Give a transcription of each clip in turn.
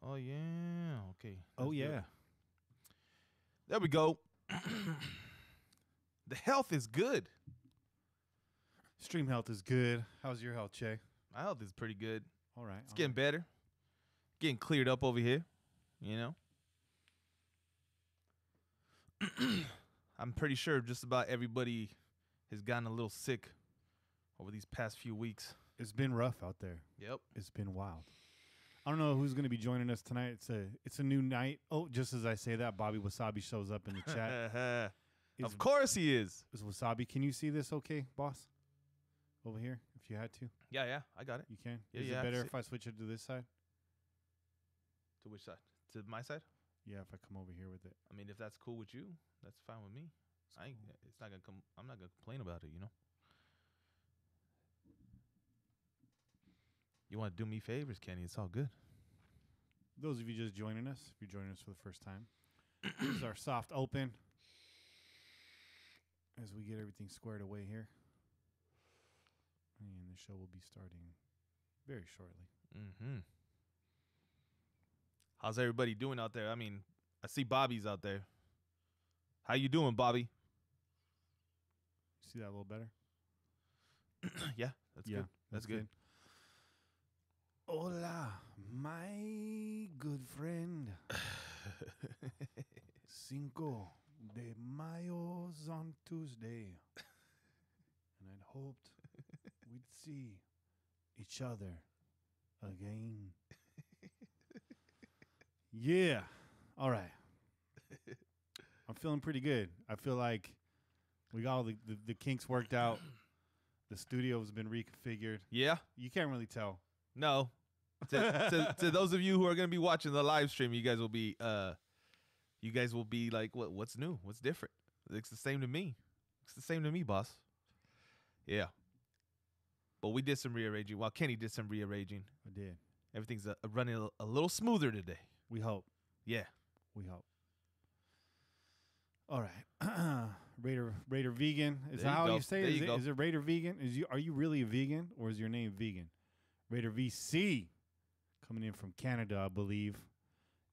Oh, yeah. Okay. Oh, yeah. There we go. The health is good. Stream health is good. How's your health, Che? My health is pretty good. All right. It's getting better. Getting cleared up over here, you know? I'm pretty sure just about everybody has gotten a little sick over these past few weeks. It's been rough out there. Yep. It's been wild. I don't know who's going to be joining us tonight. It's a new night. Oh, just as I say that, Bobby Wasabi shows up in the chat. Of course he is. Is Wasabi? Can you see this okay, boss? Over here, if you had to. Yeah, I got it. You can? Yeah, Is it better if I switch it to this side? To which side? To my side? Yeah, if I come over here with it. I mean, if that's cool with you, that's fine with me. I'm not gonna complain about it, you know. You want to do me favors, Kenny? It's all good. Those of you just joining us, if you're joining us for the first time, this is our soft open as we get everything squared away here. And the show will be starting very shortly. Mm-hmm. How's everybody doing out there? I mean, I see Bobby's out there. How you doing, Bobby? See that a little better? Yeah, that's good. That's good. Hola, my good friend. Cinco de Mayo's on Tuesday. And I'd hoped we'd see each other again. Yeah. All right. I'm feeling pretty good. I feel like we got all the kinks worked out. The studio's been reconfigured. Yeah. You can't really tell. No. To those of you who are going to be watching the live stream, you guys will be like, what's new? What's different? It's the same to me. It's the same to me, boss. Yeah. But we did some rearranging. Well, Kenny did some rearranging. I did. Everything's running a little smoother today. We hope. Yeah. We hope. All right. Raider Vegan. Is that how you say it? Is it Raider Vegan? Are you really a vegan, or is your name Vegan? Raider VC coming in from Canada, I believe.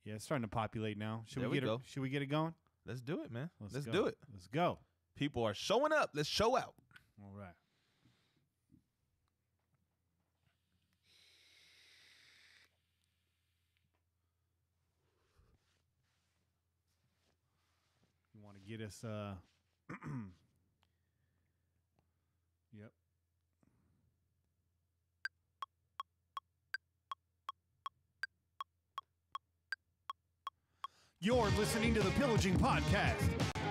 Yeah, it's starting to populate now. Should we get it going? Let's do it, man. Let's go. do it. Let's go. People are showing up. Let's show out. All right. You want to get us Yep. You're listening to the Pillaging Podcast,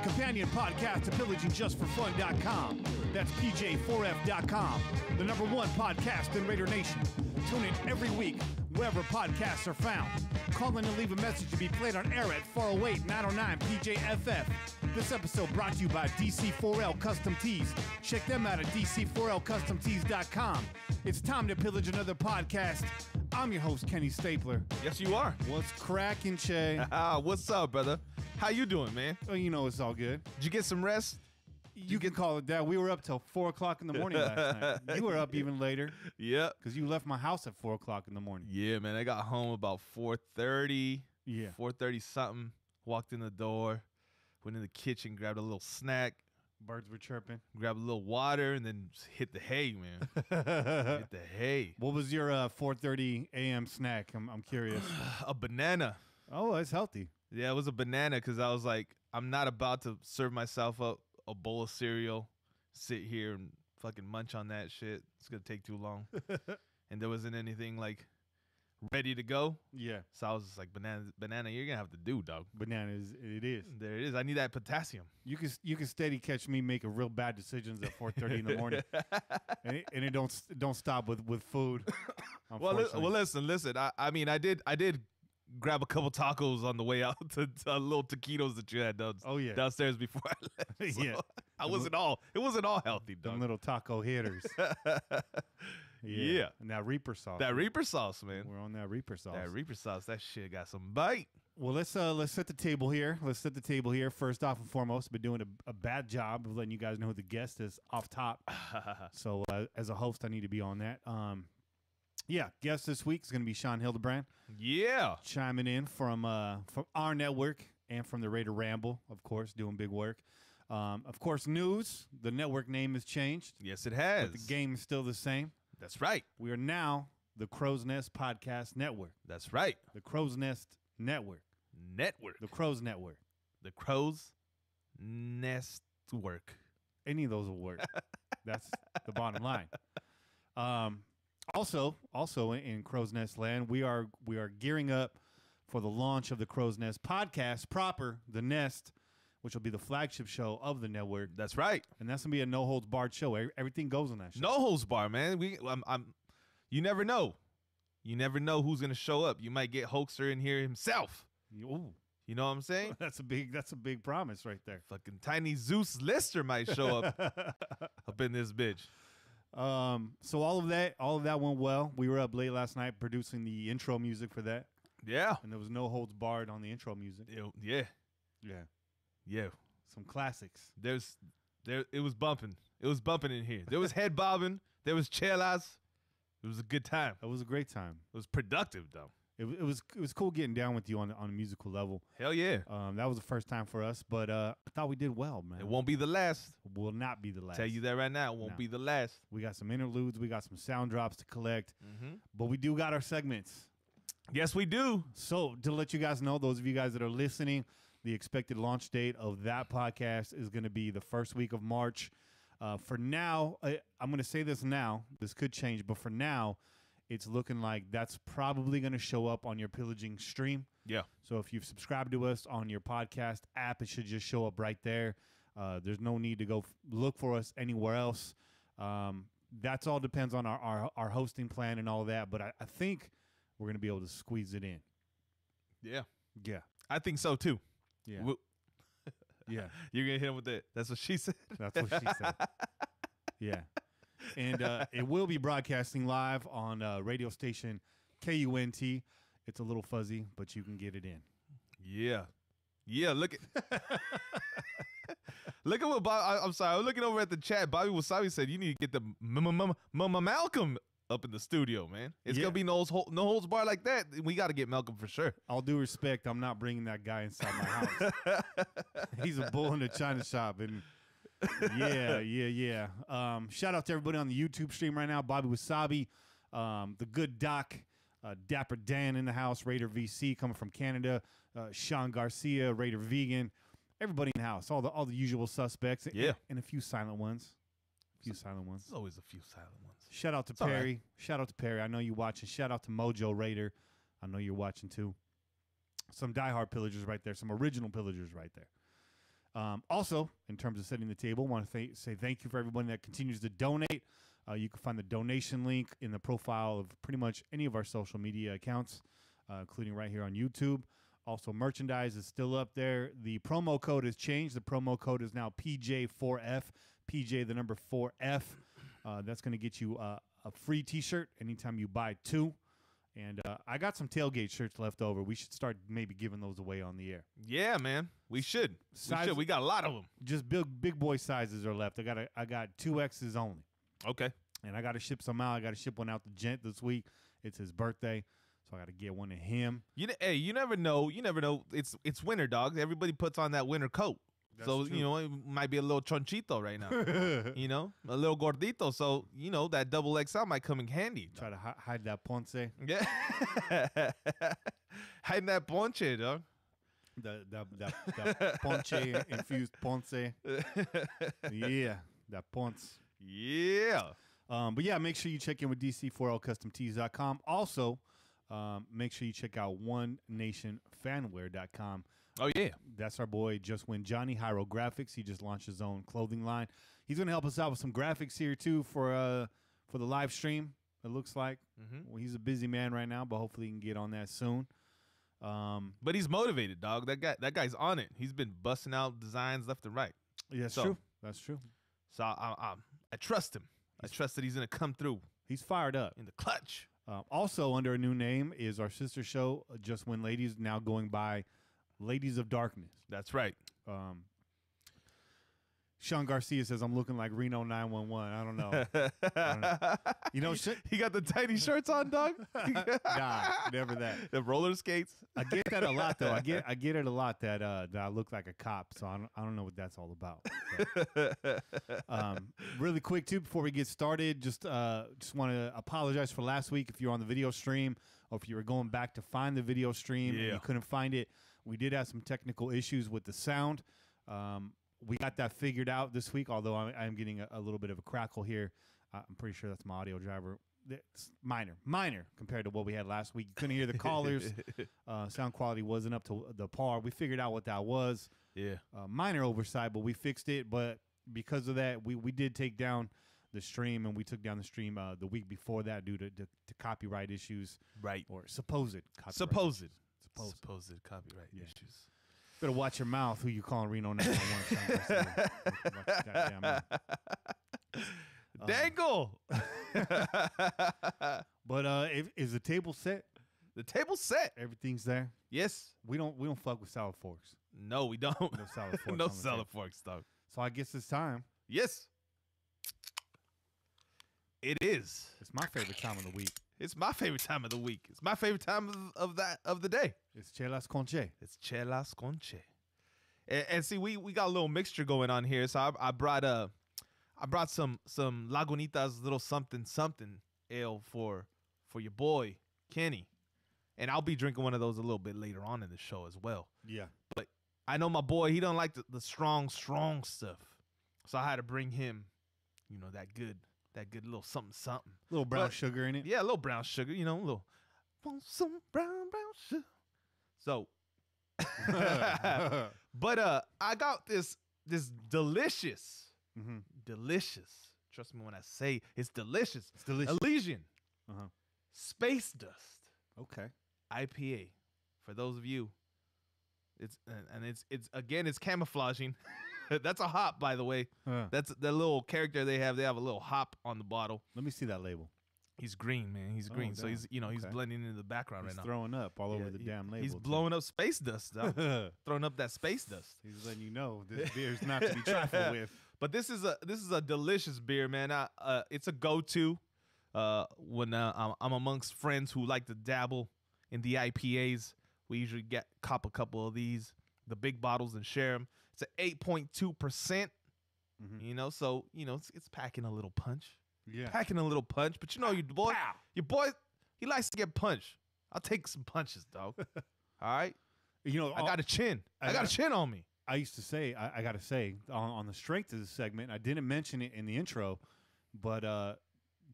companion podcast to PillagingJustForFun.com. That's PJ4F.com, the #1 podcast in Raider Nation. Tune in every week wherever podcasts are found. Call in and leave a message to be played on air at 408-909 PJFF. This episode brought to you by DC4L Custom Tees. Check them out at DC4LCustomTees.com. It's time to pillage another podcast. I'm your host, Kenny Stapler. Yes, you are. What's cracking, Che? What's up, brother? How you doing, man? Oh, you know it's all good. Did you get some rest? You can call it that. We were up till 4 o'clock in the morning last night. You were up even later. Yeah. Because you left my house at 4 o'clock in the morning. Yeah, man. I got home about 4:30. Yeah. 4:30 something. Walked in the door. Went in the kitchen, grabbed a little snack. Birds were chirping. Grabbed a little water and then just hit the hay, man. Hit the hay. What was your 4:30 a.m. snack? I'm curious. A banana. Oh, that's healthy. Yeah, it was a banana because I was like, I'm not about to serve myself up a bowl of cereal, sit here and fucking munch on that shit. It's going to take too long. And there wasn't anything like ready to go. Yeah. So I was just like, banana, you're going to have to do, dog. Banana it is. There it is. I need that potassium. You can steady catch me making real bad decisions at 4:30 in the morning. and it don't stop with food. Well, listen. I mean, I did grab a couple tacos on the way out to little taquitos that you had downstairs before I left. So Yeah. it wasn't all healthy, dog. Them little taco hitters. Yeah. And that Reaper sauce. That Reaper sauce, man. We're on that Reaper sauce. That Reaper sauce, that shit got some bite. Well, let's set the table here. First off and foremost, I've been doing a bad job of letting you guys know who the guest is off top. So as a host, I need to be on that. Yeah, guest this week is going to be Sean Hildebrandt. Yeah. Chiming in from our network and from the Raider Ramble, of course, doing big work. Of course, news. The network name has changed. Yes, it has. But the game is still the same. That's right. We are now the Crow's Nest Podcast Network. That's right. The Crow's Nest Network. The Crow's Network. The Crow's Nest Work. Any of those will work. That's the bottom line. Also in Crow's Nest land, we are gearing up for the launch of the Crow's Nest Podcast proper, The Nest, which will be the flagship show of the network. That's right. And that's going to be a no-holds-barred show. Everything goes on that show. No holds bar, man. You never know. You never know who's going to show up. You might get Hoaxer in here himself. Ooh. You know what I'm saying? That's a big promise right there. Fucking tiny Zeus Lister might show up up in this bitch. So all of that went well. We were up late last night producing the intro music for that. Yeah. And there was no holds barred on the intro music. Yeah. Some classics. It was bumping. It was bumping in here. There was head bobbing. There was chelas. It was a good time. It was a great time. It was productive though. It was cool getting down with you on a musical level. Hell yeah. That was the first time for us, but I thought we did well, man. It won't be the last. Will not be the last. Tell you that right now. It won't be the last. We got some interludes. We got some sound drops to collect. But we do got our segments. Yes, we do. So to let you guys know, those of you guys that are listening, the expected launch date of that podcast is going to be the first week of March. For now, I'm going to say this now. This could change, but for now, it's looking like that's probably going to show up on your Pillaging stream. Yeah. So if you've subscribed to us on your podcast app, it should just show up right there. There's no need to go look for us anywhere else. That's all depends on our hosting plan and all that. But I think we're going to be able to squeeze it in. Yeah. Yeah. I think so too. Yeah. Yeah. You're going to hit him with that. That's what she said. That's what she said. Yeah. And it will be broadcasting live on radio station KUNT. It's a little fuzzy, but you can get it in. Yeah. Yeah, look at look at what Bob. I'm sorry, I was looking over at the chat. Bobby Wasabi said you need to get the Mama Malcolm up in the studio, man. It's gonna be no holds bar like that. We got to get Malcolm for sure. All due respect, I'm not bringing that guy inside my house. He's a bull in the china shop, and yeah. Shout out to everybody on the YouTube stream right now. Bobby Wasabi, the good Doc, Dapper Dan in the house, Raider VC coming from Canada, Sean Garcia, Raider Vegan, everybody in the house, all the usual suspects, and a few silent ones. There's always a few silent ones. Shout out to Perry. Right. Shout out to Perry. I know you watching. Shout out to Mojo Raider. I know you're watching too. Some diehard pillagers right there. Some original pillagers right there. Also, in terms of setting the table, I want to say thank you for everybody that continues to donate. You can find the donation link in the profile of pretty much any of our social media accounts, including right here on YouTube. Also, merchandise is still up there. The promo code has changed. The promo code is now PJ4F. PJ, the number 4F. That's going to get you a free T-shirt anytime you buy two. And I got some tailgate shirts left over. We should start maybe giving those away on the air. Yeah, man. We should. We got a lot of them. Just big boy sizes are left. I got 2X's only. Okay. And I got to ship some out. I got to ship one out to Gent this week. It's his birthday, so I got to get one to him. Hey, you never know. It's winter, dog. Everybody puts on that winter coat. That's so, true. It might be a little chonchito right now, a little gordito. So, that double XL might come in handy. Try to hide that ponce. Yeah. Hide that ponche, dog. The ponche, infused ponce. Yeah, that ponce. Yeah. But yeah, make sure you check in with DC4LCustomTees.com. Also, make sure you check out OneNationFanwear.com. Oh, yeah. That's our boy, Just Win Johnny, Hierographics. He just launched his own clothing line. He's going to help us out with some graphics here, too, for the live stream, it looks like. Mm-hmm. Well, he's a busy man right now, but hopefully he can get on that soon. But he's motivated, dog. That guy's on it. He's been busting out designs left and right. Yeah, that's true. That's true. So I trust him. I trust that he's going to come through. He's fired up. In the clutch. Also, under a new name is our sister show, Just Win Ladies, now going by Ladies of Darkness. That's right. Sean Garcia says I'm looking like Reno 911. I don't know. You know, shit. He got the tiny shorts on, dog. Nah, never that. The roller skates. I get that a lot, though. I get it a lot that I look like a cop. So I don't know what that's all about. But, really quick too, before we get started, just want to apologize for last week if you're on the video stream or if you were going back to find the video stream and you couldn't find it. We did have some technical issues with the sound. We got that figured out this week, although I'm getting a little bit of a crackle here. I'm pretty sure that's my audio driver. It's minor compared to what we had last week. You couldn't hear the callers. Sound quality wasn't up to the par. We figured out what that was. Yeah. Minor oversight, but we fixed it. But because of that, we did take down the stream, and we took down the stream the week before that due to copyright issues. Right. Or supposed copyright Supposed copyright Yeah. issues. Better watch your mouth who you calling Reno 911. Dangle. But is the table set? The table's set. Everything's there. Yes. We don't fuck with salad forks. No, we don't. No salad forks. No on the salad table. forks, dog. So I guess it's time. Yes. It is. It's my favorite time of the week. It's my favorite time of the week. It's my favorite time of the day. It's chelas con che. It's chelas con che. And see, we got a little mixture going on here. So I brought some Lagunitas little something ale for your boy Kenny, and I'll be drinking one of those a little bit later on in the show as well. Yeah. But I know my boy, he don't like the strong stuff, so I had to bring him, that good little something. Little brown sugar in it. Yeah, a little brown sugar, a little. Want some brown sugar. So, but I got this delicious, trust me when I say it's delicious. It's delicious. Elysian Uh-huh. Space Dust Okay. IPA. For those of you, it's camouflaging. That's a hop, by the way. That's the little character they have. They have a little hop on the bottle. Let me see that label. He's green, man. He's green. So he's he's blending into the background He's right now. throwing up all over the damn label. He's blowing up space dust, dog. Throwing up that space dust. He's letting you know this beer is not to be trifled with. But this is a delicious beer, man. It's a go-to when I'm amongst friends who like to dabble in the IPAs. We usually cop a couple of these, the big bottles, and share them. It's an 8.2%. So it's packing a little punch. Yeah. Packing a little punch, but your boy, he likes to get punched. I'll take some punches, dog. All right. I got a chin. I got a chin on me. I used to say, I got to say, on the strength of the segment, I didn't mention it in the intro, but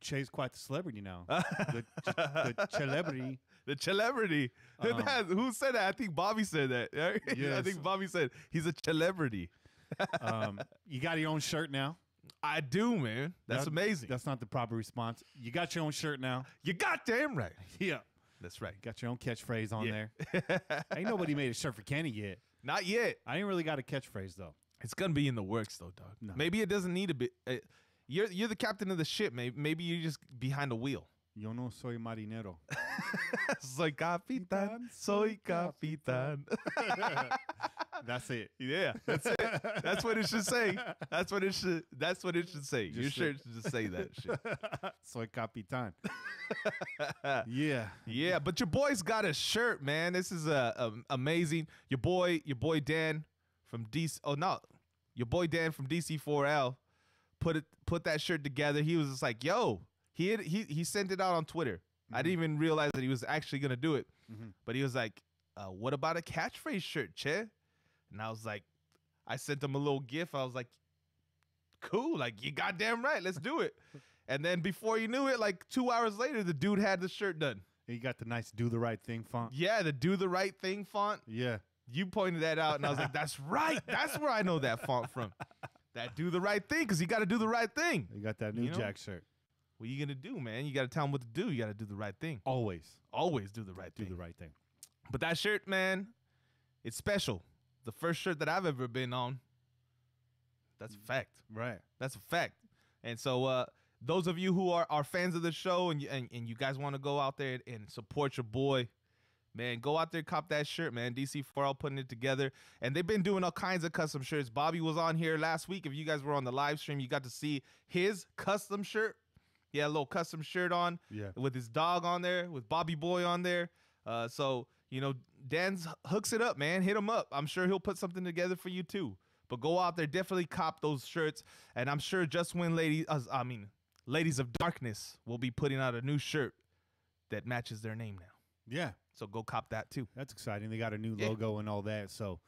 Che's quite the celebrity now. the celebrity. The celebrity. Who said that? I think Bobby said that. Yes. I think Bobby said he's a celebrity. You got your own shirt now. I do, man. That's amazing. That's not the proper response. You got your own shirt now. You goddamn right. Yeah. That's right. Got your own catchphrase on there. Ain't nobody made a shirt for Kenny yet. Not yet. I ain't really got a catchphrase, though. It's going to be in the works, though, dog. No. Maybe it doesn't need to be. You're the captain of the ship. Maybe you're just behind the wheel. Yo no soy marinero. Soy capitán. Soy capitán. That's it. Yeah, that's it. That's what it should say. That's what it should say. Your shirt should just say that shit. Soy capitán. Yeah. Yeah, but your boy's got a shirt, man. This is amazing. Your boy Dan from DC. Oh no, your boy Dan from DC4L put that shirt together. He was just like, yo. He sent it out on Twitter. I didn't even realize that he was actually gonna do it. But he was like, "What about a catchphrase shirt, Che?" And I was like, I sent him a little GIF. I was like, "Cool, like you goddamn right, let's do it." And then before you knew it, like 2 hours later, the dude had the shirt done. He got the nice "Do the Right Thing" font. Yeah, the "Do the Right Thing" font. Yeah, you pointed that out, and I was like, "That's right. That's where I know that font from. That do the right thing, because you got to do the right thing." You got that New Jack shirt. What are you going to do, man? You got to tell them what to do. You got to do the right thing. Always do the right thing. Do the right thing. But that shirt, man, it's special. The first shirt that I've ever been on. That's a fact. Right. That's a fact. And so those of you who are fans of the show and you guys want to go out there and support your boy, man, go out there, cop that shirt, man. DC4L putting it together. And they've been doing all kinds of custom shirts. Bobby was on here last week. If you guys were on the live stream, you got to see his custom shirt. He had a little custom shirt on with his dog on there, with Bobby Boy on there. So, you know, Dan's hooks it up, man. Hit him up. I'm sure he'll put something together for you, too. But go out there, definitely cop those shirts. And I'm sure Just Win Ladies of Darkness will be putting out a new shirt that matches their name now. Yeah. So go cop that too. That's exciting. They got a new logo and all that. So,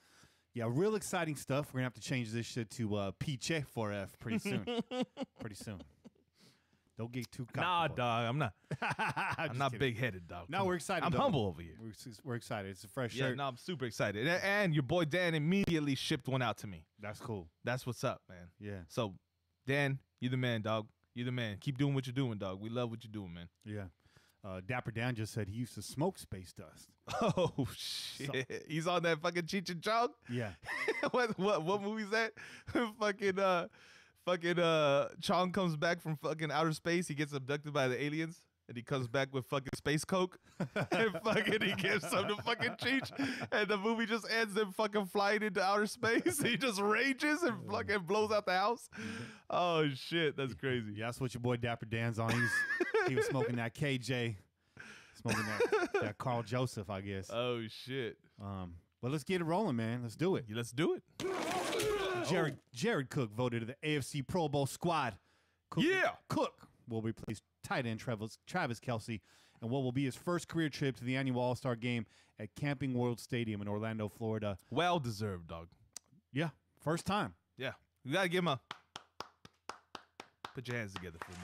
yeah, real exciting stuff. We're going to have to change this shit to PJ4F pretty soon. Pretty soon. Don't get too cocky. Nah, dog. I'm not. I'm not kidding. Big-headed, dog. No, we're excited. I'm humble over here. We're excited. It's a fresh Yeah, shirt. no, I'm super excited. And your boy Dan immediately shipped one out to me. That's cool. That's what's up, man. Yeah. So, Dan, you the man, dog. You the man. Keep doing what you're doing, dog. We love what you're doing, man. Yeah. Dapper Dan just said he used to smoke space dust. Oh shit! So, he's on that fucking Cheech and Chong. Yeah. what movie's that? fucking Chong comes back from fucking outer space. He gets abducted by the aliens, and he comes back with fucking space coke. And fucking he gives some to fucking Cheech, and the movie just ends them fucking flying into outer space. He just rages and fucking blows out the house. Oh shit, that's crazy. Yeah, that's what your boy Dapper Dan's on. He was smoking that KJ, smoking that Carl Joseph, I guess. Oh shit. But let's get it rolling, man. Let's do it. Let's do it. Jared Cook voted to the AFC Pro Bowl squad. Cook will replace tight end Travis Kelce and what will be his first career trip to the annual All-Star game at Camping World Stadium in Orlando, Florida. Well deserved, dog. Yeah, first time. Yeah, you gotta give him a. Put your hands together for me.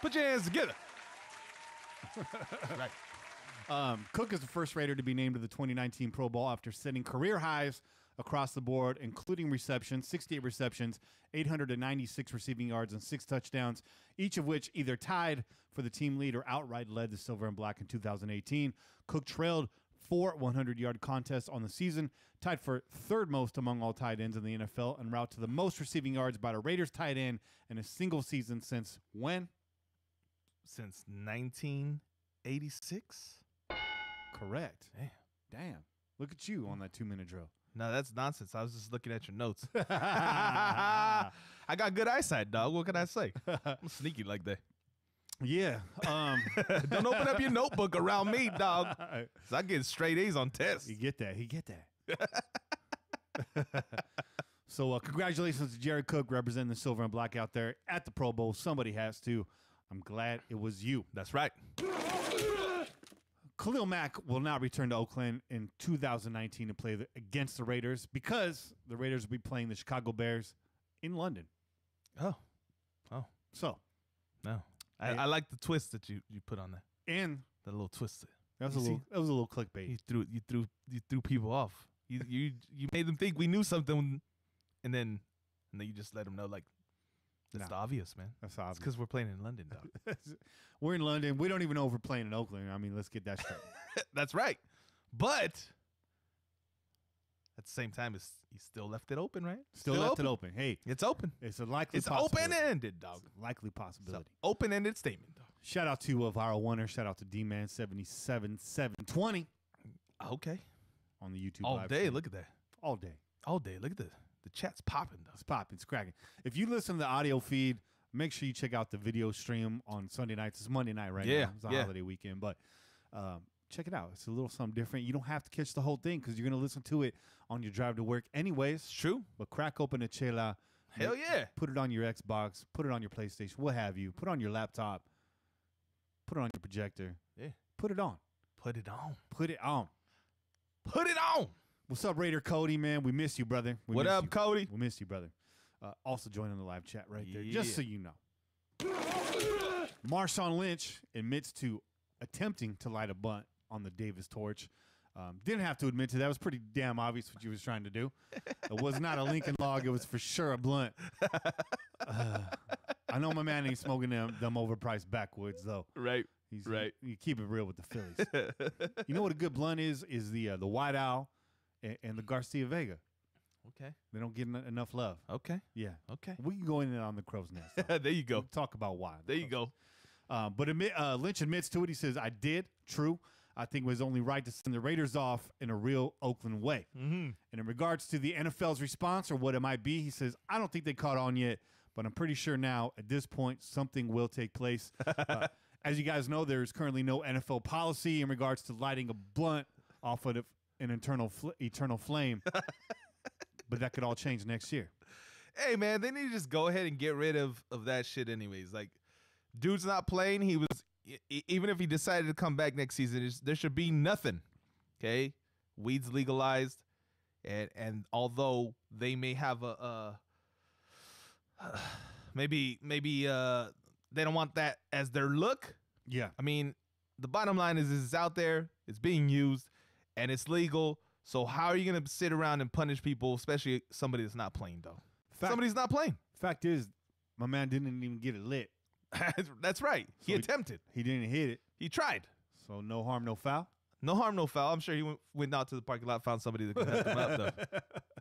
Put your hands together. Right. Cook is the first Raider to be named to the 2019 Pro Bowl after setting career highs across the board, including receptions, 68 receptions, 896 receiving yards, and 6 touchdowns, each of which either tied for the team lead or outright led the Silver and Black in 2018. Cook trailed 4 100-yard contests on the season, tied for third most among all tight ends in the NFL, en route to the most receiving yards by a Raiders tight end in a single season since when? Since 1986? Correct. Damn. Look at you on that 2-minute drill. No, that's nonsense. I was just looking at your notes. I got good eyesight, dog. What can I say? I'm sneaky like that. Yeah. Don't open up your notebook around me, dog. 'Cause I get straight A's on tests. He get that. So congratulations to Jared Cook representing the Silver and Black out there at the Pro Bowl. Somebody has to. I'm glad it was you. That's right. Khalil Mack will now return to Oakland in 2019 to play against the Raiders because the Raiders will be playing the Chicago Bears in London. Oh. So. No. I like the twist that you put on that. And the little twist. That was a little clickbait. You threw people off. You made them think we knew something, and then you just let them know like that's obvious, man. That's obvious. It's because we're playing in London, dog. We're in London. We don't even know if we're playing in Oakland. I mean, let's get that straight. That's right. But at the same time, he still left it open, right? Still left it open. Hey, it's open. It's a likely possibility. It's open-ended, dog. It's a likely possibility. Open-ended statement, dog. Shout out to Viral Wonder. Shout out to D-Man 77720. Okay. On the YouTube all live day. stream. Look at that. All day. Look at the chat's popping, dog. It's popping. It's cracking. If you listen to the audio feed, make sure you check out the video stream on Sunday nights. It's Monday night right now. It's a holiday weekend, but check it out. It's a little something different. You don't have to catch the whole thing because you're going to listen to it on your drive to work anyways. It's true. But crack open a chela. Hell yeah. Put it on your Xbox. Put it on your PlayStation. What have you. Put it on your laptop. Put it on your projector. Yeah. Put it on. Put it on. Put it on. Put it on. What's up, Raider Cody, man? We miss you, brother. What up, Cody? We miss you, brother. Also joining the live chat right there, just so you know. Marshawn Lynch admits to attempting to light a blunt on the Davis torch. Didn't have to admit to that. It was pretty damn obvious what he was trying to do. It was not a Lincoln log. It was for sure a blunt. I know my man ain't smoking them overpriced backwoods, though. Right. Right. You keep it real with the Phillies. You know what a good blunt is? Is the White Owl and the Garcia Vega. Okay. They don't get enough love. Okay. Yeah. Okay. We can go in on the crow's nest. There you go. We'll talk about why. There you go. But Lynch admits to it. He says, I did. True. I think it was only right to send the Raiders off in a real Oakland way. Mm-hmm. And in regards to the NFL's response or what it might be, he says, I don't think they caught on yet, but I'm pretty sure now at this point something will take place. As you guys know, there's currently no NFL policy in regards to lighting a blunt off of an eternal flame. But that could all change next year. Hey, man, they need to just go ahead and get rid of that shit anyways. Like, dude's not playing. He was, even if he decided to come back next season, there should be nothing, okay? Weed's legalized, and although they may have maybe they don't want that as their look. Yeah. I mean, the bottom line is it's out there, it's being used, and it's legal. So how are you going to sit around and punish people, especially somebody that's not playing, though? Somebody's not playing. Fact is, my man didn't even get it lit. That's right. He attempted. He didn't hit it. He tried. So no harm, no foul? No harm, no foul. I'm sure he went out to the parking lot, found somebody that could help him out, though.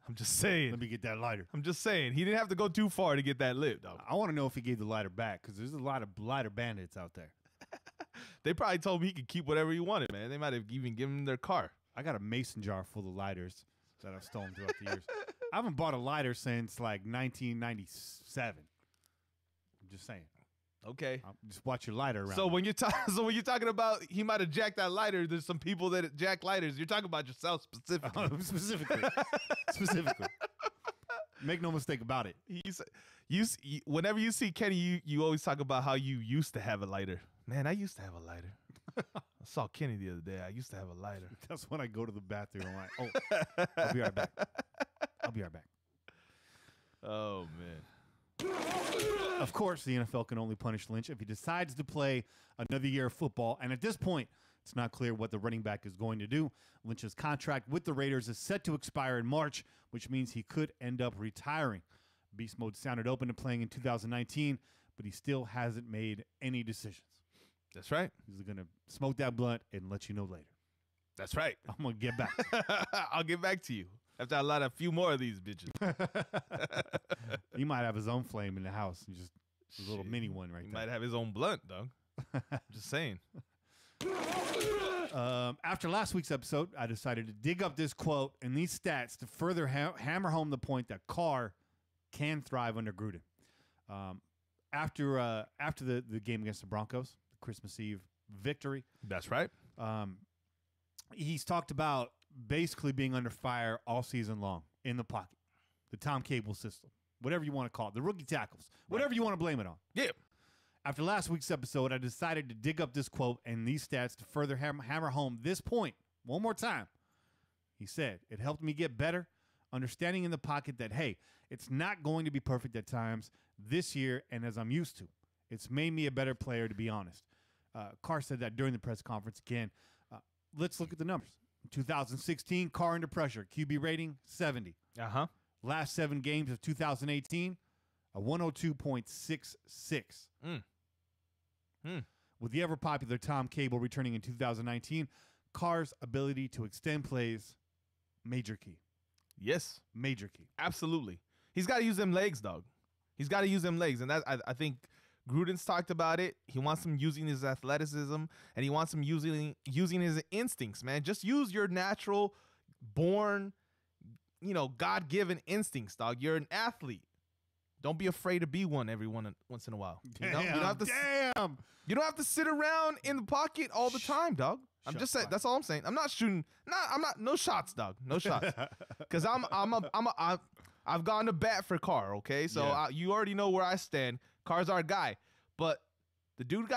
I'm just saying. Let me get that lighter. I'm just saying. He didn't have to go too far to get that lit, though. I want to know if he gave the lighter back, because there's a lot of lighter bandits out there. They probably told him he could keep whatever he wanted, man. They might have even given him their car. I got a mason jar full of lighters that I've stolen throughout the years. I haven't bought a lighter since like 1997. I'm just saying. Okay. Just watch your lighter around. So when you're talking about he might have jacked that lighter, there's some people that jack lighters. You're talking about yourself specifically. Specifically. Make no mistake about it. Whenever you see Kenny, you always talk about how you used to have a lighter. Man, I used to have a lighter. I saw Kenny the other day. I used to have a lighter. That's when I go to the bathroom. I'm like, I'll be right back. Oh, man. Of course, the NFL can only punish Lynch if he decides to play another year of football. And at this point, it's not clear what the running back is going to do. Lynch's contract with the Raiders is set to expire in March, which means he could end up retiring. Beast Mode sounded open to playing in 2019, but he still hasn't made any decisions. That's right. He's going to smoke that blunt and let you know later. That's right. I'm going to get back. I'll get back to you after I light a few more of these bitches. He might have his own flame in the house. Just a little mini one right there. He there. might have his own blunt, dog. Just saying. After last week's episode, I decided to dig up this quote and these stats to further hammer home the point that Carr can thrive under Gruden. After the game against the Broncos, the Christmas Eve victory. That's right. He's talked about basically being under fire all season long in the pocket, the Tom Cable system, whatever you want to call it, the rookie tackles, whatever you want to blame it on. Yeah. After last week's episode, I decided to dig up this quote and these stats to further hammer home this point one more time. He said, "It helped me get better, understanding in the pocket that, hey, it's not going to be perfect at times this year and as I'm used to. It's made me a better player, to be honest." Carr said that during the press conference again. Let's look at the numbers. In 2016, Carr under pressure, QB rating 70. Uh-huh. Last 7 games of 2018, a 102.66. With the ever-popular Tom Cable returning in 2019, Carr's ability to extend plays, major key. Yes. Major key. Absolutely. He's got to use them legs, dog. He's got to use them legs. And that I think Gruden's talked about it. He wants him using his athleticism, and he wants him using his instincts, man. Just use your natural, born, God-given instincts, dog. You're an athlete. Don't be afraid to be one once in a while. You don't have to. Damn. You don't have to sit around in the pocket all the time, dog. I'm just saying. That's all I'm saying. I'm not shooting. No shots, dog. No shots. Because I've gone to bat for Carr. Okay, so you already know where I stand. Carr's our guy, but the dude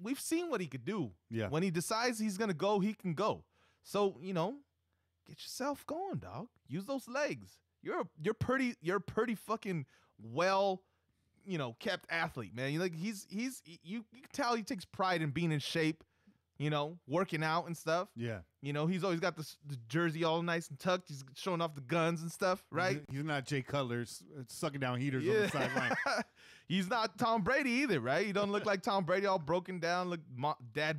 we've seen what he could do. Yeah. When he decides he's gonna go, he can go. So get yourself going, dog. Use those legs. You're pretty fucking well, kept athlete, man. You can tell he takes pride in being in shape, working out and stuff. Yeah. He's always got the jersey all nice and tucked. He's showing off the guns and stuff, right? He's not Jay Cutler sucking down heaters on the sideline. He's not Tom Brady either, right? He doesn't look like Tom Brady, all broken down, look dad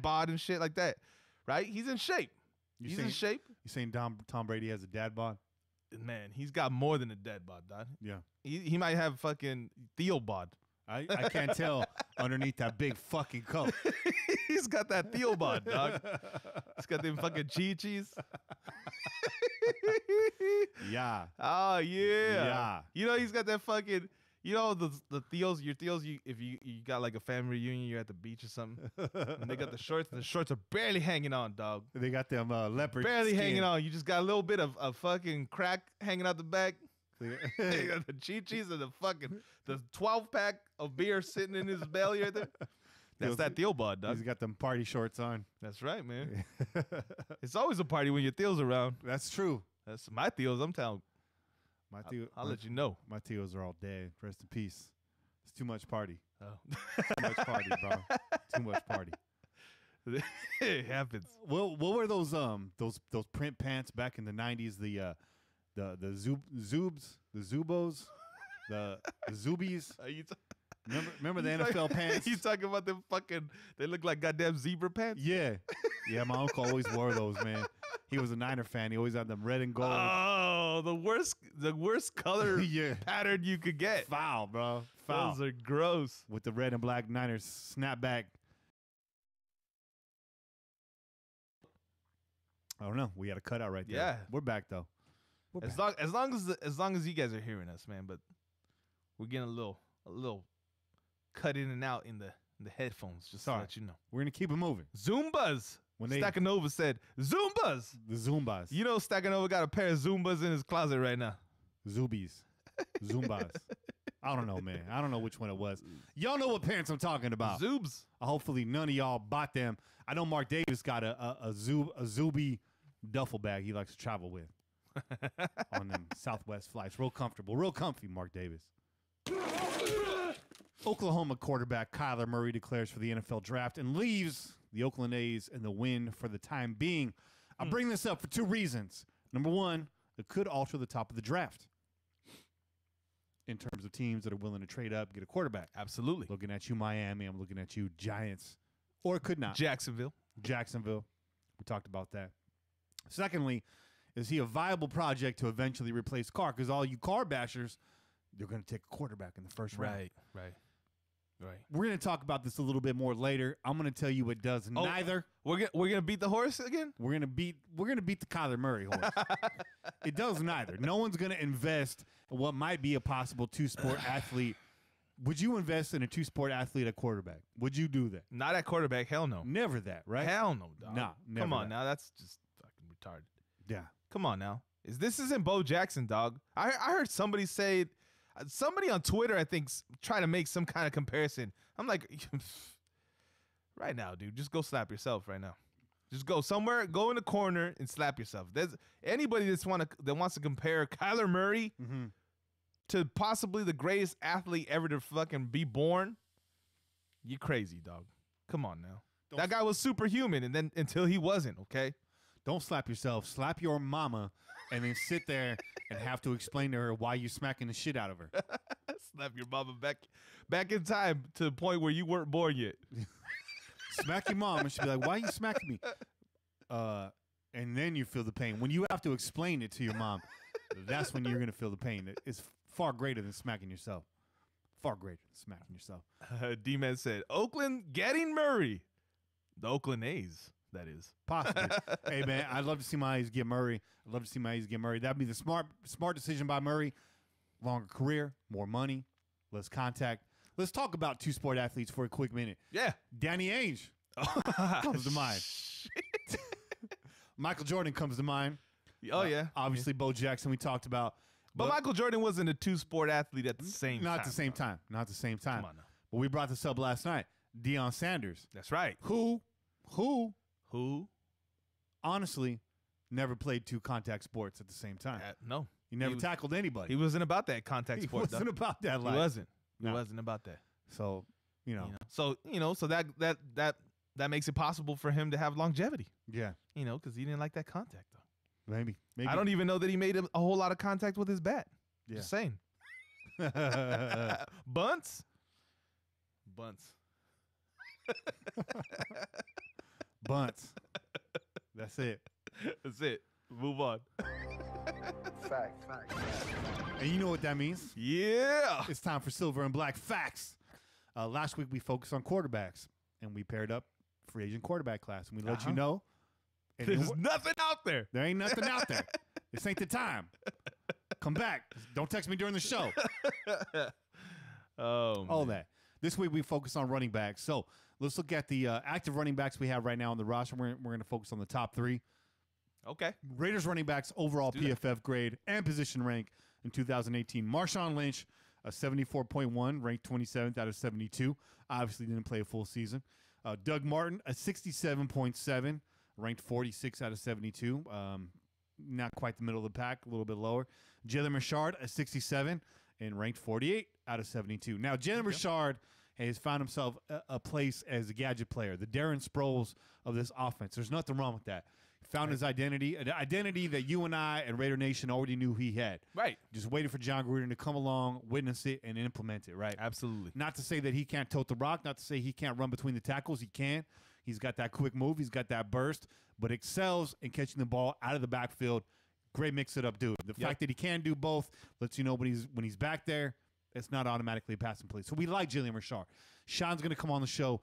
bod and shit like that, right? He's in shape. He's in shape. You saying Tom Brady has a dad bod? Man, he's got more than a dad bod, dog. Yeah. He might have fucking Theo bod. I can't tell. underneath that big fucking coat. He's got that Theo bod, dog. He's got them fucking chi-chis. Yeah. Oh, yeah. Yeah. You know, he's got that fucking, you know, the Theos, your Theos, if you got like a family reunion, you're at the beach or something, and they got the shorts are barely hanging on, dog. They got them leopard Barely skin. hanging on. You just got a little bit of fucking crack hanging out the back. You got the chi-chis and the 12-pack of beer sitting in his belly right there. That's that Theo bod, dog. He's got them party shorts on. That's right, man. It's always a party when your Theo's around. That's true. That's my Theo's. I'm telling. I'll let you know. My Theos are all dead. Rest in peace. It's too much party. Oh. Too much party, bro. Too much party. It happens. What were those print pants back in the 90s? The Zubos, the Zubies. Are you Remember the NFL pants? You talking about them fucking? They look like goddamn zebra pants. Yeah. My uncle always wore those, man. He was a Niner fan. He always had them red and gold. Oh, the worst color pattern you could get. Foul, bro. Foul. Those are gross. With the red and black Niners snapback. I don't know. We got a cutout right there. Yeah, we're back though. As long as you guys are hearing us, man. But we're getting a little cut in and out in the headphones. Just to let you know, we're gonna keep it moving. Zumbas. Stakanova said Zumbas. The Zumbas. You know, Stakanova got a pair of Zumbas in his closet right now. Zumbas. I don't know, man. I don't know which one it was. Y'all know what pants I'm talking about. Zoobs. Hopefully none of y'all bought them. I know Mark Davis got a Zuby duffel bag he likes to travel with on them Southwest flights. Real comfortable. Real comfy, Mark Davis. Oklahoma quarterback Kyler Murray declares for the NFL draft and leaves the Oakland A's in the win for the time being. I bring this up for two reasons. Number one, it could alter the top of the draft in terms of teams that are willing to trade up, get a quarterback. Absolutely. Looking at you, Miami. I'm looking at you, Giants. Or it could not. Jacksonville. We talked about that. Secondly, is he a viable project to eventually replace Carr? Because all you Carr bashers, they're going to take a quarterback in the first round. Right. We're going to talk about this a little bit more later. I'm going to tell you it does neither. We're gonna beat the horse again? We're gonna beat the Kyler Murray horse. It does neither. No one's going to invest in what might be a possible two-sport athlete. Would you invest in a two-sport athlete at quarterback? Would you do that? Not at quarterback. Hell no. Never that, right? Hell no, dog. Nah, never Come on that. now. That's just fucking retarded. Yeah. Come on now. This isn't Bo Jackson, dog. I heard somebody say, somebody on Twitter, I think, try to make some kind of comparison. I'm like, right now, dude, just go slap yourself right now. Just go somewhere, go in the corner and slap yourself. There's anybody that wants to compare Kyler Murray to possibly the greatest athlete ever to fucking be born. You crazy, dog. Come on now. That guy was superhuman, and then until he wasn't, okay? Don't slap yourself. Slap your mama and then sit there and have to explain to her why you smacking the shit out of her. Slap your mama back in time to the point where you weren't born yet. Smack your mom and she'll be like, why are you smacking me? And then you feel the pain. When you have to explain it to your mom, that's when you're going to feel the pain. It's far greater than smacking yourself. Far greater than smacking yourself. D-Man said, Oakland getting Murray. The Oakland A's, that is. Possibly. Hey, man, I'd love to see my A's get Murray. That'd be the smart decision by Murray. Longer career, more money, less contact. Let's talk about two-sport athletes for a quick minute. Yeah. Danny Ainge comes to mind. Michael Jordan comes to mind. Oh, yeah. Obviously, Bo Jackson we talked about. But Michael Jordan wasn't a two-sport athlete at the same time. Not at the same time. Not at the same time. Come on now. But we brought this up last night. Deion Sanders. That's right. Who honestly never played two contact sports at the same time. No. He never tackled anybody. He wasn't about that contact sport. He wasn't about that life. He wasn't. He wasn't about that. So, So that makes it possible for him to have longevity. Yeah. Because he didn't like that contact, though. Maybe. I don't even know that he made a whole lot of contact with his bat. Yeah. Just saying. Bunts. Bunts. That's it. Move on. Fact. And you know what that means? Yeah. It's time for Silver and Black Facts. Last week we focused on quarterbacks, and we paired up free agent quarterback class, and we let you know there's nothing out there. There ain't nothing out there. This ain't the time. Come back. Don't text me during the show. All that. This week we focus on running backs. So let's look at the active running backs we have right now on the roster. We're going to focus on the top 3. Okay. Raiders running backs overall PFF grade and position rank in 2018. Marshawn Lynch, a 74.1, ranked 27th out of 72. Obviously didn't play a full season. Doug Martin, a 67.7, ranked 46 out of 72. Not quite the middle of the pack, a little bit lower. Jalen Richard, a 67, and ranked 48 out of 72. Now, Jalen Richard has found himself a place as a gadget player, the Darren Sproles of this offense. There's nothing wrong with that. He found his identity, an identity that you and I and Raider Nation already knew he had. Right. Just waiting for John Gruden to come along, witness it, and implement it, right? Absolutely. Not to say that he can't tote the rock, not to say he can't run between the tackles. He can. He's got that quick move. He's got that burst, but excels in catching the ball out of the backfield. Great mix-it-up dude. The fact that he can do both lets you know when he's back there, it's not automatically a passing play. So we like Jalen Richard. Sean's going to come on the show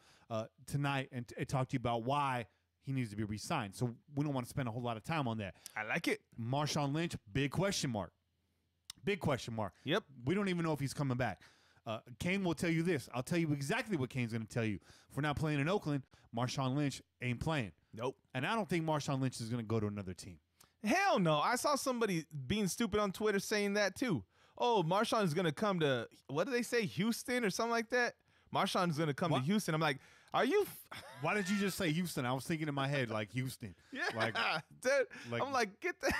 tonight and talk to you about why he needs to be re-signed. So we don't want to spend a whole lot of time on that. I like it. Marshawn Lynch, big question mark. Big question mark. Yep. We don't even know if he's coming back. Kane will tell you this. I'll tell you exactly what Kane's going to tell you. If we're not playing in Oakland, Marshawn Lynch ain't playing. Nope. And I don't think Marshawn Lynch is going to go to another team. Hell no. I saw somebody being stupid on Twitter saying that too. Oh, Marshawn is going to come to, what do they say, Houston or something like that? Marshawn is going to come to Houston. I'm like, are you? Why did you just say Houston? I was thinking in my head like Houston. Yeah. Like, dude, I'm like, get the.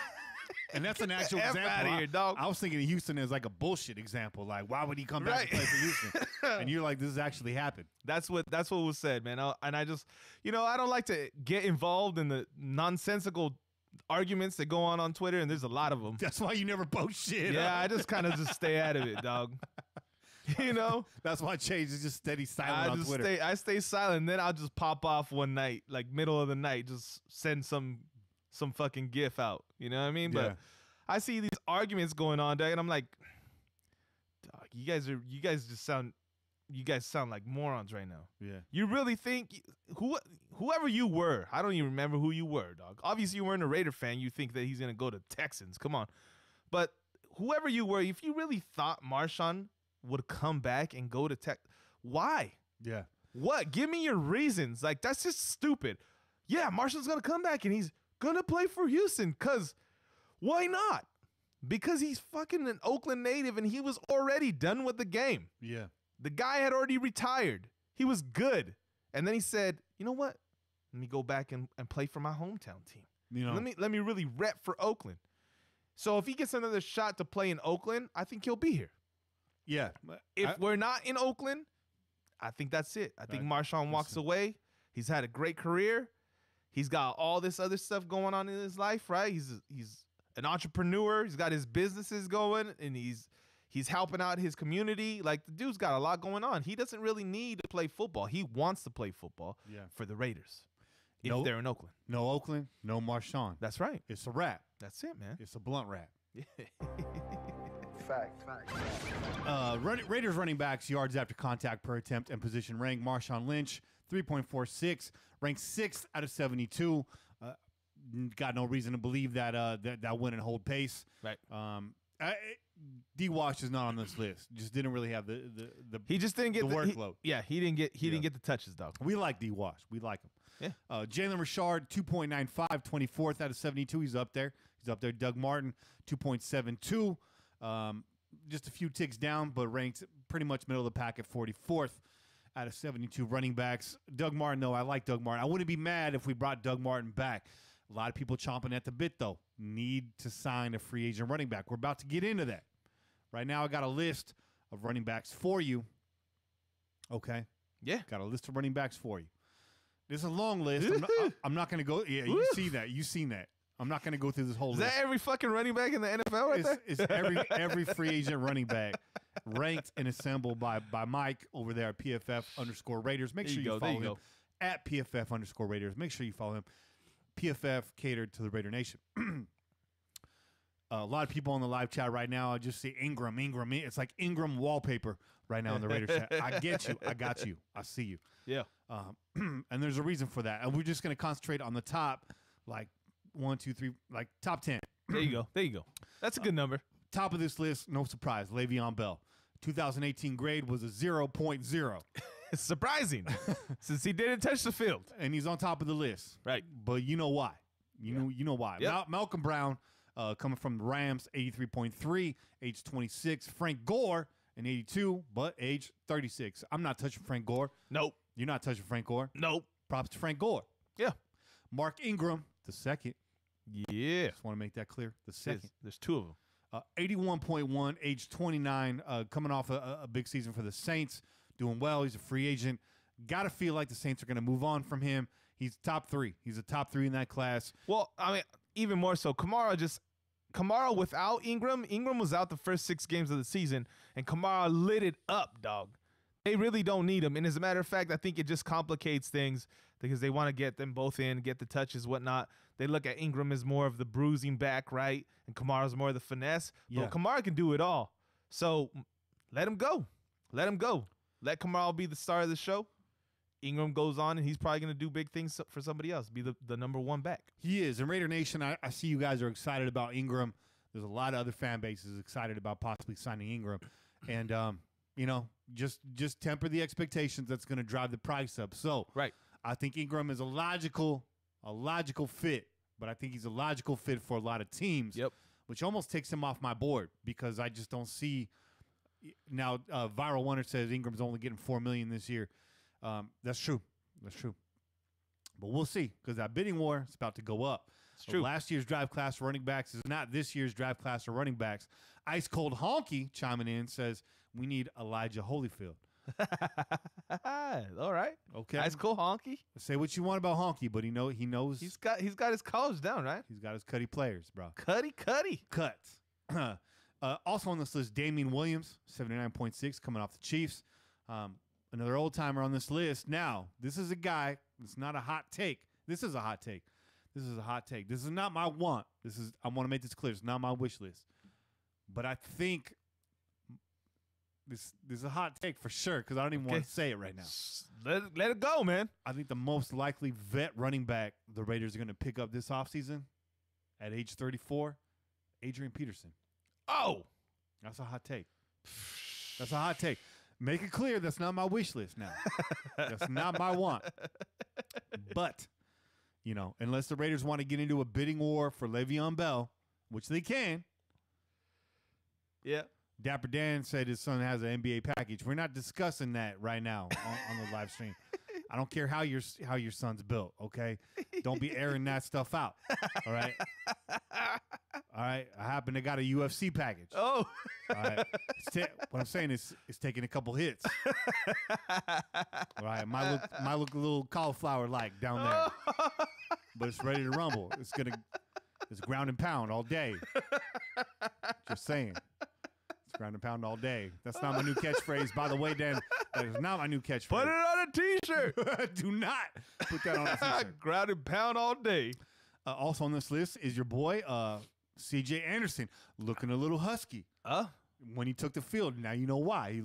And that's an actual F example. out of here, dog. I was thinking of Houston as like a bullshit example. Like, why would he come back and play for Houston? And you're like, this has actually happened. That's what was said, man. And I just, I don't like to get involved in the nonsensical arguments that go on Twitter, and there's a lot of them. That's why you never post shit. Yeah, I just kind of just stay out of it, dog. That's why Chase is just steady silent on Twitter. I stay silent, and then I'll just pop off one night, like middle of the night, just send some fucking gif out. You know what I mean? Yeah. But I see these arguments going on, dog, and I'm like, dog, you guys sound like morons right now. Yeah. You really think whoever you were, I don't even remember who you were, dog. Obviously, you weren't a Raider fan. You think that he's gonna go to Texans. Come on, but whoever you were, if you really thought Marshawn would come back and go to Tech, why? Yeah. What? Give me your reasons. Like, that's just stupid. Yeah, Marshawn's gonna come back and he's gonna play for Houston. Cause why not? Because he's fucking an Oakland native and he was already done with the game. Yeah. The guy had already retired. He was good. And then he said, you know what? Let me go back and play for my hometown team. Let me really rep for Oakland. So if he gets another shot to play in Oakland, I think he'll be here. Yeah. If we're not in Oakland, I think that's it. I think Marshawn walks away. He's had a great career. He's got all this other stuff going on in his life, right? He's an entrepreneur. He's got his businesses going, and he's helping out his community. Like, the dude's got a lot going on. He doesn't really need to play football. He wants to play football for the Raiders if they're in Oakland. No Oakland, no Marshawn. That's right. It's a wrap. That's it, man. It's a blunt wrap. Fact. Raiders running backs, yards after contact per attempt and position rank. Marshawn Lynch, 3.46, ranked 6th out of 72. Got no reason to believe that win and hold pace. Right. D-Wash is not on this list. Just didn't really have the he just didn't get the workload. He didn't get the touches, dog. We like D-Wash. We like him. Yeah. Jalen Richard, 2.95, 24th out of 72. He's up there. Doug Martin, 2.72. Just a few ticks down, but ranked pretty much middle of the pack at 44th out of 72 running backs. Doug Martin, though, I like Doug Martin. I wouldn't be mad if we brought Doug Martin back. A lot of people chomping at the bit, though. Need to sign a free agent running back. We're about to get into that. Right now, I got a list of running backs for you. Okay? Yeah. Got a list of running backs for you. This is a long list. I'm not going to go. Yeah, you see that. You've seen that. I'm not going to go through this whole list. Is that every fucking running back in the NFL right there? It's every free agent running back ranked and assembled by Mike over there at PFF_Raiders. Make sure you follow him at PFF_Raiders. Make sure you follow him. PFF catered to the Raider Nation. A lot of people on the live chat right now, I just see Ingram. It's like Ingram wallpaper right now in the Raider chat. I get you. I got you. I see you. Yeah. And there's a reason for that. And we're just going to concentrate on the top, like 1, 2, 3, like top 10. There you go. That's a good number. Top of this list, no surprise, Le'Veon Bell. 2018 grade was a 0.0. It's surprising since he didn't touch the field. And he's on top of the list. Right. But you know why. You know why. Yep. Malcolm Brown, coming from the Rams, 83.3, age 26. Frank Gore, an 82, but age 36. I'm not touching Frank Gore. Nope. You're not touching Frank Gore. Nope. Props to Frank Gore. Yeah. Mark Ingram, the second. Yeah. Just want to make that clear. The second. There's two of them. 81.1, age 29, coming off a big season for the Saints, doing well. He's a free agent. Got to feel like the Saints are going to move on from him. He's top 3. He's a top 3 in that class. Well, I mean, even more so, Kamara without Ingram was out the first 6 games of the season, and Kamara lit it up, dog. They really don't need him. And as a matter of fact, I think it just complicates things because they want to get them both in, get the touches, whatnot. They look at Ingram as more of the bruising back, right? And Kamara's more of the finesse. Yeah. But Kamara can do it all. So let him go. Let Kamara be the star of the show. Ingram goes on, and he's probably going to do big things for somebody else, be the number 1 back. He is. And Raider Nation, I see you guys are excited about Ingram. There's a lot of other fan bases excited about possibly signing Ingram. And, just temper the expectations. That's going to drive the price up. So right. I think Ingram is a logical fit, but I think he's a logical fit for a lot of teams, Yep. which almost takes him off my board because I just don't see. Now, Viral Wonder says Ingram's only getting $4 million this year. That's true. But we'll see because that bidding war is about to go up. It's true. Last year's draft class for running backs is not this year's draft class for running backs. Ice Cold Honky chiming in says we need Elijah Holyfield. All right. Okay. Ice Cold Honky. Say what you want about Honky, but he knows He's got his college down, right? he's got his cutty players, bro. Cuddy. Cuts. Also on this list, Damian Williams, 79.6, coming off the Chiefs. Another old timer on this list. Now, this is a guy. It's not a hot take. This is a hot take. This is not my want. I want to make this clear. It's not my wish list. But I think this is a hot take for sure because I don't even want to say it right now. Let it go, man. I think the most likely vet running back the Raiders are going to pick up this offseason at age 34, Adrian Peterson. Oh. That's a hot take. Make it clear that's not my wish list now. That's not my want. But, unless the Raiders want to get into a bidding war for Le'Veon Bell, which they can. Yeah. Dapper Dan said his son has an NBA package. We're not discussing that right now on the live stream. I don't care how your son's built, okay? Don't be airing that stuff out, all right? All right, I happen to got a UFC package. Oh. All right. What I'm saying is it's taking a couple hits. All right, might look a little cauliflower-like down there. But it's ready to rumble. It's ground and pound all day. Just saying. It's ground and pound all day. That's not my new catchphrase. By the way, Dan, that is not my new catchphrase. Put it on a T-shirt. Do not put that on a T-shirt. Ground and pound all day. Also on this list is your boy, C.J. Anderson, looking a little husky. When he took the field. Now you know why.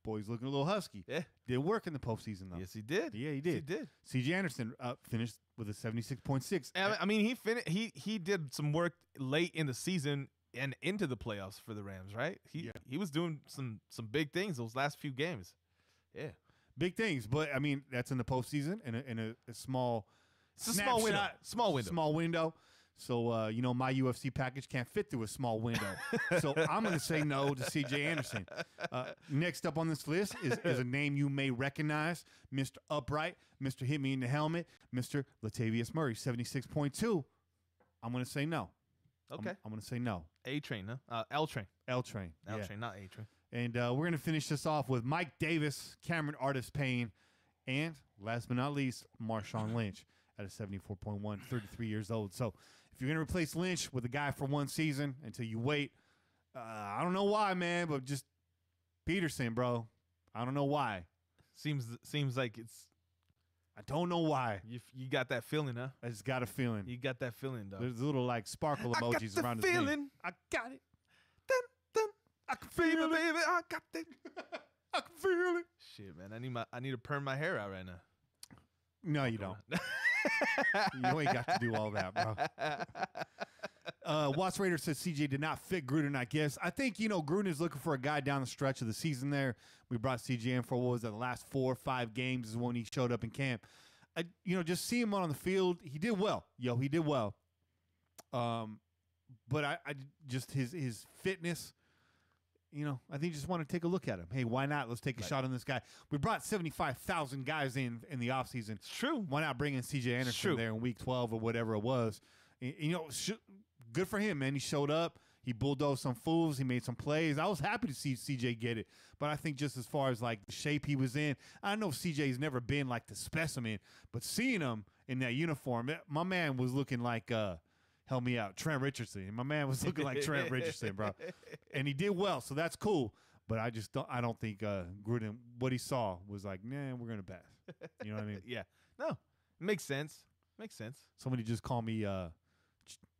Boy's looking a little husky. Yeah. Did work in the postseason, though. Yes, he did. Yeah, he did. C.J. Anderson finished with a 76.6. I mean, he did some work late in the season and into the playoffs for the Rams, right? He was doing some big things those last few games. Yeah. Big things, but, I mean, that's in the postseason in a small It's a small window. Small window. So, my UFC package can't fit through a small window. So I'm going to say no to C.J. Anderson. Next up on this list is a name you may recognize, Mr. Upright, Mr. Hit Me in the Helmet, Mr. Latavius Murray, 76.2. I'm going to say no. Okay. I'm going to say no. A-Train, huh? L-Train. L-Train. L-Train, not A-Train. And we're going to finish this off with Mike Davis, Cameron Artis Payne, and last but not least, Marshawn Lynch at a 74.1, 33 years old. So if you're going to replace Lynch with a guy for one season until you wait, I don't know why, man, but just Peterson, bro. I don't know why. Seems like it's I don't know why. You got that feeling, huh? I just got a feeling. You got that feeling, dog. There's little like sparkle emojis around his name. I got it. Dun, dun. I can feel it, baby. I got it. I can feel it. Shit, man. I need to perm my hair out right now. No, you don't. You ain't got to do all that, bro. Watts Raider says CJ did not fit Gruden, I guess. I think, Gruden is looking for a guy down the stretch of the season there. We brought CJ in for, what was it, the last 4 or 5 games is when he showed up in camp. Just see him on the field. He did well. He did well. But I just his fitness, I think you just want to take a look at him. Hey, why not? Let's take a shot on this guy. We brought 75,000 guys in the offseason. It's true. Why not bring in CJ Anderson there in week 12 or whatever it was? Good for him, man. He showed up. He bulldozed some fools. He made some plays. I was happy to see CJ get it. But I think just as far as like the shape he was in, I know CJ's never been like the specimen, but seeing him in that uniform, my man was looking like help me out, Trent Richardson. My man was looking like Trent Richardson, bro. And he did well, so that's cool. But I don't think Gruden, what he saw was like, nah, we're gonna pass. You know what I mean? Yeah. No. Makes sense. Makes sense. Somebody just called me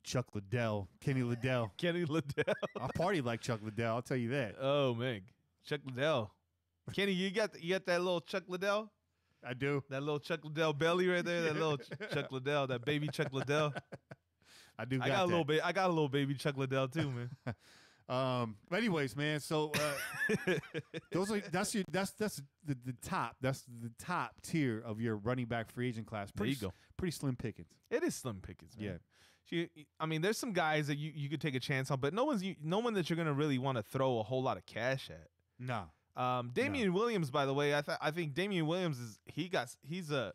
Chuck Liddell, Kenny Liddell. Kenny Liddell. I party like Chuck Liddell, I'll tell you that. Oh man, Chuck Liddell. Kenny, you got that little Chuck Liddell? I do. That little Chuck Liddell belly right there. That little Chuck Liddell. That baby Chuck Liddell. I do. I got a little baby Chuck Liddell too, man. But anyways, man. So that's the top. That's the top tier of your running back free agent class. There you go. Pretty slim pickings. It is slim pickings, man. Yeah. There's some guys that you could take a chance on, but no one that you're gonna really want to throw a whole lot of cash at. No. Damian Williams, by the way, I think Damian Williams I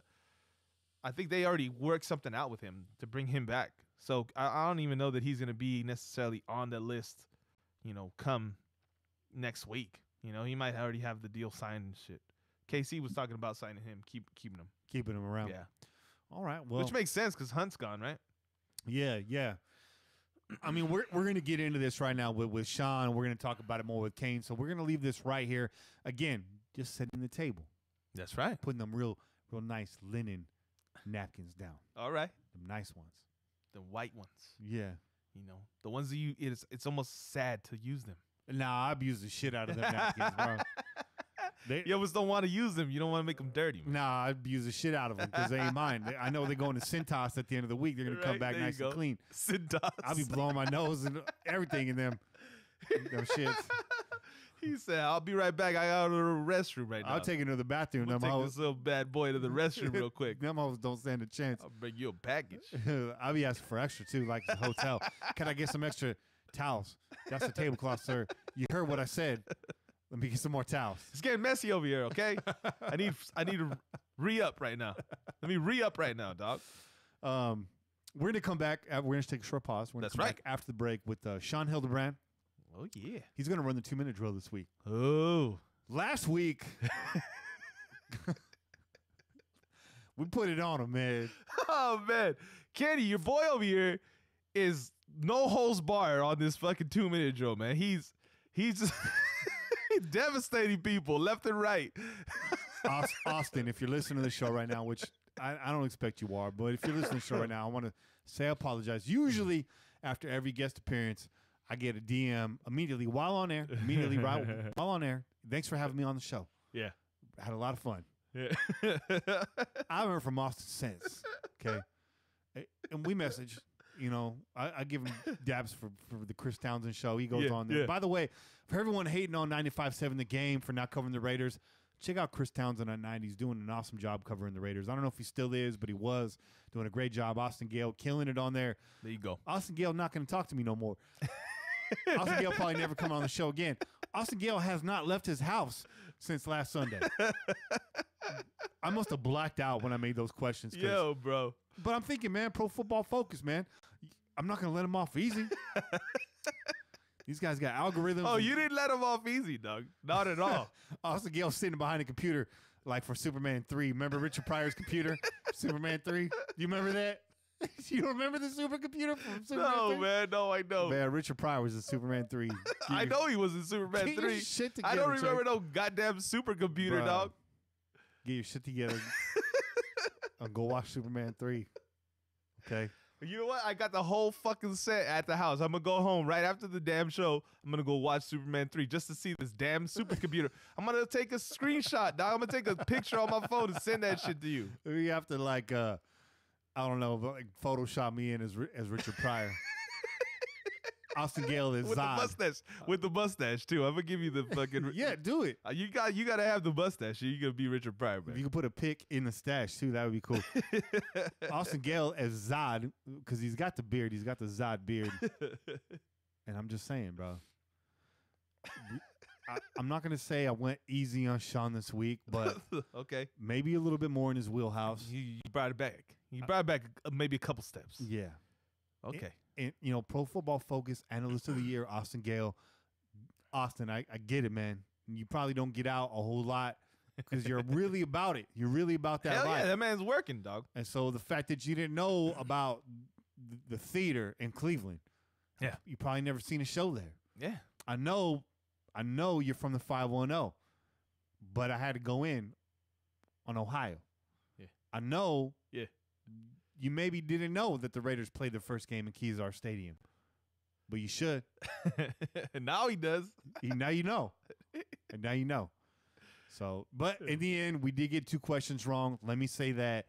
think they already worked something out with him to bring him back. So I don't even know that he's gonna be necessarily on the list, come next week. He might already have the deal signed and shit. KC was talking about signing him, keeping him around. Yeah. All right. Well, which makes sense because Hunt's gone, right? Yeah. I mean, we're going to get into this right now with Sean. We're going to talk about it more with Kane. So we're going to leave this right here. Again, just setting the table. That's right. Putting them real nice linen napkins down. All right. Them nice ones. The white ones. Yeah. The ones that it's almost sad to use them. Nah, I abuse the shit out of them napkins, bro. You always don't want to use them. You don't want to make them dirty, man. Nah, I abuse the shit out of them because they ain't mine. I know they're going to Cintas at the end of the week. They're going to come back nice and clean. Cintas. I'll be blowing my nose and everything in them shits. He said, I'll be right back. I got to the restroom right now. I'll take it to the bathroom. We'll take this little bad boy to the restroom real quick. Them hoes don't stand a chance. I'll bring you a package. I'll be asking for extra, too, like the hotel. Can I get some extra towels? That's the tablecloth, sir. You heard what I said. Let me get some more towels. It's getting messy over here, okay? I need to re-up right now. Let me re-up right now, dog. We're going to come back. We're going to take a short pause. We're going to come back after the break with Sean Hildebrandt. Oh, yeah. He's going to run the 2-minute drill this week. Oh. Last week, we put it on him, man. Oh, man. Kenny, your boy over here is no holds barred on this fucking 2-minute drill, man. He's just devastating people left and right. Austin, if you're listening to the show right now, which I don't expect you are, but if you're listening to the show right now, I want to say I apologize. Usually, after every guest appearance, I get a DM immediately while on air. While on air. Thanks for having me on the show. Yeah. I had a lot of fun. Yeah. I haven't heard from Austin since. Okay. And we message. I give him dabs for the Chris Townsend show. He goes on there. Yeah. By the way, for everyone hating on 95.7 The Game for not covering the Raiders, check out Chris Townsend on 90. He's doing an awesome job covering the Raiders. I don't know if he still is, but he was doing a great job. Austin Gale killing it on there. There you go. Austin Gale not going to talk to me no more. Austin Gale probably never come on the show again. Austin Gale has not left his house since last Sunday. I must have blacked out when I made those questions. Yo, bro. But I'm thinking, man, Pro Football Focus, man. I'm not going to let him off easy. These guys got algorithms. Oh, you didn't let him off easy, Doug. Not at all. Austin Gale sitting behind a computer like for Superman 3. Remember Richard Pryor's computer? Superman 3? You remember that? You don't remember the supercomputer from Superman 3? No, man. No, I know. Man, Richard Pryor was in Superman 3. I know he was in Superman 3. Shit together, I don't remember no goddamn supercomputer, dog. Get your shit together. I'll go watch Superman 3. Okay. You know what? I got the whole fucking set at the house. I'm gonna go home right after the damn show. I'm gonna go watch Superman 3 just to see this damn supercomputer. I'm gonna take a screenshot, dog. I'm gonna take a picture on my phone and send that shit to you. You have to like, I don't know, like Photoshop me in as Richard Pryor. Austin Gale is with Zod. the mustache, with the mustache too. I'm gonna give you the fucking. Yeah, do it. You gotta have the mustache. You're gonna be Richard Pryor, man. If you could put a pic in the stash too, that would be cool. Austin Gale as Zod, because he's got the beard. He's got the Zod beard. And I'm just saying, bro. I'm not gonna say I went easy on Sean this week, but okay, maybe a little bit more in his wheelhouse. You brought it back. You brought it back maybe a couple steps. Yeah. Okay. And you know, Pro Football Focus Analyst of the Year, Austin Gale. Austin, I get it, man. You probably don't get out a whole lot because you're really about it. You're really about that Hell life. yeah, that man's working, dog. And so the fact that you didn't know about the theater in Cleveland, yeah, you probably never seen a show there. Yeah, I know you're from the 510, but I had to go in on Ohio. Yeah, I know. Yeah. You maybe didn't know that the Raiders played their first game in Kezar Stadium, but you should. Now he does. Now you know. And now you know. So, but in the end, we did get 2 questions wrong. Let me say that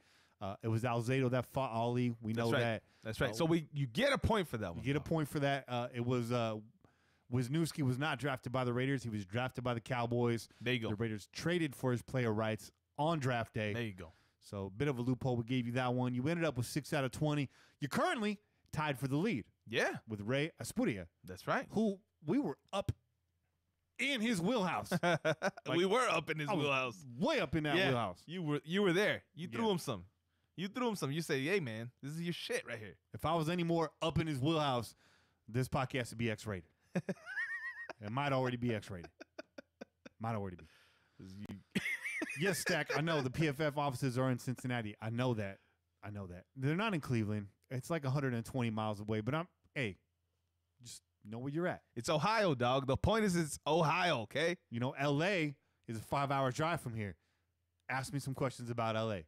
it was Alzado that fought Ali. We know that. That's right. So you get a point for that one. You get a point for that. It was Wisniewski was not drafted by the Raiders. He was drafted by the Cowboys. There you go. The Raiders traded for his player rights on draft day. There you go. So, a bit of a loophole. We gave you that one. You ended up with 6 out of 20. You're currently tied for the lead. Yeah. With Ray Aspudia. That's right. Who we were up in his wheelhouse. We were up in his wheelhouse. Way up in that wheelhouse. You were there. You threw him some. You say, hey, man, this is your shit right here. If I was any more up in his wheelhouse, this podcast would be X-rated. It might already be X-rated. Might already be. Yes, Stack, I know the PFF offices are in Cincinnati. I know that. They're not in Cleveland. It's like 120 miles away, but just know where you're at. It's Ohio, dog. The point is it's Ohio, okay? You know, L.A. is a 5-hour drive from here. Ask me some questions about L.A.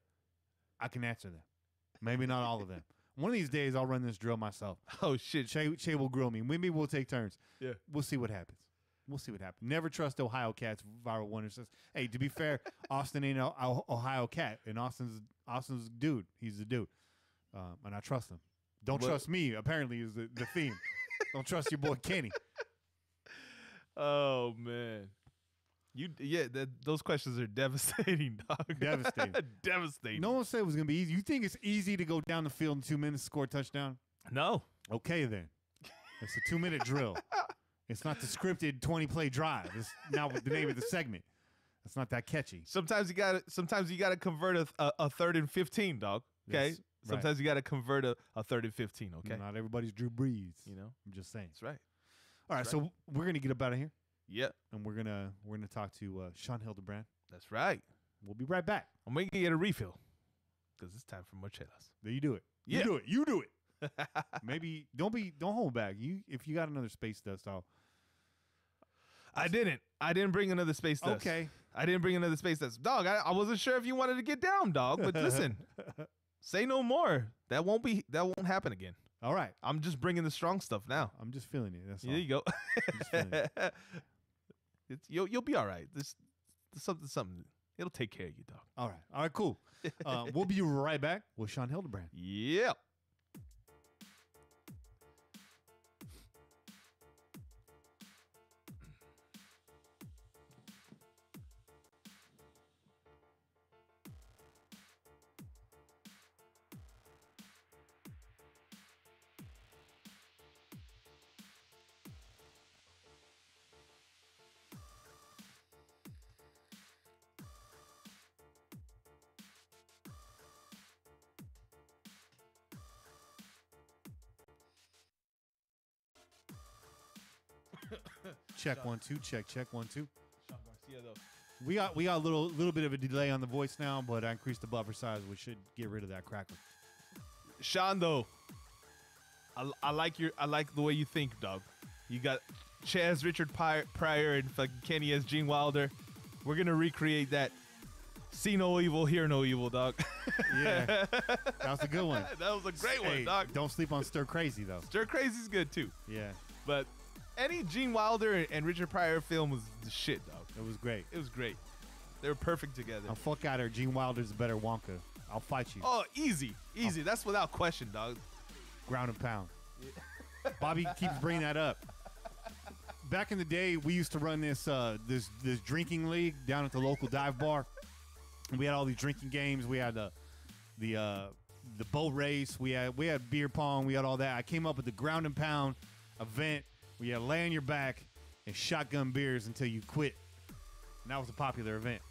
I can answer them. Maybe not all of them. One of these days, I'll run this drill myself. Oh, shit. Che will grill me. Maybe we'll take turns. Yeah. We'll see what happens. Never trust Ohio Cats. Viral Wonder says, hey, to be fair, Austin ain't an Ohio Cat, and Austin's dude. He's the dude. And I trust him. Don't trust me, apparently, is the theme. Don't trust your boy Kenny. Oh, man. Those questions are devastating, dog. Devastating. Devastating. No one said it was going to be easy. You think it's easy to go down the field in 2 minutes, score a touchdown? No. Okay, then. It's a 2-minute drill. It's not the scripted 20-play drive. It's now the name of the segment. It's not that catchy. Sometimes you gotta convert a 3rd and 15, dog. Okay. Yes, Sometimes you gotta convert a 3rd and 15. Okay. Not everybody's Drew Brees. You know. I'm just saying. That's right. All right. So we're gonna get up out of here. Yep. And we're gonna talk to Sean Hildebrandt. That's right. We'll be right back. I'm gonna get a refill because it's time for more chelas. There you do it. Yeah. You do it. Maybe don't hold back. If you got another space dust, I didn't bring another space dust. Okay. I didn't bring another space dust. Dog, I wasn't sure if you wanted to get down, dog. But listen, say no more. That won't happen again. All right. I'm just bringing the strong stuff now. I'm just feeling it. That's all. There you go. I'm just feeling it. You'll be all right. This something. It'll take care of you, dog. All right, cool. We'll be right back with Sean Hildebrandt. Yep. Check 1 2. Check 1 2. Sean Garcia, though. We got a little bit of a delay on the voice now, but I increased the buffer size. We should get rid of that crackle. Sean, though, I like the way you think, dog. You got Chaz Richard Pryor and fucking Kenny as Gene Wilder. We're gonna recreate that See no evil, hear no evil, dog. Yeah, that was a good one. That was a great one, dog. Don't sleep on Stir Crazy, though. Stir Crazy's good, too. Yeah. But any Gene Wilder and Richard Pryor film was the shit, dog. It was great. It was great. They were perfect together. I'll fuck out her. Gene Wilder's a better Wonka. I'll fight you. Oh, easy. Easy. That's without question, dog. Ground and pound. Yeah. Bobby keeps bringing that up. Back in the day, we used to run this drinking league down at the local dive bar. And we had all these drinking games. We had the boat race. We had beer pong. We had all that. I came up with the ground and pound event where you had to lay on your back and shotgun beers until you quit. And that was a popular event.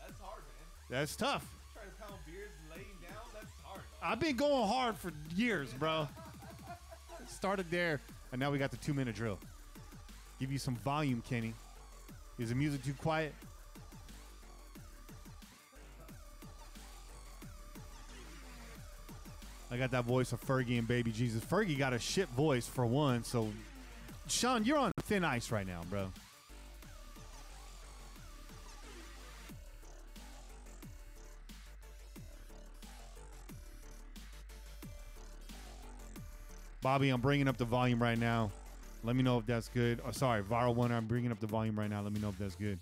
That's hard, man. That's tough. Trying to pound beers laying down, that's hard. I've been going hard for years, bro. Started there, and now we got the 2-minute drill. Give you some volume, Kenny. Is the music too quiet? I got that voice of Fergie and Baby Jesus. Fergie got a shit voice for one, so Sean, you're on thin ice right now, bro. Bobby, I'm bringing up the volume right now. Let me know if that's good. Oh, sorry, Viral One, I'm bringing up the volume right now. Let me know if that's good.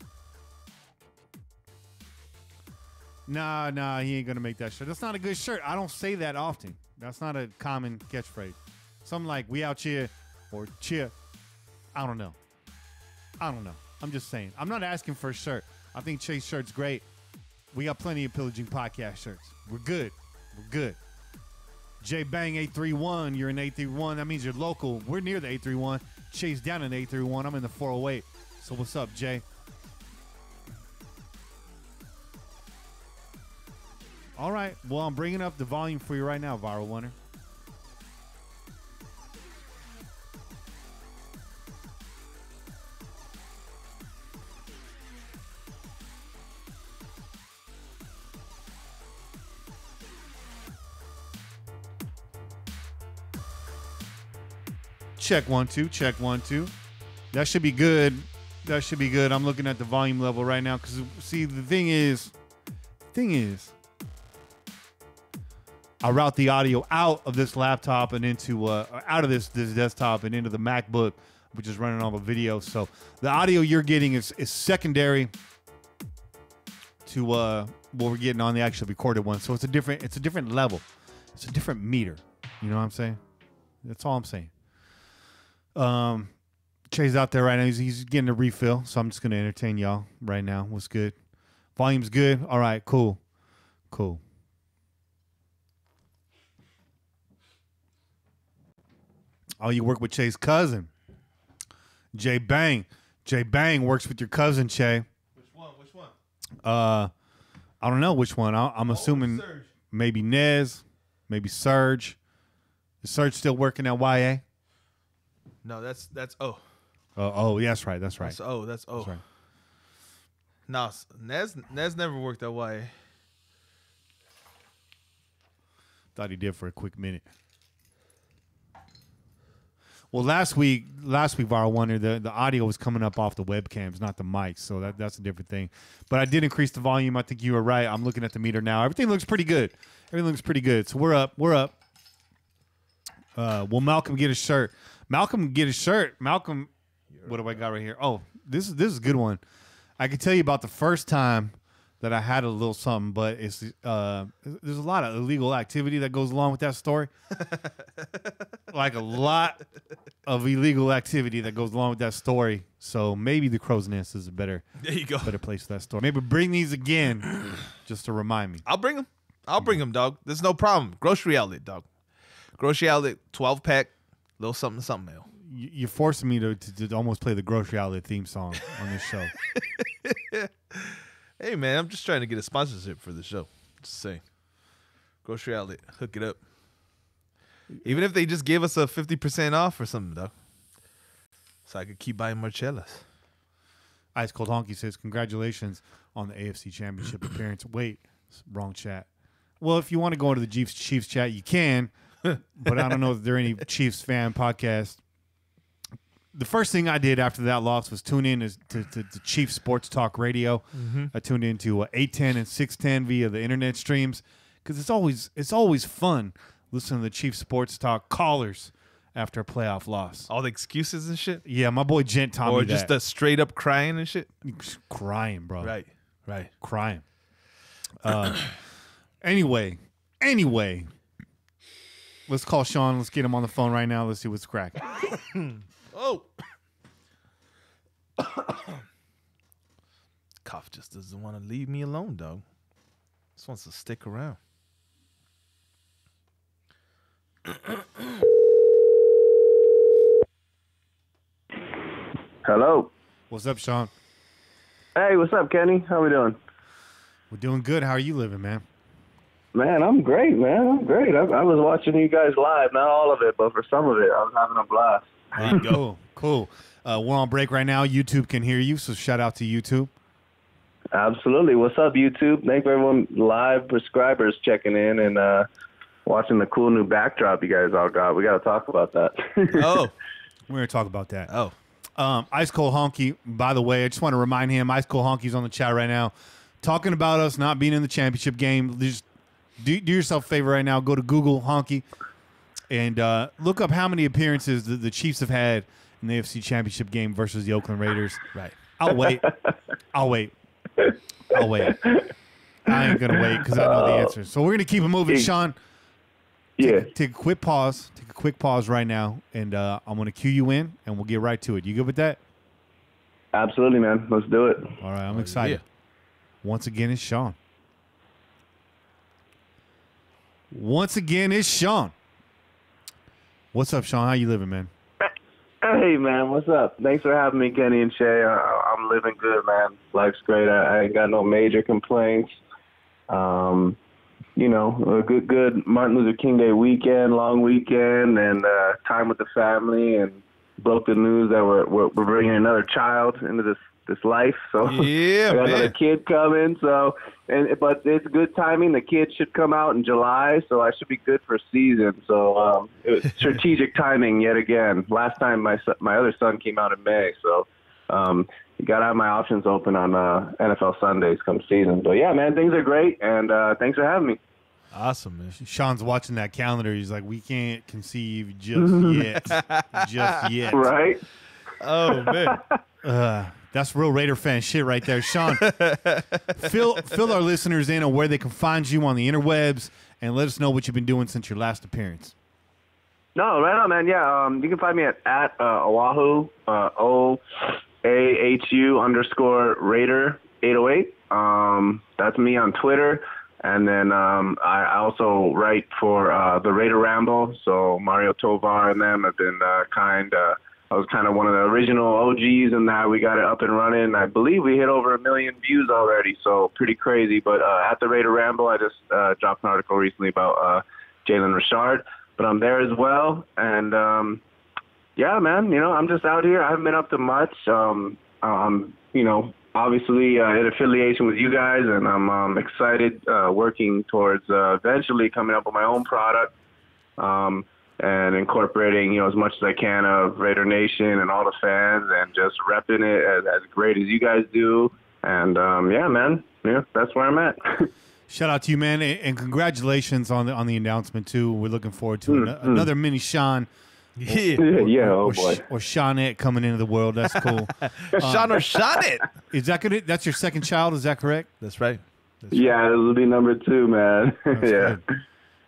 Nah, he ain't going to make that shirt. That's not a good shirt. I don't say that often. That's not a common catchphrase. Something like, we out cheer or cheer. I don't know. I'm just saying. I'm not asking for a shirt. I think Chase shirt's great. We got plenty of Pillaging Podcast shirts. We're good. J Bang 831, you're in 831. That means you're local. We're near the 831. Chase down in 831. I'm in the 408. So what's up, Jay? All right. Well, I'm bringing up the volume for you right now, Viral Oneer. Check 1 2. Check 1 2. That should be good. I'm looking at the volume level right now because, see, the thing is, I route the audio out of this laptop and into out of this desktop and into the MacBook, which is running all the video. So the audio you're getting is secondary to what we're getting on the actual recorded one. So it's a different level. It's a different meter. You know what I'm saying? That's all I'm saying. Trey's out there right now. He's getting a refill, so I'm just gonna entertain y'all right now. What's good? Volume's good. All right, cool. Oh, you work with Che's cousin, J Bang. J Bang works with your cousin, Che. Which one? I don't know which one. I'm assuming maybe Nez, maybe Serge. Is Serge still working at YA? No, that's O. Oh, yeah, that's right. That's O. That's right. No, Nez never worked at YA. Thought he did for a quick minute. Well, last week, Viral Wonder, the audio was coming up off the webcams, not the mics, so that's a different thing. But I did increase the volume. I think you were right. I'm looking at the meter now. Everything looks pretty good. So we're up. Will Malcolm get a shirt? Malcolm, what do I got right here? Oh, this is a good one. I can tell you about the first time that I had a little something, but it's there's a lot of illegal activity that goes along with that story. Like a lot of illegal activity that goes along with that story. So maybe the Crow's Nest is a better place for that story. Maybe bring these again just to remind me. I'll bring them, dog. There's no problem. Grocery outlet, dog. Grocery outlet, 12-pack, little something, mail. You're forcing me to almost play the Grocery Outlet theme song on this show. Hey, man, I'm just trying to get a sponsorship for the show. Just saying. Grocery Outlet, hook it up. Even if they just gave us a 50% off or something, dog. So I could keep buying Marcellas. Ice Cold Honky says, congratulations on the AFC Championship appearance. Wait, wrong chat. Well, if you want to go into the Chiefs chat, you can. But I don't know if there are any Chiefs fan podcast the first thing I did after that loss was tune in to Chiefs Sports Talk Radio. Mm-hmm. I tuned into 810 and 610 via the internet streams because it's always fun listening to the Chiefs Sports Talk callers after a playoff loss. All the excuses and shit? Yeah, my boy Gent taught me that. Or just the straight up crying and shit? Just crying, bro. Right. Crying. Anyway. Let's call Sean. Let's get him on the phone right now. Let's see what's cracking. Oh. Cough just doesn't want to leave me alone, dog. Just wants to stick around. Hello. What's up, Sean? Hey, what's up, Kenny? How we doing? We're doing good. How are you living, man? Man, I'm great, man. I'm great. I was watching you guys live, not all of it, but for some of it, I was having a blast. There you go. Cool. We're on break right now. YouTube can hear you, so shout out to YouTube. Absolutely. What's up, YouTube? Thank everyone, live prescribers checking in and watching the cool new backdrop you guys all got. We got to talk about that. Oh. We're going to talk about that. Oh. Ice Cold Honky, by the way, I just want to remind him, Ice Cold Honky's on the chat right now, talking about us not being in the championship game. Just do yourself a favor right now. Go to Google Honky and look up how many appearances the Chiefs have had in the AFC Championship game versus the Oakland Raiders. Right. I'll wait. I ain't going to wait because I know the answer. So we're going to keep it moving. Sean, take a quick pause. Take a quick pause right now, and I'm going to cue you in, and we'll get right to it. You good with that? Absolutely, man. Let's do it. All right, I'm excited. Yeah. Once again, it's Sean. What's up, Sean? How you living, man? Hey, man. What's up? Thanks for having me, Kenny and Shay. I'm living good, man. Life's great. I ain't got no major complaints. You know, a good Martin Luther King Day weekend, long weekend, and time with the family, and broke the news that we're bringing another child into this life. So yeah, I got man. another kid coming. So, but it's good timing. The kid should come out in July, so I should be good for season. So it was strategic timing yet again. Last time my other son came out in May, so you got to have my options open on NFL Sundays come season. But yeah, man, things are great, and thanks for having me. Awesome, man. Sean's watching that calendar. He's like, we can't conceive just yet. Right? Oh, man. That's real Raider fan shit right there. Sean, fill our listeners in on where they can find you on the interwebs and let us know what you've been doing since your last appearance. No, right on, man. Yeah, you can find me at Oahu, OAHU _Raider808. That's me on Twitter. And then I also write for the Raider Ramble. So Mario Tovar and them have been I was kind of one of the original OGs in that. We got it up and running. I believe we hit over 1 million views already, so pretty crazy. But at the Raider Ramble, I just dropped an article recently about Jalen Richard. But I'm there as well. And, yeah, man, you know, I'm just out here. I haven't been up to much. I'm, you know, obviously in affiliation with you guys, and I'm excited working towards eventually coming up with my own product. And incorporating, you know, as much as I can of Raider Nation and all the fans, and just repping it as great as you guys do. And yeah, man, yeah, that's where I'm at. Shout out to you, man, and congratulations on the announcement too. We're looking forward to another mini Sean. Oh boy, or Seanette coming into the world. That's cool. Sean or Seanette. Is that good? That's your second child. Is that correct? That's right. Yeah, this will be number 2, man. That's yeah. Good.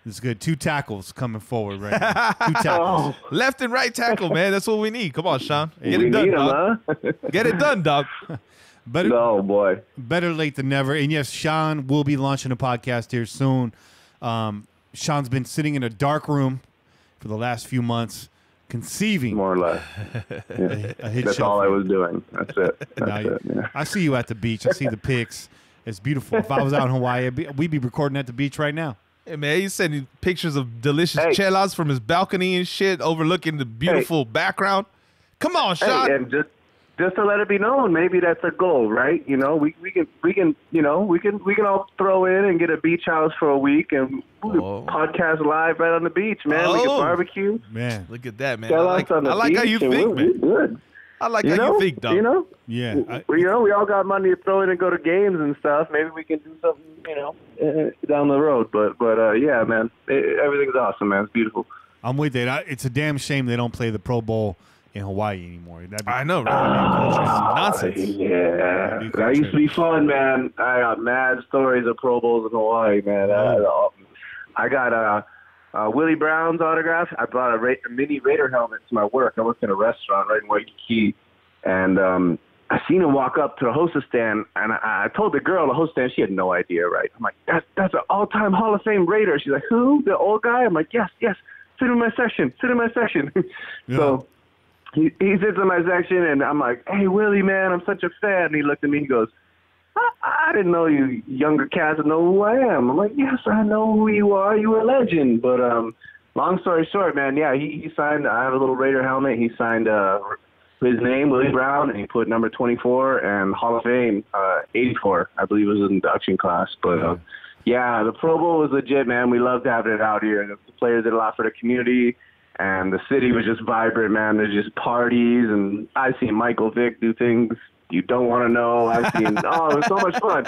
It's good. 2 tackles coming forward right now. 2 tackles. Left and right tackle, man. That's what we need. Come on, Sean. Get We it done, need 'em, dog. huh? Get it done, dog. Better, oh boy. Better late than never. And yes, Sean will be launching a podcast here soon. Sean's been sitting in a dark room for the last few months, conceiving More or less. Yeah. a hit That's show all for I you. was doing. That's it. That's it. Yeah. I see you at the beach. I see the pics. It's beautiful. If I was out in Hawaii, we'd be recording at the beach right now. Hey, man, he's sending pictures of delicious Hey. chelas from his balcony and shit, overlooking the beautiful background. Come on, Sean. Hey, and just to let it be known, maybe that's a goal, right? You know, we can all throw in and get a beach house for a week and podcast live right on the beach, man. We can barbecue. Man, look at that, man. I like how you think, man. Good. I like how you think, dog. You know? Yeah. We all got money to throw in and go to games and stuff. Maybe we can do something, down the road. But yeah, man, everything's awesome, man. It's beautiful. I'm with it. It's a damn shame they don't play the Pro Bowl in Hawaii anymore. I know, right? Nonsense. Yeah, that used to be fun, man. I got mad stories of Pro Bowls in Hawaii, man. I got Willie Brown's autograph. I brought a mini Raider helmet to my work. I worked in a restaurant right in Waikiki, and I seen him walk up to the hostess stand, and I told the girl, the hostess stand, she had no idea, right? I'm like, that's an all-time Hall of Fame Raider. She's like, who? The old guy? I'm like, yes. Sit in my section. Yeah. So he sits in my section, and I'm like, hey, Willie, man, I'm such a fan. And he looked at me, he goes, I didn't know you younger cats know who I am. I'm like, yes, I know who you are. You were a legend. But long story short, man, yeah, he signed. I have a little Raider helmet. He signed his name, Willie Brown, and he put number 24 and Hall of Fame 84, I believe was an induction class. But yeah, the Pro Bowl was legit, man. We loved having it out here. The players did a lot for the community, and the city was just vibrant, man. There's just parties, and I've seen Michael Vick do things you don't want to know. I've seen, it was so much fun.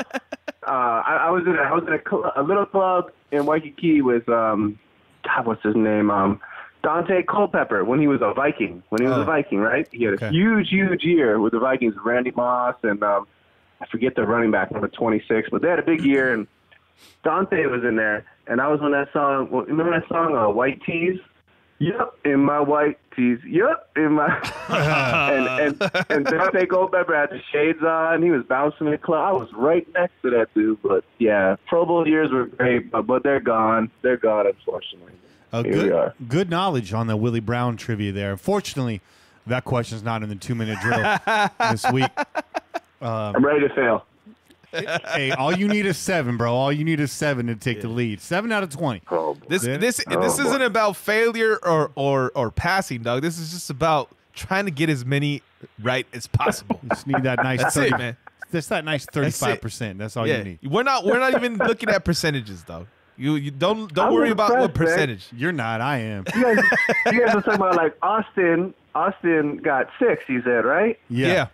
I was in a little club in Waikiki with, what's his name? Dante Culpepper when he was a Viking. Right? He had a huge year with the Vikings, Randy Moss, and I forget the running back, number 26, but they had a big year, and Dante was in there, and I was on that song. Remember that song, White Tees? Yep, in my white tees. Yep, in my and Dante Culpepper had the shades on. He was bouncing in the club. I was right next to that dude. But yeah, Pro Bowl years were great, but they're gone. They're gone, unfortunately. Here we are. Good knowledge on the Willie Brown trivia there. Unfortunately, that question's not in the 2-minute drill this week. I'm ready to fail. Hey, all you need is 7, bro. All you need is 7 to take the lead. 7 out of 20. Oh, this isn't about failure or passing, dog. This is just about trying to get as many right as possible. You just need that nice. That's 30, it, man. That's that nice 35%. That's all you need. We're not even looking at percentages, dog. You don't worry about what percentage. Man. You're not. I am. You guys are talking about like Austin. Austin got 6. You said, right? Yeah.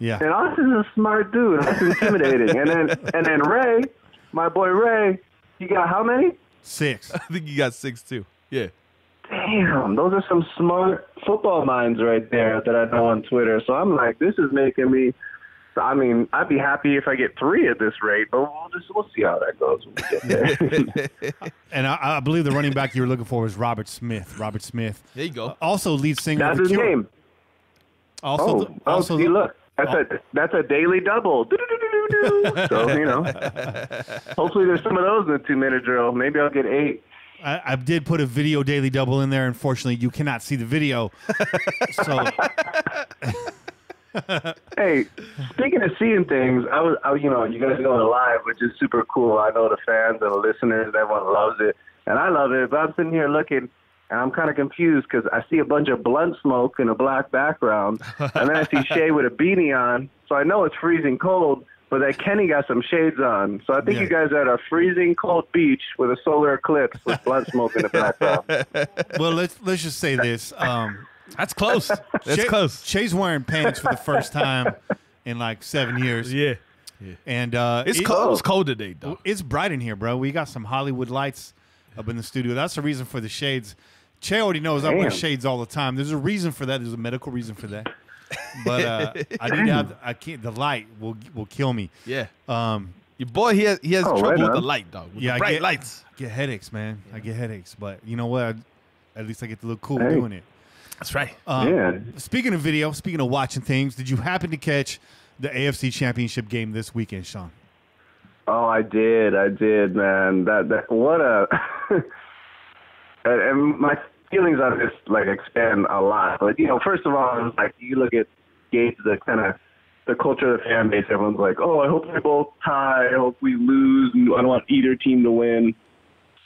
And Austin's a smart dude. That's intimidating. and then Ray, my boy Ray, he got how many? 6. I think he got 6 too. Yeah. Damn, those are some smart football minds right there that I know on Twitter. So I'm like, this is making me. I mean, I'd be happy if I get 3 at this rate, but we'll see how that goes when we get there. And I believe the running back you were looking for was Robert Smith. There you go. Also lead singer. That's his name. Also, see, look. That's a daily double. So, hopefully there's some of those in the 2-minute drill. Maybe I'll get 8. I did put a video daily double in there. Unfortunately, you cannot see the video. So, hey, speaking of seeing things, you guys are going live, which is super cool. I know the fans and the listeners, everyone loves it, and I love it. But I'm sitting here looking. And I'm kind of confused because I see a bunch of blunt smoke in a black background. And then I see Shay with a beanie on. So I know it's freezing cold, but then Kenny got some shades on. So I think you guys are at a freezing cold beach with a solar eclipse with blunt smoke in the background. Well, let's just say this. That's close. That's close. Shay's wearing pants for the first time in like 7 years. Yeah. And it's cold. It's cold today, though. It's bright in here, bro. We got some Hollywood lights up in the studio. That's the reason for the shades. Che already knows I wear shades all the time. There's a reason for that. There's a medical reason for that. But I need to have. I can't. The light will kill me. Yeah. Your boy, he has trouble with the light, dog. With the bright lights. I get headaches, man. I get headaches. But you know what? At least I get to look cool doing it. That's right. Speaking of video, speaking of watching things, did you happen to catch the AFC Championship game this weekend, Sean? Oh, I did, man. That what a. And my feelings on this expand a lot. But first of all, it's like you look at Gates, the kind of the culture of the fan base. Everyone's like, "Oh, I hope we both tie. I hope we lose. I don't want either team to win."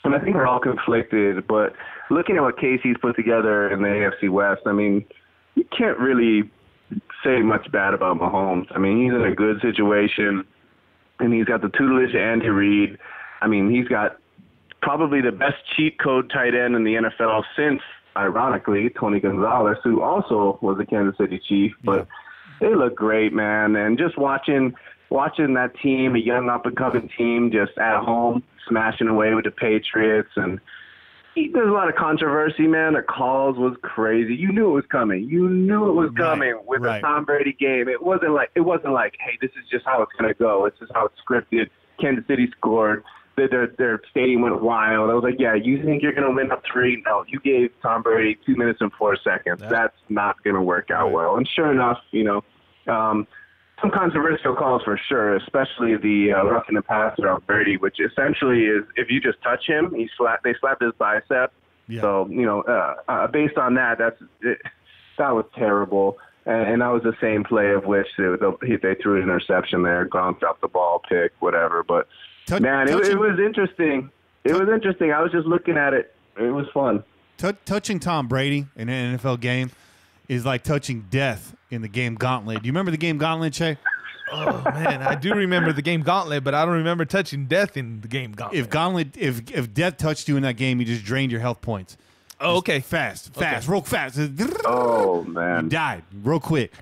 And I think we're all conflicted. But looking at what Casey's put together in the AFC West, I mean, you can't really say much bad about Mahomes. I mean, he's in a good situation, and he's got the tutelage of Andy Reid. I mean, he's got probably the best cheat code tight end in the NFL since, ironically, Tony Gonzalez, who also was a Kansas City Chief. But they look great, man. And just watching that team, a young up-and-coming team, just at home, smashing away with the Patriots. And there's a lot of controversy, man. The calls was crazy. You knew it was coming. With the Tom Brady game. It wasn't like, hey, this is just how it's going to go. It's just how it's scripted. Kansas City scored. Their stadium went wild. I was like, yeah, you think you're going to win up 3? No, you gave Tom Brady 2 minutes and 4 seconds. That's not going to work out well. And sure enough, some controversial calls for sure, especially the roughing the passer on Brady, which essentially is if you just touch him, they slap his bicep. Yeah. So, based on that, that was terrible. And that was the same play of which they threw an interception there, Gronk dropped the ball, pick, whatever. But, man, it was interesting. It was interesting. I was just looking at it. It was fun. Touching Tom Brady in an NFL game is like touching death in the game Gauntlet. Do you remember the game Gauntlet, Che? Oh, man, I do remember the game Gauntlet, but I don't remember touching death in the game Gauntlet. If death touched you in that game, you just drained your health points. Oh, okay. Fast, real fast. Oh, man. You died real quick.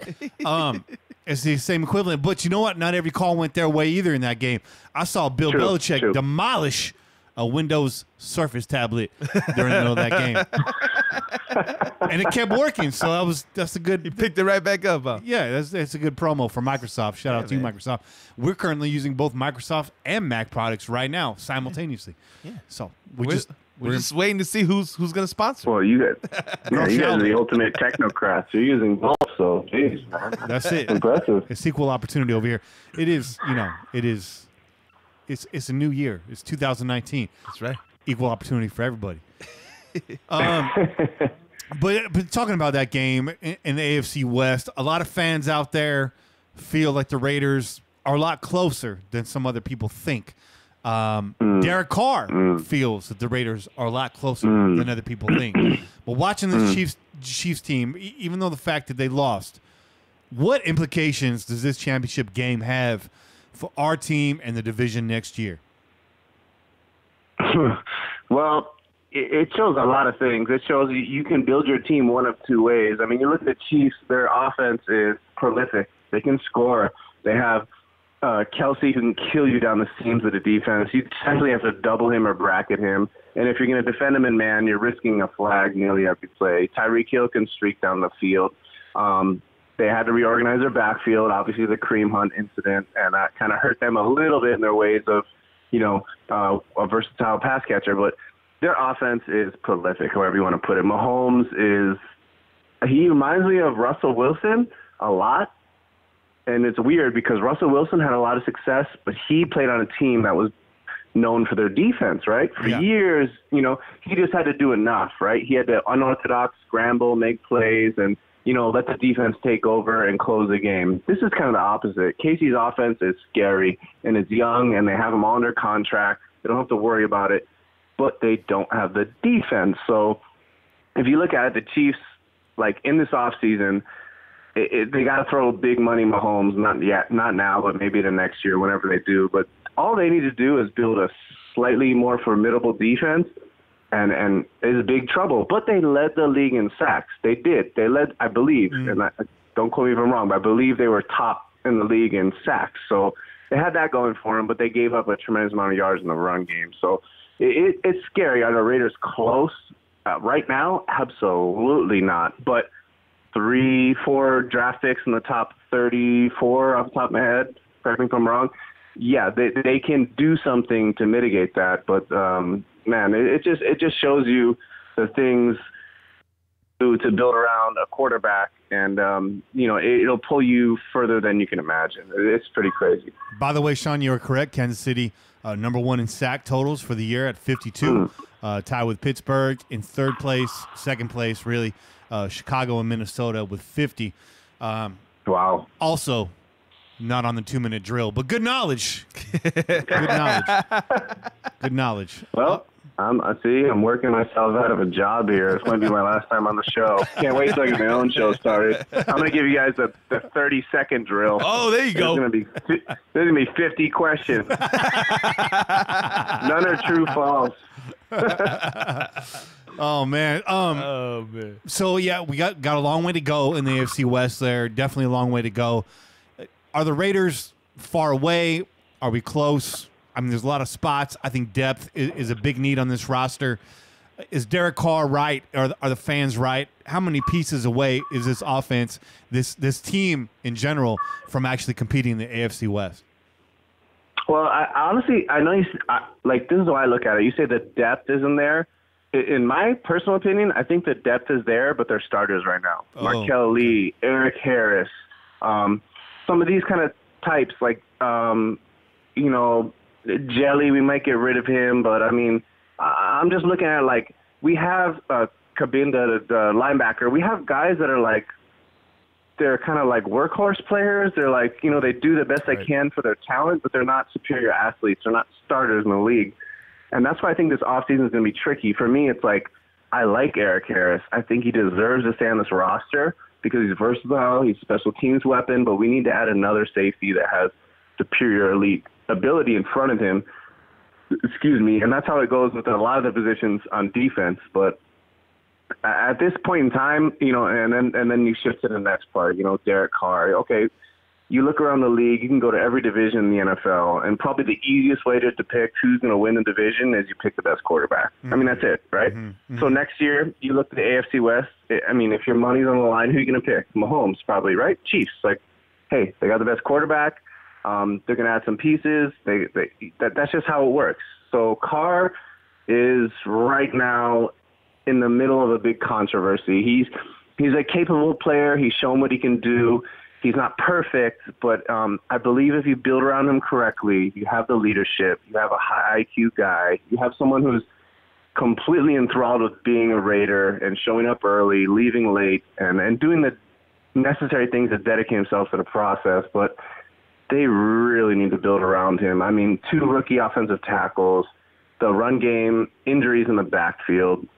It's the same equivalent. But you know what? Not every call went their way either in that game. I saw Bill Belichick demolish a Windows Surface tablet during the middle of that game. And it kept working, so that's a good... You picked it right back up, huh? Yeah, that's a good promo for Microsoft. Shout out to you, Microsoft. We're currently using both Microsoft and Mac products right now, simultaneously. Yeah. So we're just waiting to see who's going to sponsor. Well, you guys are the ultimate technocrats. You're using both, so geez, man. That's it. Impressive. It's equal opportunity over here. It is, it's a new year. It's 2019. That's right. Equal opportunity for everybody. But talking about that game in the AFC West, a lot of fans out there feel like the Raiders are a lot closer than some other people think. Derek Carr feels that the Raiders are a lot closer than other people think. But watching this Chiefs team, even though the fact that they lost, what implications does this championship game have for our team and the division next year? Well, it shows a lot of things. It shows you can build your team one of two ways. I mean, you look at the Chiefs, their offense is prolific. They can score. They have Kelsey who can kill you down the seams of the defense. You essentially have to double him or bracket him. And if you're going to defend him in man, you're risking a flag nearly every play. Tyreek Hill can streak down the field. They had to reorganize their backfield, obviously the Kareem Hunt incident, and that kind of hurt them a little bit in their ways of, a versatile pass catcher. But their offense is prolific, however you want to put it. Mahomes he reminds me of Russell Wilson a lot. And it's weird because Russell Wilson had a lot of success, but he played on a team that was known for their defense, right? For years, he just had to do enough, right? He had to unorthodox scramble, make plays, and, let the defense take over and close the game. This is kind of the opposite. Casey's offense is scary, and it's young, and they have him all under contract. They don't have to worry about it, but they don't have the defense. So if you look at it, the Chiefs, like in this offseason, they got to throw big money Mahomes, not now, but maybe the next year, whenever they do. But all they need to do is build a slightly more formidable defense, and it's big trouble. But they led the league in sacks. They did. They led, I believe, and don't quote me if I'm wrong, but I believe they were top in the league in sacks. So they had that going for them, but they gave up a tremendous amount of yards in the run game. So it's scary. Are the Raiders close? Right now, absolutely not. But 3-4 draft picks in the top 34 off the top of my head, correct me if I'm wrong. Yeah, they can do something to mitigate that, but man, it just shows you the things to build around a quarterback, and it'll pull you further than you can imagine. It's pretty crazy. By the way, Sean, you are correct. Kansas City number one in sack totals for the year at 52, tied with Pittsburgh in third place, second place really. Chicago and Minnesota with 50. Wow. Also, not on the 2-minute drill, but good knowledge. Good knowledge. Well, I see. I'm working myself out of a job here. It's going to be my last time on the show. Can't wait till I get my own show started. I'm going to give you guys the 30-second drill. Oh, there you go. There's going to be 50 questions. None are true, false. Oh man. So yeah, we got a long way to go in the AFC West. There, definitely a long way to go. Are the Raiders far away? Are we close? I mean, there's a lot of spots. I think depth is a big need on this roster. Is Derek Carr right? Are the fans right? How many pieces away is this offense, this team in general, from actually competing in the AFC West? Well, I know this is why I look at it. You say the depth isn't there. In my personal opinion, I think the depth is there, but they're starters right now. Markel Lee, Eric Harris, some of these kind of types, like, Jelly, we might get rid of him, but I mean, I'm just looking at, like, we have Kabinda, the linebacker. We have guys that are like, they're kind of like workhorse players. They're like, they do the best they can for their talent, but they're not superior athletes. They're not starters in the league. And that's why I think this offseason is going to be tricky. For me, it's like, I like Eric Harris. I think he deserves to stay on this roster because he's versatile. He's a special teams weapon, but we need to add another safety that has superior elite ability in front of him. Excuse me. And that's how it goes with a lot of the positions on defense. But at this point in time, and then you shift to the next part, Derek Carr. Okay, you look around the league, you can go to every division in the NFL, and probably the easiest way to depict who's going to win the division is you pick the best quarterback. Mm-hmm. I mean, that's it, right? Mm-hmm. So next year, you look at the AFC West. I mean, if your money's on the line, who are you going to pick? Mahomes, probably, right? Chiefs. Like, hey, they got the best quarterback. They're going to add some pieces. That's just how it works. So Carr is right now in the middle of a big controversy. He's a capable player. He's shown what he can do. He's not perfect, but I believe if you build around him correctly, you have the leadership, you have a high IQ guy, you have someone who's completely enthralled with being a Raider and showing up early, leaving late, and doing the necessary things to dedicate himself to the process. But they really need to build around him. I mean, 2 rookie offensive tackles, the run game, injuries in the backfield.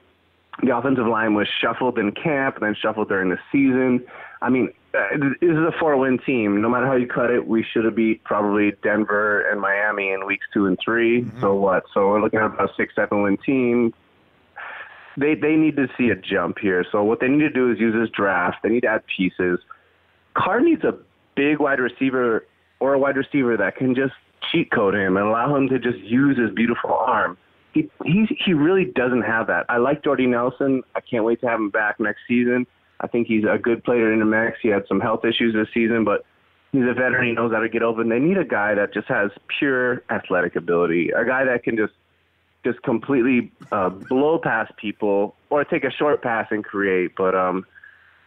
The offensive line was shuffled in camp and then shuffled during the season. I mean, this is a 4-win team. No matter how you cut it, we should have beat probably Denver and Miami in weeks 2 and 3. Mm-hmm. So what? So we're looking at about a 6-7-win team. They need to see a jump here. So what they need to do is use this draft. They need to add pieces. Carr needs a big wide receiver or a wide receiver that can just cheat code him and allow him to just use his beautiful arm. He really doesn't have that. I like Jordy Nelson. I can't wait to have him back next season. I think he's a good player in the mix. He had some health issues this season, but he's a veteran. He knows how to get open. They need a guy that just has pure athletic ability, a guy that can just completely blow past people or take a short pass and create. But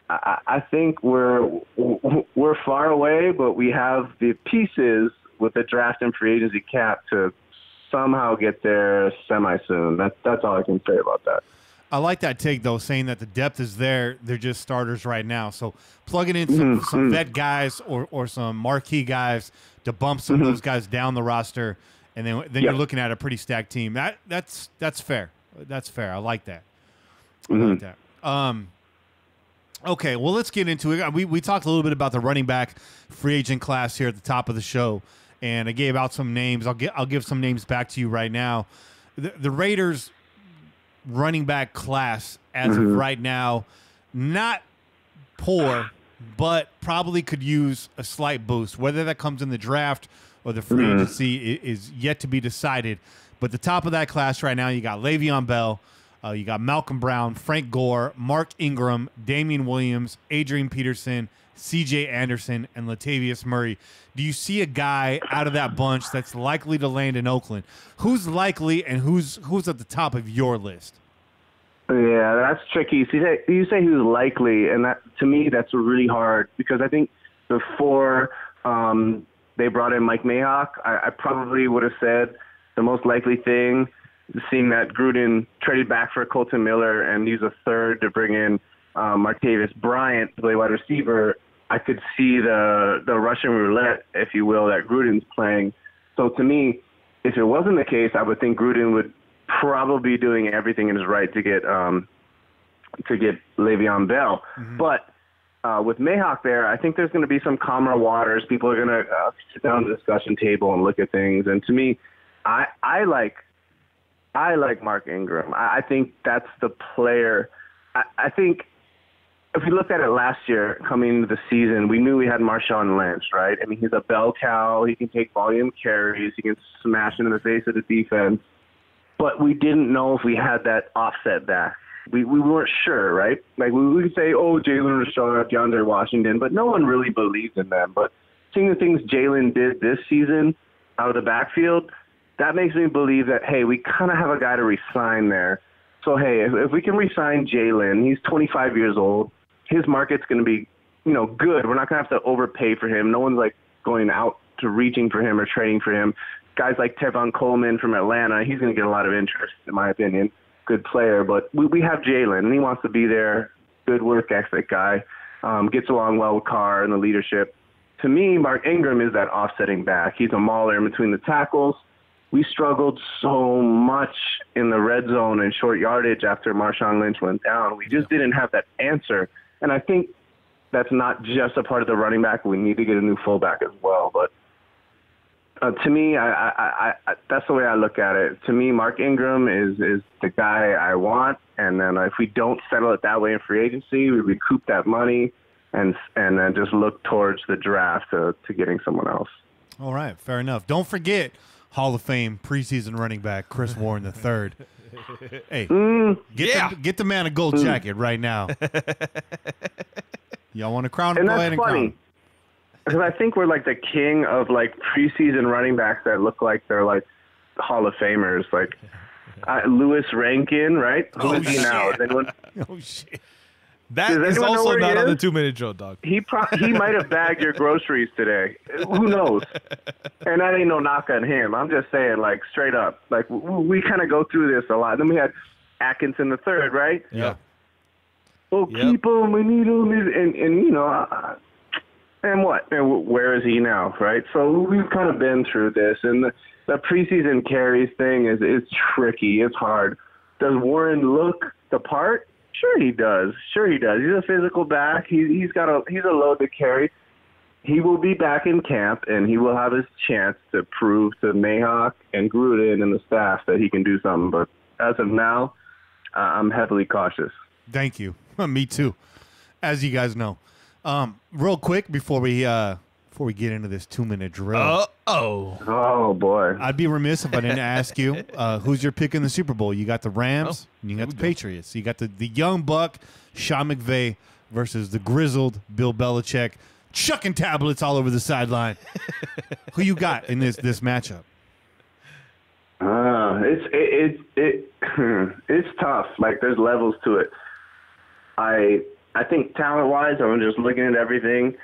I think we're far away, but we have the pieces with the draft and free agency cap to somehow get there semi-soon. That's all I can say about that. I like that take, though, saying that the depth is there. They're just starters right now. So plugging in some vet guys or some marquee guys to bump some of those guys down the roster, and then you're looking at a pretty stacked team. That's fair. That's fair. I like that. I like that. Okay, well, let's get into it. We talked a little bit about the running back free agent class here at the top of the show, and I gave out some names. I'll give some names back to you right now. The Raiders running back class as of right now, not poor, but probably could use a slight boost. Whether that comes in the draft or the free agency is yet to be decided. But the top of that class right now, you got Le'Veon Bell, you got Malcolm Brown, Frank Gore, Mark Ingram, Damian Williams, Adrian Peterson, C.J. Anderson, and Latavius Murray. Do you see a guy out of that bunch that's likely to land in Oakland? Who's likely and who's at the top of your list? Yeah, that's tricky. So you say who's likely, and that to me that's really hard because I think before they brought in Mike Mayock, I probably would have said the most likely thing, seeing that Gruden traded back for Colton Miller and used a third to bring in Martavis Bryant to play wide receiver. I could see the Russian roulette, if you will, that Gruden's playing. So to me, if it wasn't the case, I would think Gruden would probably doing everything in his right to get Le'Veon Bell. Mm-hmm. But with Mayhawk there, I think there's going to be some calmer waters. People are going to sit down at the discussion table and look at things. And to me, I like Mark Ingram. I think that's the player. I think if we looked at it last year coming into the season, we knew we had Marshawn Lynch, right? I mean, he's a bell cow. He can take volume carries. He can smash into the face of the defense. But we didn't know if we had that offset back. We weren't sure, right? Like, we could say, oh, Jalen Rashard, DeAndre Washington, but no one really believed in them. But seeing the things Jalen did this season out of the backfield, that makes me believe that, hey, we kind of have a guy to re-sign there. So, hey, if we can re-sign Jalen, he's 25 years old. His market's going to be, good. We're not going to have to overpay for him. No one's, going out to reaching for him or trading for him. Guys like Tevon Coleman from Atlanta, he's going to get a lot of interest, in my opinion. Good player. But we have Jalen, and he wants to be there. Good work ethic guy. Gets along well with Carr and the leadership. To me, Mark Ingram is that offsetting back. He's a mauler in between the tackles. We struggled so much in the red zone and short yardage after Marshawn Lynch went down. We just didn't have that answer. And I think that's not just a part of the running back. We need to get a new fullback as well. But to me, I that's the way I look at it. To me, Mark Ingram is the guy I want. And then if we don't settle it that way in free agency, we recoup that money and then just look towards the draft to getting someone else. All right, fair enough. Don't forget Hall of Fame preseason running back Chris Warren III. Hey, get the man a gold jacket right now. Y'all want to crown him? And go that's ahead and funny, crown him. because I think we're the king of preseason running backs that look like they're Hall of Famers, Louis Rankin, right? Who is he now? Is anyone? Oh shit! That is also not on the 2-minute drill, dog. He might have bagged your groceries today. Who knows? And that ain't no knock on him. I'm just saying, straight up. We kind of go through this a lot. Then we had Atkinson the third, right? Yeah. Oh, yep. Keep him. We need him. And what? And where is he now, right? So we've kind of been through this. And the preseason carries thing is tricky. It's hard. Does Warren look the part? Sure he does. He's a physical back. He's a load to carry. He will be back in camp, and he will have his chance to prove to Mayhawk and Gruden and the staff that he can do something. But as of now, I'm heavily cautious. Thank you. Me too, as you guys know. Real quick before we get into this 2-minute drill. Oh boy! I'd be remiss if I didn't ask you who's your pick in the Super Bowl. You got the Rams, and you got the Patriots. You got the young buck Sean McVay versus the grizzled Bill Belichick, chucking tablets all over the sideline. Who you got in this matchup? It's tough. There's levels to it. I think talent-wise, I'm just looking at everything.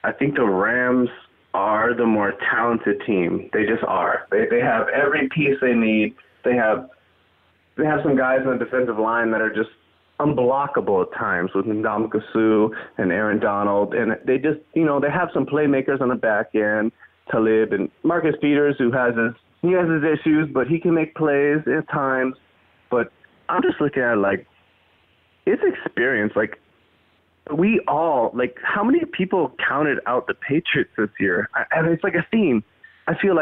I think the Rams are the more talented team. They just are. They have every piece they need. They have some guys on the defensive line that are just unblockable at times with Ndamukong Suh and Aaron Donald. And they just, they have some playmakers on the back end, Talib and Marcus Peters, who has his issues, but he can make plays at times. But I'm just looking at it's experience. We all, how many people counted out the Patriots this year? And it's a theme. I feel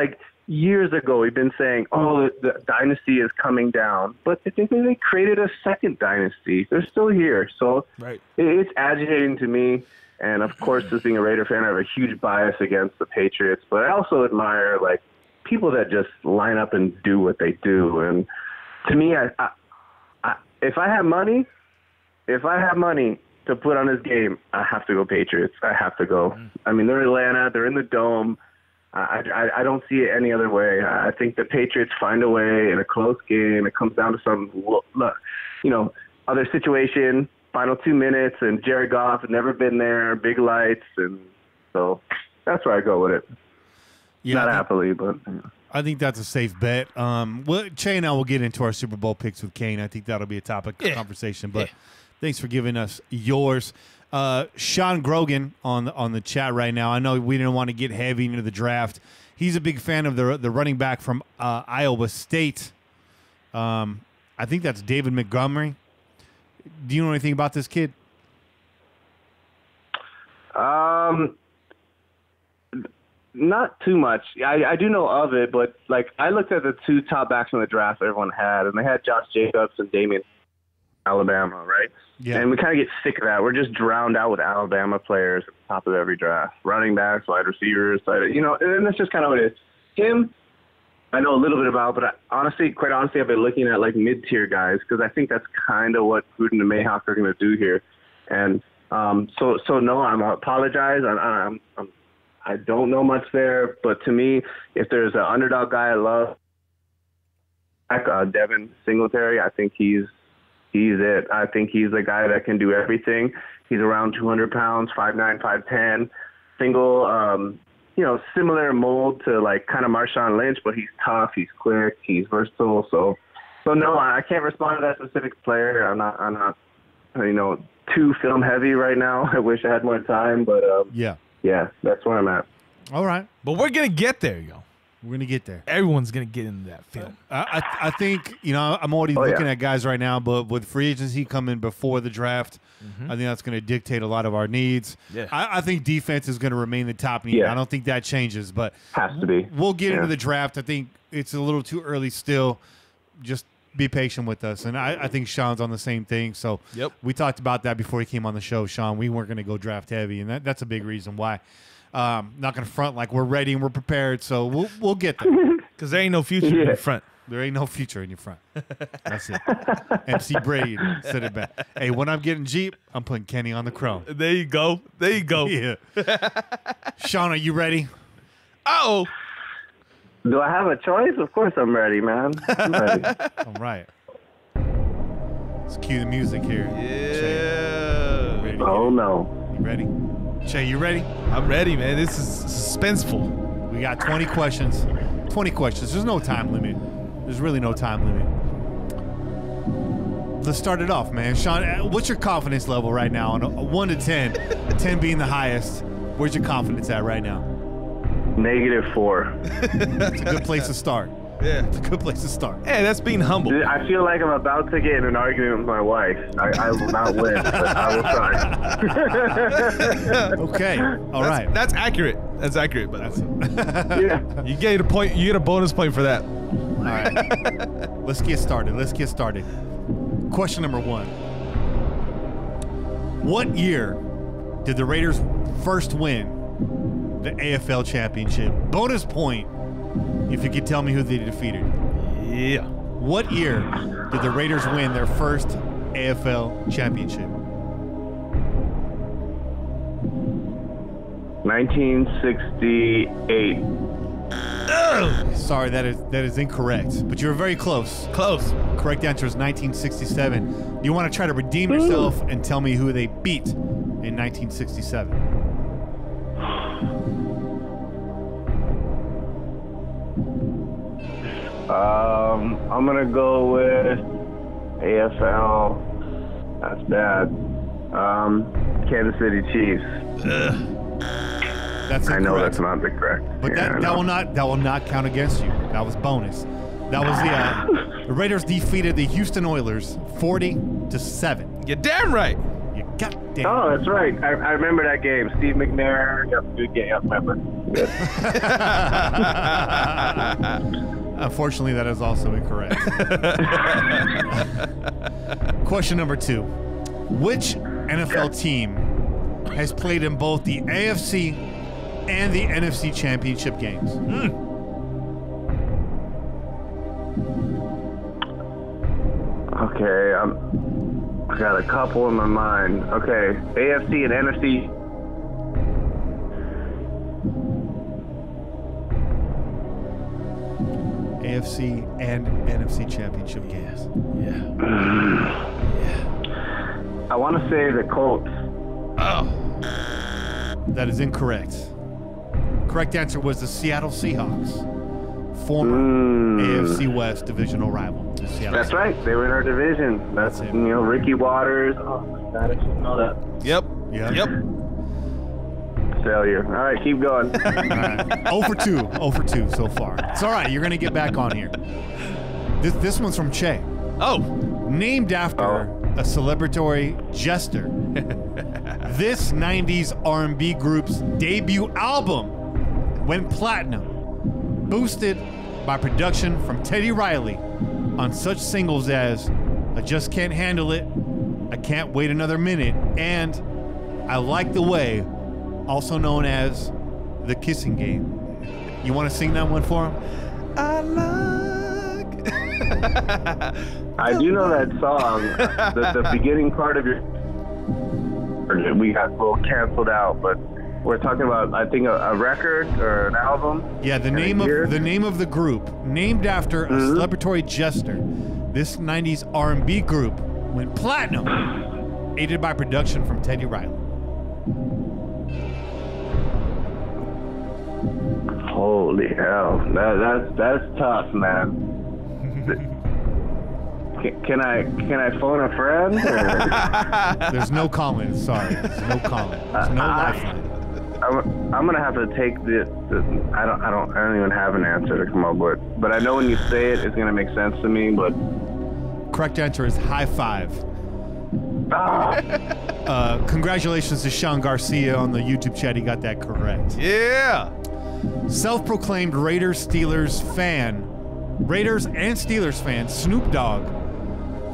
years ago we've been saying, the dynasty is coming down. But they created a second dynasty. They're still here. So right. It's agitating to me. And, of course, as being a Raider fan, I have a huge bias against the Patriots. But I also admire, people that just line up and do what they do. And to me, if I have money to put on this game, I have to go Patriots. I have to go. I mean, they're in Atlanta. They're in the Dome. I don't see it any other way. I think the Patriots find a way in a close game. It comes down to some, other situation, final 2 minutes, and Jared Goff had never been there, big lights, and so that's where I go with it. Yeah, Not happily, but... I think that's a safe bet. Che and I will get into our Super Bowl picks with Kane. I think that'll be a topic of conversation, but... Thanks for giving us yours. Sean Grogan on the chat right now. I know we didn't want to get heavy into the draft. He's a big fan of the running back from Iowa State. I think that's David Montgomery. Do you know anything about this kid? Not too much. I do know of it, but like I looked at the two top backs in the draft everyone had, and they had Josh Jacobs and Damian Alabama, right? Yeah. And we kind of get sick of that. We're just drowned out with Alabama players at the top of every draft, running backs, wide receivers, and that's just kind of what it is. Him, I know a little bit about, but quite honestly, I've been looking at like mid-tier guys because I think that's kind of what Gruden and Mayhawk are going to do here. And so no, I apologize. I don't know much there, but to me, if there's an underdog guy I love, Devin Singletary, I think he's it. I think he's the guy that can do everything. He's around 200 pounds, 5'9", 5'10", single, similar mold to like kind of Marshawn Lynch, but he's tough, he's quick, he's versatile. So no, I can't respond to that specific player. I'm not, too film heavy right now. I wish I had more time, but yeah, that's where I'm at. All right, but we're gonna get there, yo. We're gonna get there. Everyone's gonna get into that film. I think I'm already looking at guys right now, but with free agency coming before the draft, I think that's going to dictate a lot of our needs. Yeah. I think defense is going to remain the top need. Yeah. I don't think that changes, but has to be. We'll get into the draft. I think it's a little too early still. Just be patient with us, and I think Sean's on the same thing. So we talked about that before he came on the show, Sean. We weren't going to go draft heavy, and that's a big reason why. Not going to front like we're ready and we're prepared, so we'll get there. Because there ain't no future in your front. There ain't no future in your front. That's it. MC Brady said it back. Hey, when I'm getting Jeep, I'm putting Kenny on the chrome. There you go. There you go. Yeah. Sean, are you ready? Uh-oh. Do I have a choice? Of course I'm ready, man. I'm ready. All right. Let's cue the music here. Yeah. Oh, no. You ready? Che, you ready? I'm ready, man. This is suspenseful. We got 20 questions. 20 questions. There's no time limit. There's really no time limit. Let's start it off, man. Sean, what's your confidence level right now on a 1 to 10? 10 being the highest. Where's your confidence at right now? -4. It's a good place to start. Yeah. It's a good place to start. Hey, that's being humble. I feel like I'm about to get in an argument with my wife. I will not win, but I will try. Okay. All right. That's accurate. That's accurate, but yeah. You get a point. You get a bonus point for that. All right. Let's get started. Question number 1. What year did the Raiders first win the AFL championship? Bonus point if you could tell me who they defeated. Yeah. What year did the Raiders win their first AFL championship? 1968. Sorry, that is incorrect, but you were very close. Close. Correct answer is 1967. Do you want to try to redeem yourself and tell me who they beat in 1967? I'm going to go with AFL. That's bad. Kansas City Chiefs. That's incorrect. I know that's not the correct. But that will not count against you. That was bonus. That was the Raiders defeated the Houston Oilers 40-7. You're damn right. You goddamn. Oh, that's right. I remember that game. Steve McNair. Yep, good game. I remember. Good. Unfortunately, that is also incorrect. Question number 2. Which NFL team has played in both the AFC and the NFC championship games? Okay, I got a couple in my mind. Okay, AFC and NFC. AFC and NFC championship games. Yeah. I want to say the Colts. Oh. That is incorrect. Correct answer was the Seattle Seahawks, former AFC West divisional rival. That's right. They were in our division. That's it. Ricky Waters. Oh my God, I should know that. Yep. Failure. All right, keep going. All right. 0 for 2 so far. It's all right. You're going to get back on here. This one's from Che. Oh. Named after a celebratory jester. This 90s R&B group's debut album went platinum, boosted by production from Teddy Riley on such singles as I Just Can't Handle It, I Can't Wait Another Minute, and I Like the Way, also known as The Kissing Game. You want to sing that one for him? I like. I do know that song. The beginning part of your... We got a little canceled out, but we're talking about, I think, a record or an album. Yeah, the name of the group, named after a celebratory jester. This 90s R&B group went platinum, aided by production from Teddy Riley. Holy hell, that's tough, man. Can I phone a friend? There's no calling. Sorry, there's no calling. There's no lifeline. I'm gonna have to take the I don't even have an answer to come up with. But I know when you say it's gonna make sense to me. But correct answer is high five. Congratulations to Sean Garcia on the YouTube chat. He got that correct. Yeah. Self-proclaimed Raiders and Steelers fan, Snoop Dogg,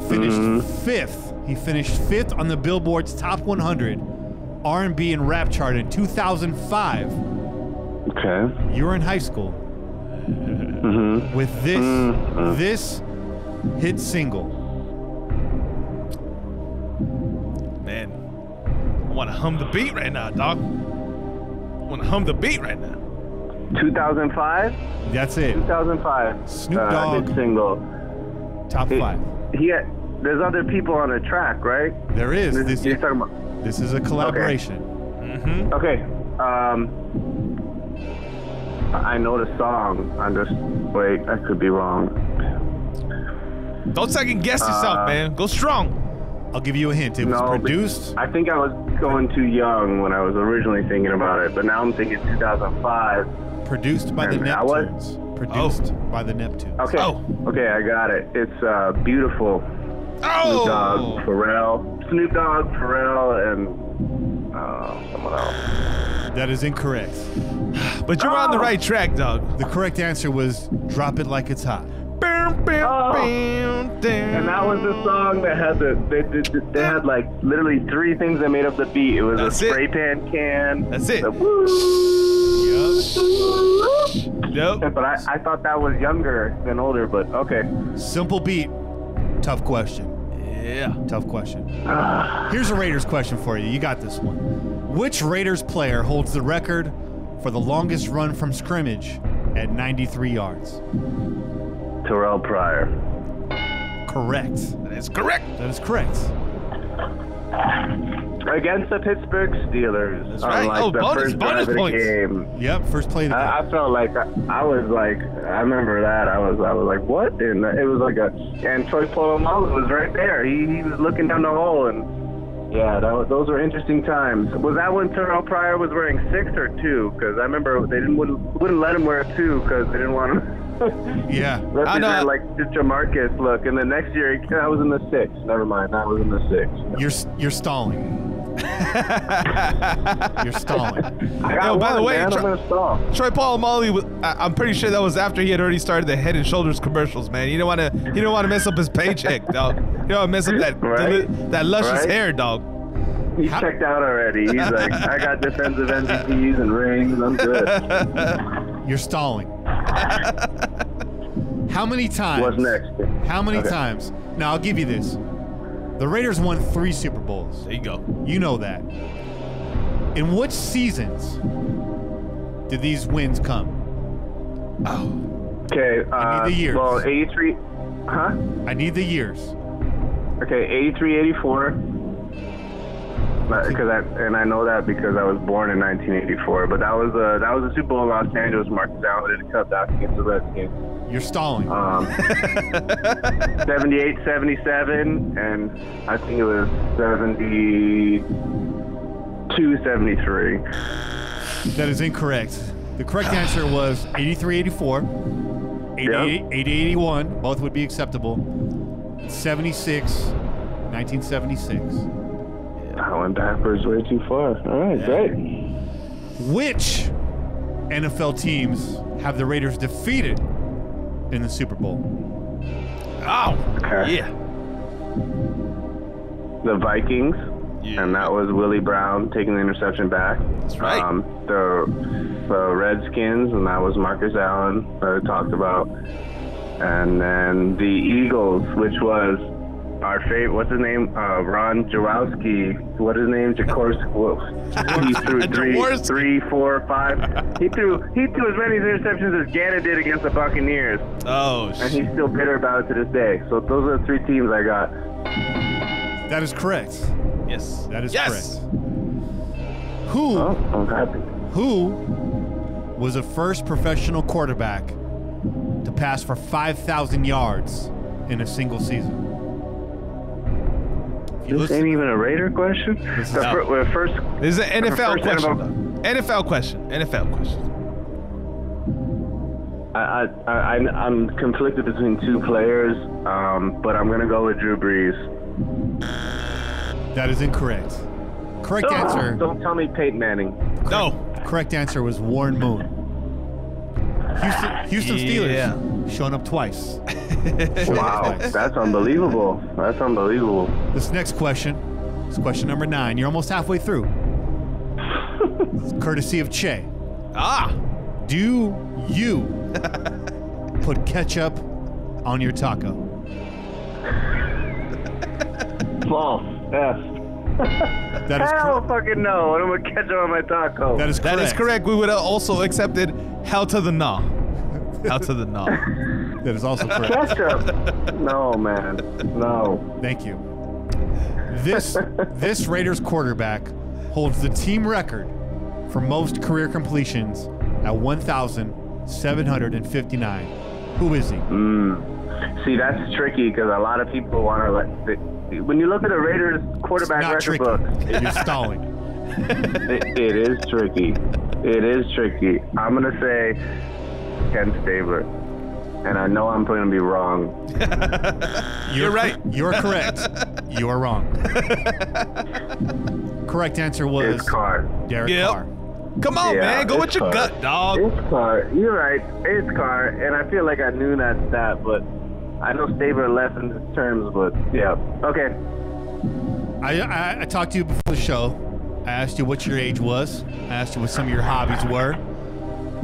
finished fifth. He finished fifth on the Billboard's Top 100 R&B and rap chart in 2005. Okay. You were in high school. With this hit single. Man, I want to hum the beat right now, dog. 2005? That's it. 2005. Snoop Dogg. Hit single. Top 5. There's other people on the track, right? There is. You're talking about. This is a collaboration. Okay. I know the song. Wait, I could be wrong. Don't second guess yourself, man. Go strong. I'll give you a hint. It was produced. I think I was going too young when I was originally thinking about it, but now I'm thinking 2005. Produced by the Neptunes. Produced by the Neptunes. Okay. Okay, I got it. It's Beautiful. Snoop Dogg, Pharrell, and someone else. That is incorrect. But you're on the right track, dog. The correct answer was Drop It Like It's Hot. And that was the song that had they had like literally 3 things that made up the beat. It was a spray pan can. That's it. Yep. But I thought that was younger than older, but okay. Simple beat. Tough question. Yeah. Tough question. Here's a Raiders question for you. You got this one. Which Raiders player holds the record for the longest run from scrimmage at 93 yards? Terrell Pryor. Correct. That is correct. That is correct. Against the Pittsburgh Steelers. That's right. Bonus points. Game. Yep, first play of the game. I felt like I was like, I remember that. I was like, what? And it was like and Troy Polamalu was right there. He was looking down the hole, and yeah, those were interesting times. Was that when Terrell Pryor was wearing 6 or 2? Because I remember they wouldn't let him wear 2 because they didn't want him. Yeah. Represent like the Jamarcus look, and the next year I was in the 6. Never mind, I was in the 6. You're stalling. You're stalling. By the way, I'm gonna stall. Troy Polamalu, I'm pretty sure that was after he had already started the Head and Shoulders commercials. Man, you don't want to mess up his paycheck, dog. You don't want to mess up that luscious hair, dog. He checked out already. He's like, I got defensive MVPs and rings. I'm good. You're stalling. How many times? What's next? How many times? Now, I'll give you this. The Raiders won 3 Super Bowls. There you go. You know that. In which seasons did these wins come? Okay. I need the years. Well, 83. Huh? I need the years. Okay, 83, 84. I know that because I was born in 1984. But that was a Super Bowl in Los Angeles. Marcus Allen did a cutback against the Redskins. You're stalling. 78, 77, and I think it was 72, 73. That is incorrect. The correct answer was 83, 84. 80-81, both would be acceptable. 76, 1976. I went backwards way too far. All right, great. Which NFL teams have the Raiders defeated in the Super Bowl? Oh, Okay. yeah. The Vikings, Yeah. and that was Willie Brown taking the interception back. That's right. The Redskins, and that was Marcus Allen that I talked about. And then the Eagles, which was our favorite, what's his name? Ron Jaworski. What is his name? Jaworski. He threw Jaworski. 3, 4, 5. He threw as many interceptions as Gannon did against the Buccaneers. Oh, And he's still bitter about it to this day. So those are the 3 teams I got. That is correct. Yes. That is yes. correct. Who Oh, I'm happy. was the first professional quarterback to pass for 5,000 yards in a single season? This ain't even a Raider question? The first. This is an NFL first question. NFL question. NFL question. I'm conflicted between 2 players, but I'm going to go with Drew Brees. That is incorrect. Correct answer. Don't tell me Peyton Manning. No. Correct answer was Warren Moon. Houston Steelers showing up twice. Wow, that's unbelievable. That's unbelievable. This next question is question number 9. You're almost halfway through. It's courtesy of Che. Ah. Do you put ketchup on your taco? False. Yes. That is Hell fucking no. I'm going to catch on my taco. That is correct. That is correct. We would have also accepted hell to the nah. Hell to the nah. That is also correct. Ketchup. No, man. No. Thank you. This Raiders quarterback holds the team record for most career completions at 1,759. Who is he? See, that's tricky because a lot of people want to when you look at the Raiders quarterback Not record tricky. book, You're stalling. it is tricky. It is tricky. I'm going to say Ken Stabler. And I know I'm going to be wrong. You're right. You're correct. You are wrong. Correct answer was It's Carr. Derek Yep. Carr. Come on, Yeah, man. Go it's with your Carr. gut, dog. It's Carr. You're right. It's Carr. And I feel like I knew that stat, but I know Stabler left in his terms, but yeah. Okay. I talked to you before the show. I asked you what your age was. I asked you what some of your hobbies were.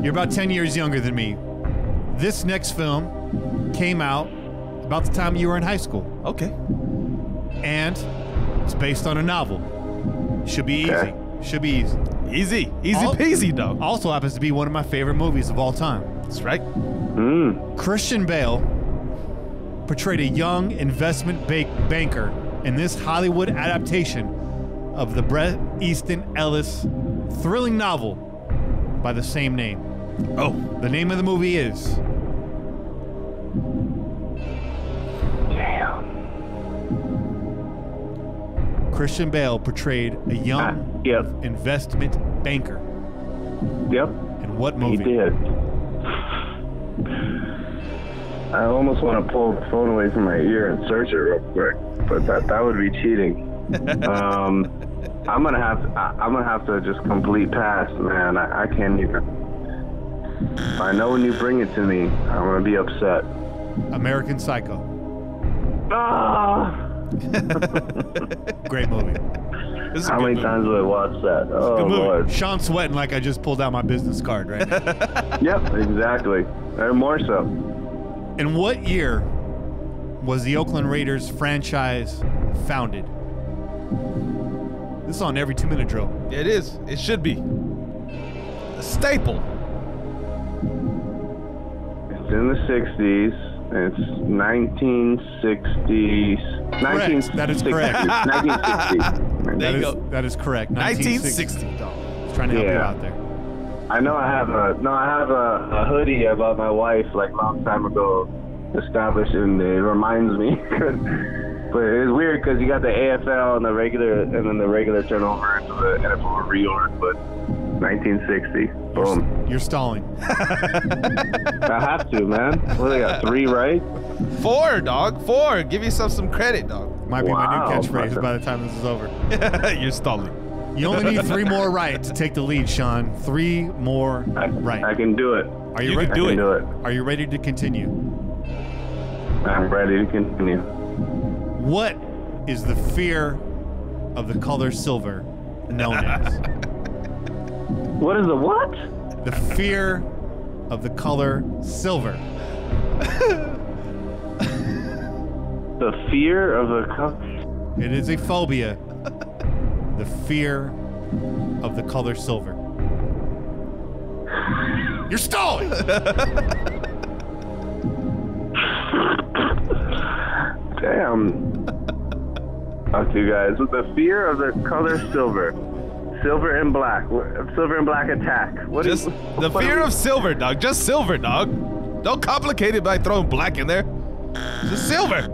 You're about 10 years younger than me. This next film came out about the time you were in high school. Okay. And it's based on a novel. Should be easy. Okay. Should be easy. Easy peasy, dog. Also happens to be one of my favorite movies of all time. That's right. Christian Bale portrayed a young investment banker in this Hollywood adaptation of the Bret Easton Ellis thrilling novel by the same name. Oh. The name of the movie is... Damn. Christian Bale portrayed a young Yep. investment banker. Yep. In what He movie? did. I almost want to pull the phone away from my ear and search it real quick, but that would be cheating. I'm gonna have to just complete pass, man. I can't even. I know when you bring it to me, I'm gonna be upset. American Psycho. Ah! Great movie. This is a How good many movie. times have I watched that? Oh good movie. Lord. Sean sweating like I just pulled out my business card right now. Yep, exactly. Or more so. In what year was the Oakland Raiders franchise founded? This is on every 2-minute drill. It is. It should be. A staple. It's in the 60s. It's 1960s. Correct. That is correct. 1960s. There you go. That is correct. 1960, dog. Just trying to help you Yeah. out there. I know I have a a hoodie about my wife like a long time ago established, and it reminds me. But it's weird because you got the AFL and the regular, and then the regular turnover into the NFL reorg. But 1960. Boom. You're stalling. I have to, man. What, I got 3 right? 4, dog. 4. Give yourself some credit, dog. Might be my Wow. new catchphrase by the time this is over. You're stalling. You only need 3 more right to take the lead, Sean. 3 more right. I can do it. Are you You ready? can do I can it. do it. Are you ready to continue? I'm ready to continue. What is the fear of the color silver known as? What is the what? The fear of the color silver. The fear of the color. It is a phobia. The fear of the color silver. You're stalling. Damn. Fuck you guys. The fear of the color silver. Silver and black. Silver and black attack. What Just is, the what fear is- of silver, dog. Just silver, dog. Don't complicate it by throwing black in there. Just silver.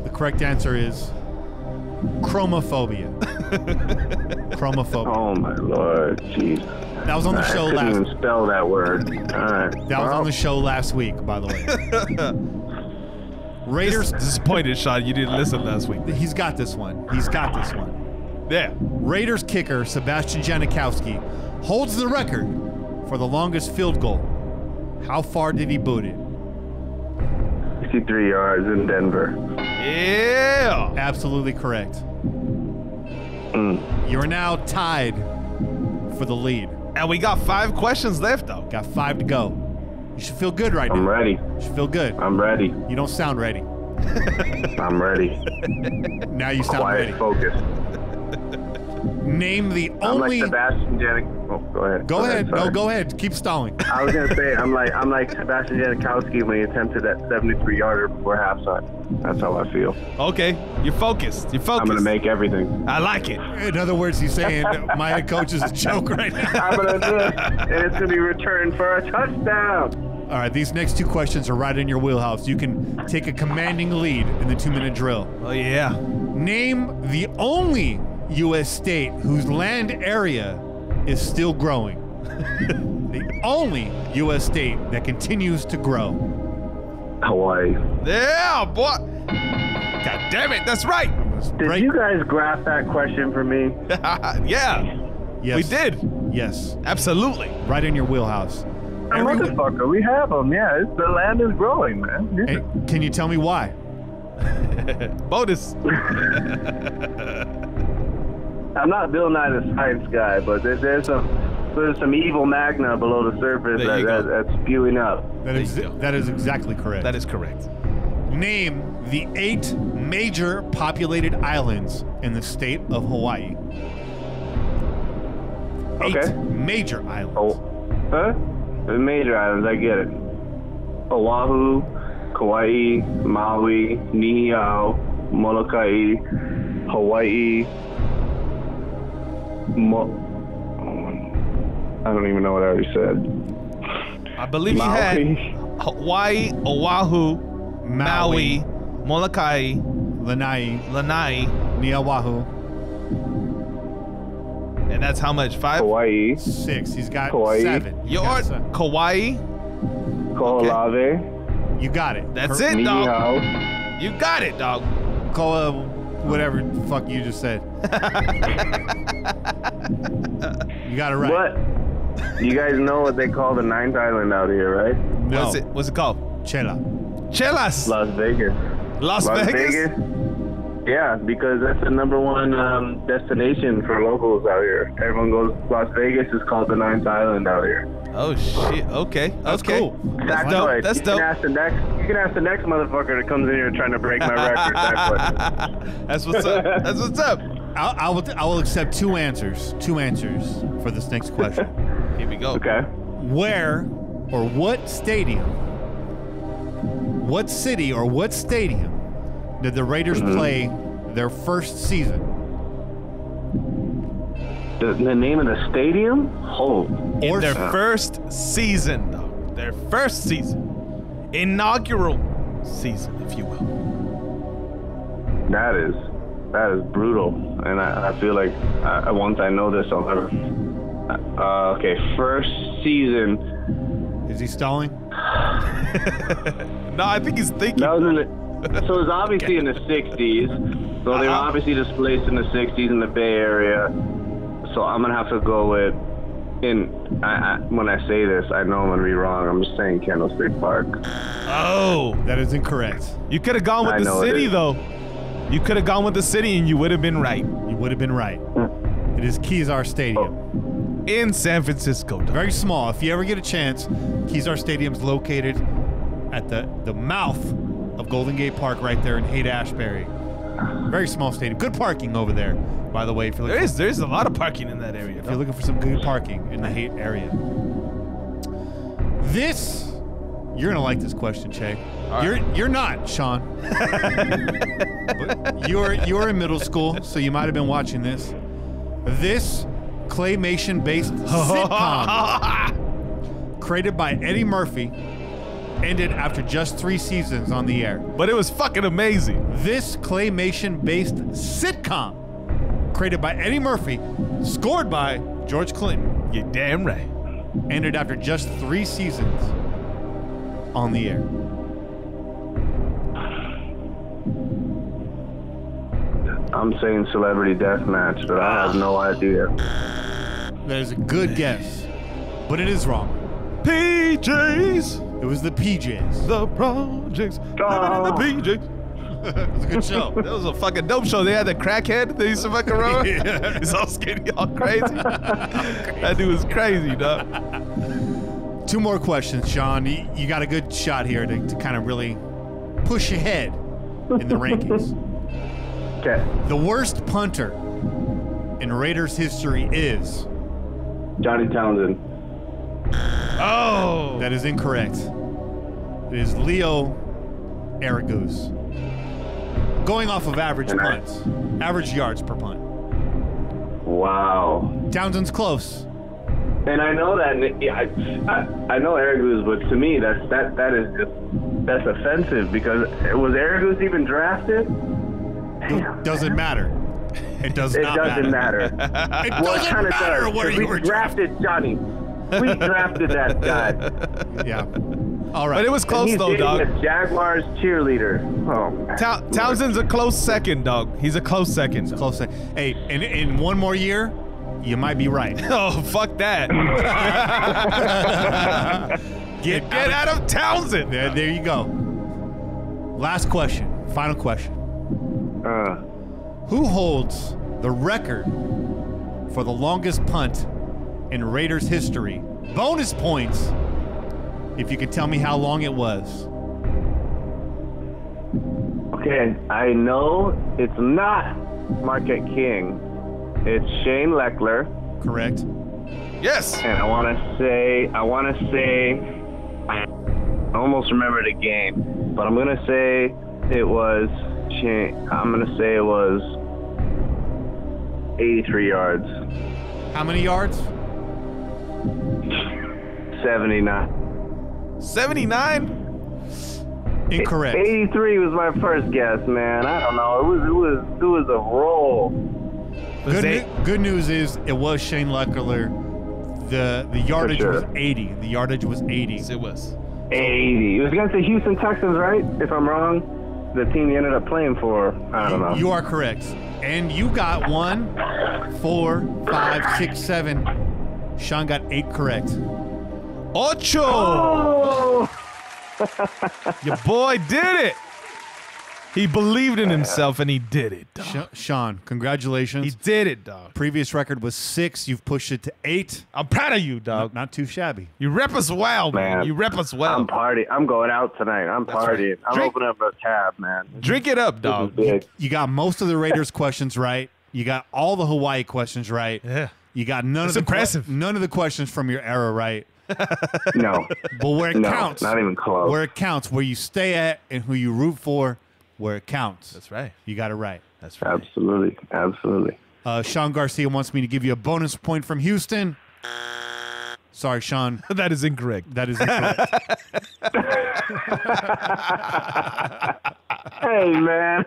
The correct answer is chromophobia. Chromophobia. Oh my lord, jeez. That was on the show I couldn't last. even spell that word. All right. That was on the show last week, by the way. Raiders. Disappointed, Sean. You didn't listen last week. He's got this one. He's got this one. Yeah. Raiders kicker Sebastian Janikowski holds the record for the longest field goal. How far did he boot it? 63 yards in Denver. Yeah. Absolutely correct. Mm. You are now tied for the lead. And we got 5 questions left, though. Got 5 to go. You should feel good right I'm now. ready. You should feel good. I'm ready. You don't sound ready. I'm ready. Now you sound Quiet, ready. focused. Name the I'm only. like Sebastian Janik. Oh, go ahead. Go ahead. No, sorry. go ahead. Keep stalling. I was gonna say I'm like Sebastian Janikowski when he attempted that 73-yarder before halftime. That's how I feel. Okay. You're focused. You're focused. I'm gonna make everything. I like it. In other words, he's saying my head coach is a joke right now. I'm gonna do it, and it's gonna be returned for a touchdown. All right, these next 2 questions are right in your wheelhouse. You can take a commanding lead in the 2-minute drill. Oh, yeah. Name the only U.S. state whose land area is still growing. The only U.S. state that continues to grow. Hawaii. Yeah, boy. God damn it. That's right. Did you guys grasp that question for me? Yeah. Yes. We did. Yes. Absolutely. Right in your wheelhouse. Motherfucker, we have them. Yeah, the land is growing, man. Hey, can you tell me why? Bonus. I'm not Bill Nye the Science Guy, but there's some evil magna below the surface There you go. that's spewing up. That is exactly correct. That is correct. Name the 8 major populated islands in the state of Hawaii. 8 Okay. major islands. Oh, huh? The major islands, I get it. Oahu, Kauai, Maui, Niihau, Molokai, Hawaii. I don't even know what I already said. I believe he had Hawaii, Oahu, Maui, Molokai, Lanai, Lanai, Niuahu. and that's how much? 5? Hawaii, 6. He's got Kauai. 7. You're Kauai. Kohalave, You got it. That's it, dog. Niihau. You got it, dog. Koa, whatever the fuck you just said. You got it right. What? You guys know what they call the 9th island out here, right? No. What's it called? Chela. Chelas. Las Vegas. Las Vegas? Yeah, because that's the #1 destination for locals out here. Everyone goes. Las Vegas is called the 9th island out here. Oh shit. Okay. That's okay. cool. That's dope. right. That's you dope. Can ask the next. You can ask the next motherfucker that comes in here trying to break my record. That question. That's what's up. That's what's up. I will accept 2 answers. 2 answers for this next question. Here we go. Okay. Where or what stadium, what city or what stadium did the Raiders play their first season? The name of the stadium? Oh. In their first season, though. Their first season. Inaugural season, if you will. That is brutal, and I feel like once I know this, Okay, first season. Is he stalling? No, I think he's thinking. That was so it was obviously in the 60s. So they were obviously displaced in the 60s in the Bay Area. So I'm going to have to go with, when I say this, I know I'm going to be wrong. I'm just saying Candlestick Park. Oh. That is incorrect. You could have gone with the city, though. You could have gone with the city and you would have been right. You would have been right. It is Kezar Stadium. In San Francisco. Dog. Very small. If you ever get a chance, Kezar Stadium's located at the mouth of Golden Gate Park right there in Haight-Ashbury. Very small stadium. Good parking over there, by the way. There's a lot of parking in that area. If you're looking for some good parking in the Haight area. You're going to like this question, Che. Right. You're not, Sean. But you're in middle school, so you might have been watching this. This claymation-based sitcom created by Eddie Murphy ended after just 3 seasons on the air. But it was fucking amazing. This claymation-based sitcom created by Eddie Murphy, scored by George Clinton. You're damn right. Ended after just 3 seasons on the air. I'm saying Celebrity Deathmatch, but I have no idea. That is a good guess, but it is wrong. PJs. It was the PJs. The Projects. Living in the PJs. It was a good show. That was a fucking dope show. They had the crackhead that used to fuck around. Yeah. He's all skinny, all crazy. That dude was crazy, dog. 2 more questions, Sean. You got a good shot here to kind of really push ahead in the rankings. Okay. The worst punter in Raiders history is Johnny Townsend. Oh. That is incorrect. It is Leo Aragouz. Going off of average punts, average yards per punt. Wow. Townsend's close. And I know that. I know Aragouz, but to me, that's offensive because was Aragouz even drafted? Damn, doesn't matter. It does it not doesn't matter. It doesn't matter where you were drafted. Johnny. We drafted that guy. Yeah. All right. But it was close, he's though, dog. A Jaguars cheerleader. Oh, Townsend's a close second, dog. He's a close second. Close second. Hey, in 1 more year, you might be right. Oh, fuck that. Get out of Townsend. There you go. Last question. Final question. Who holds the record for the longest punt in Raiders history? Bonus points if you can tell me how long it was. Okay, I know it's not Marquette King. It's Shane Leckler. Correct. Yes. And I want to say, I almost remember the game, but I'm going to say it was 83 yards. How many yards? 79. 79? Incorrect. 83 was my first guess, man. I don't know. It was a roll. Good news is it was Shane Leckler. The yardage sure. was 80. The yardage was 80. It was 80. It was against the Houston Texans, right? If I'm wrong, the team you ended up playing for. I don't know. You are correct. And you got 1, 4, 5, 6, 7. Sean got 8 correct. Ocho. Oh! Your boy did it. He believed in himself and he did it, dog. Sean, congratulations. He did it, dog. Previous record was 6. You've pushed it to 8. I'm proud of you, dog. Not too shabby. You rep us well, man. You rep us well. I'm partying. I'm going out tonight. I'm partying. Right. I'm opening up a tab, man. Drink it up, dog. You got most of the Raiders questions right. You got all the Hawaii questions right. Yeah. You got none of the questions from your era right. No. But where it counts. Not even close. Where it counts, where you stay at and who you root for, where it counts. That's right. You got it right. That's right. Absolutely. Absolutely. Sean Garcia wants me to give you a bonus point from Houston. Sorry, Sean. That is incorrect. That is incorrect. Hey, man.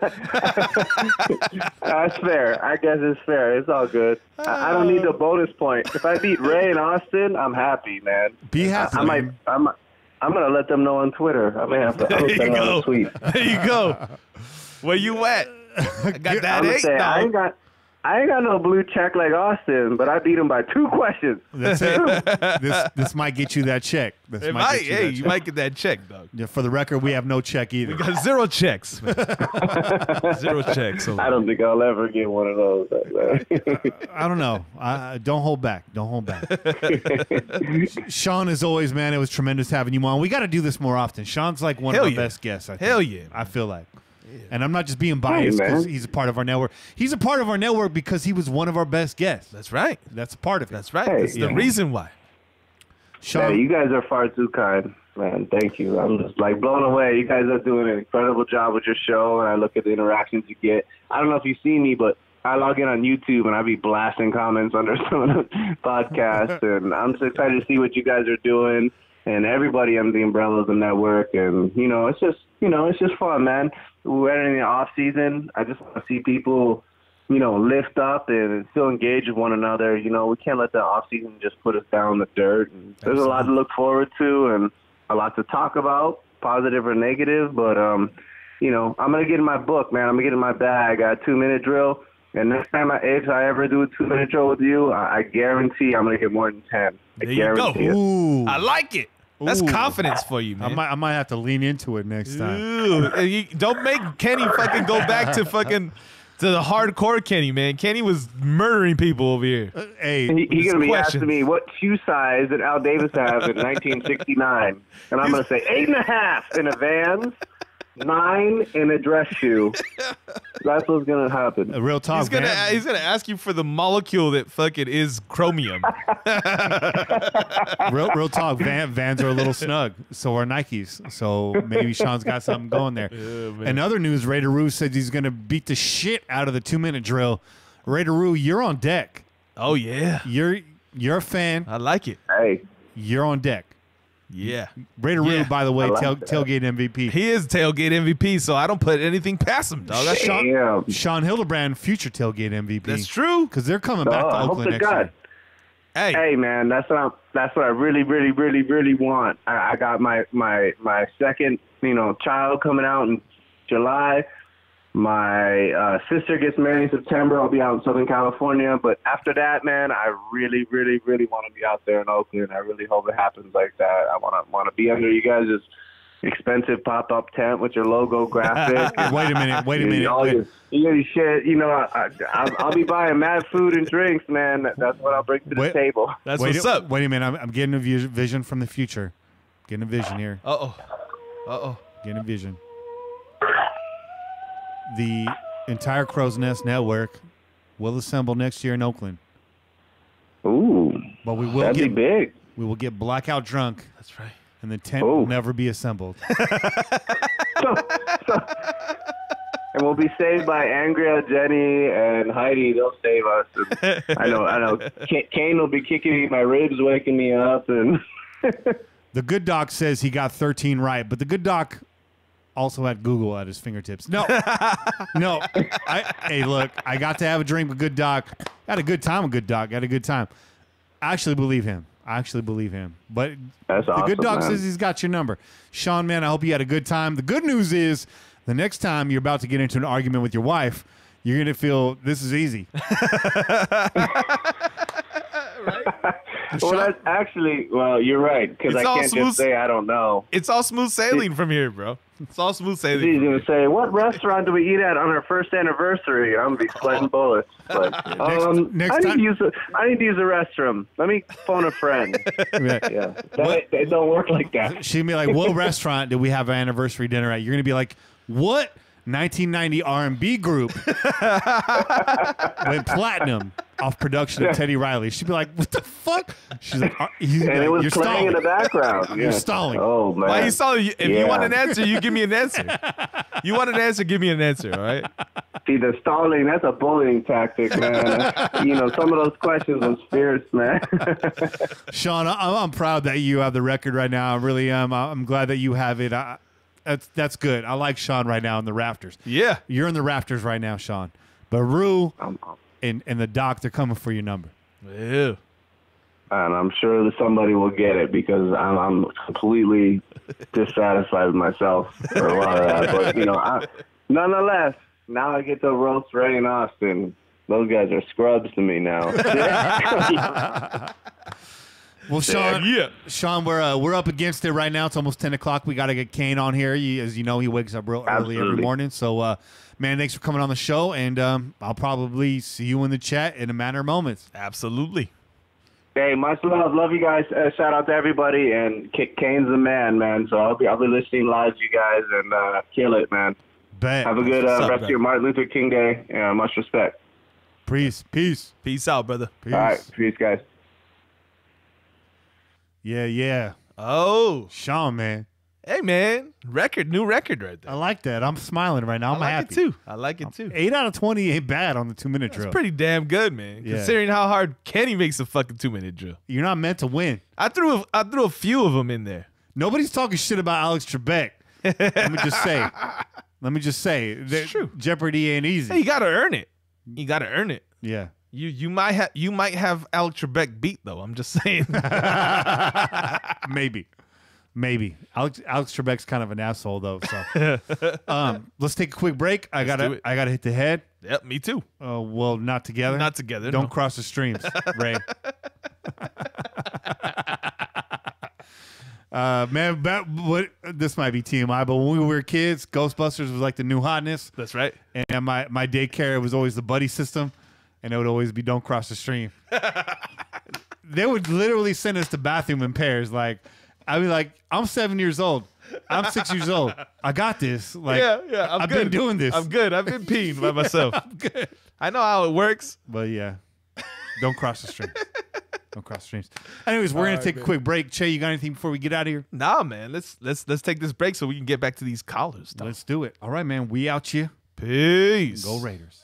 That's fair. I guess it's fair. It's all good. I don't need the bonus point. If I beat Ray and Austin, I'm happy, man. Be happy. I'm going to let them know on Twitter. I may have to send out a tweet. There you go. Where you at? I got that eight, say, I ain't got no blue check like Austin, but I beat him by 2 questions. That's it. This might get you that check. You might get that check, dog. Yeah, for the record, we have no check either. We got 0 checks. 0 checks. I don't think I'll ever get one of those. I don't know. Don't hold back. Don't hold back. Sean, as always, man, it was tremendous having you on. We got to do this more often. Sean's like one of our best guests, I think. Hell yeah. I feel like. And I'm not just being biased because he's a part of our network. He's a part of our network because he was one of our best guests. That's right. That's a part of it. That's right. That's the reason why. Sean, you guys are far too kind, man. Thank you. I'm just like blown away. You guys are doing an incredible job with your show, and I look at the interactions you get. I don't know if you see me, but I log in on YouTube, and I be blasting comments under some of the podcasts, and I'm just excited to see what you guys are doing, and everybody on the Umbrella of the network, and, it's just fun, man. We're in the off season. I just want to see people, lift up and still engage with one another. We can't let the off season just put us down in the dirt. And there's a lot to look forward to and a lot to talk about, positive or negative. But I'm gonna get in my book, man. I'm gonna get in my bag. A 2-minute drill. And next time if I ever do a 2-minute drill with you, I guarantee I'm gonna get more than 10. There you go. Ooh. I like it. That's confidence for you, man. I might have to lean into it next time. Ooh, don't make Kenny fucking go back to the hardcore Kenny, man. Kenny was murdering people over here. He's gonna be asking me what shoe size did Al Davis have in 1969, and I'm gonna say 8.5 in a Vans, 9 in a dress shoe. That's what's gonna happen. Real talk. He's gonna ask you for the molecule that fucking is chromium. real talk. Vans are a little snug. So are Nikes. So maybe Sean's got something going there. In other news, Raider Roo said he's gonna beat the shit out of the 2-minute drill. Raider Roo, you're on deck. Oh yeah. You're a fan. I like it. Hey, you're on deck. Yeah. Raider Roo, by the way, tailgate MVP. He is tailgate MVP, so I don't put anything past him, dog. That's Sean Hildebrandt, future tailgate MVP. That's true. Because they're coming back to Oakland next year. Hey man, that's what I really, really, really, really want. I got my second, child coming out in July. My sister gets married in September. I'll be out in Southern California. But after that, man, I really, really, really want to be out there in Oakland. I really hope it happens like that. I want to be under you guys' expensive pop-up tent with your logo graphic. Wait a minute. All your shit. I'll be buying mad food and drinks, man. That's what I'll bring to the table. That's what's up. Wait a minute. I'm getting a vision from the future. Getting a vision here. Uh-oh. Getting a vision. The entire Crow's Nest network will assemble next year in Oakland. Ooh. But we will that'd be big. We will get blackout drunk. That's right. And the tent will never be assembled. And we'll be saved by Angria, Jenny, and Heidi. They'll save us. And I know. Kane will be kicking me, my ribs, waking me up. And the good doc says he got 13 right, but the good doc also had Google at his fingertips. No. Hey, look, I got to have a drink with good doc. Had a good time with good doc. Had a good time. I actually believe him. But that's the awesome, good doc man. says he's got your number. Sean, man, I hope you had a good time. The good news is the next time you're about to get into an argument with your wife, you're going to feel this is easy. Well, that's actually, you're right, because I can't just say I don't know. It's all smooth sailing from here, bro. It's all smooth sailing. He's going to say, what restaurant do we eat at on our first anniversary? I'm going to be sweating bullets. But, next I need time. to use the restroom. Let me phone a friend. It don't work like that. She'd be like, what restaurant did we have our anniversary dinner at? You're going to be like, what 1990 R&B group went platinum off production of Teddy Riley? She'd be like, what the fuck? She's like, it was you're playing stalling in the background. You're stalling. Oh, man. Why are you stalling? If you want an answer, you give me an answer. You want an answer, give me an answer, all right? See, the stalling, that's a bullying tactic, man. Some of those questions are fierce, man. Sean, I'm proud that you have the record right now. I really am. I'm glad that you have it. That's good. I like Sean right now in the rafters. Yeah. You're in the rafters right now, Sean. But Rue and the doc, they're coming for your number. Yeah. And I'm sure that somebody will get it because I'm completely dissatisfied with myself for a lot of that. But, nonetheless, now I get to roast Ray and Austin. Those guys are scrubs to me now. Well, Sean, we're up against it right now. It's almost 10 o'clock. We got to get Kane on here. As you know, he wakes up real early every morning. So, man, thanks for coming on the show. And I'll probably see you in the chat in a matter of moments. Absolutely. Hey, much love. Love you guys. Shout out to everybody. And Kane's the man. So I'll be listening live to you guys and kill it, man. Bet. Have a good rest of your Martin Luther King Day. Much respect. Peace. Peace out, brother. Peace. All right. Peace, guys. Yeah. Oh. Sean, man. Hey, man. New record right there. I like that. I'm smiling right now. I'm happy. I like it too. 8 out of 20 ain't bad on the 2-minute drill. That's pretty damn good, man. Yeah. Considering how hard Kenny makes a fucking 2-minute drill. You're not meant to win. I threw a few of them in there. Nobody's talking shit about Alex Trebek. Let me just say. It's true. Jeopardy ain't easy. Hey, you gotta earn it. Yeah. You might have Alex Trebek beat though. I'm just saying. Maybe. Alex Trebek's kind of an asshole though. So let's take a quick break. I gotta hit the head. Yep, me too. Well, not together. Not together. Don't cross the streams, Ray. Man, this might be TMI, but when we were kids, Ghostbusters was like the new hotness. That's right. And my daycare was always the buddy system, and it would always be don't cross the stream. They would literally send us to bathroom in pairs. Like, I'd be like, I'm 7 years old. I'm 6 years old. I got this. Like, yeah. I've been doing this. I'm good. I've been peeing by myself. I'm good. I know how it works. But yeah, don't cross the streams. Don't cross the streams. Anyways, we're gonna take a quick break. Che, you got anything before we get out of here? Nah, man. Let's take this break so we can get back to these callers. Let's do it. All right, man. We out here. Peace. Go Raiders.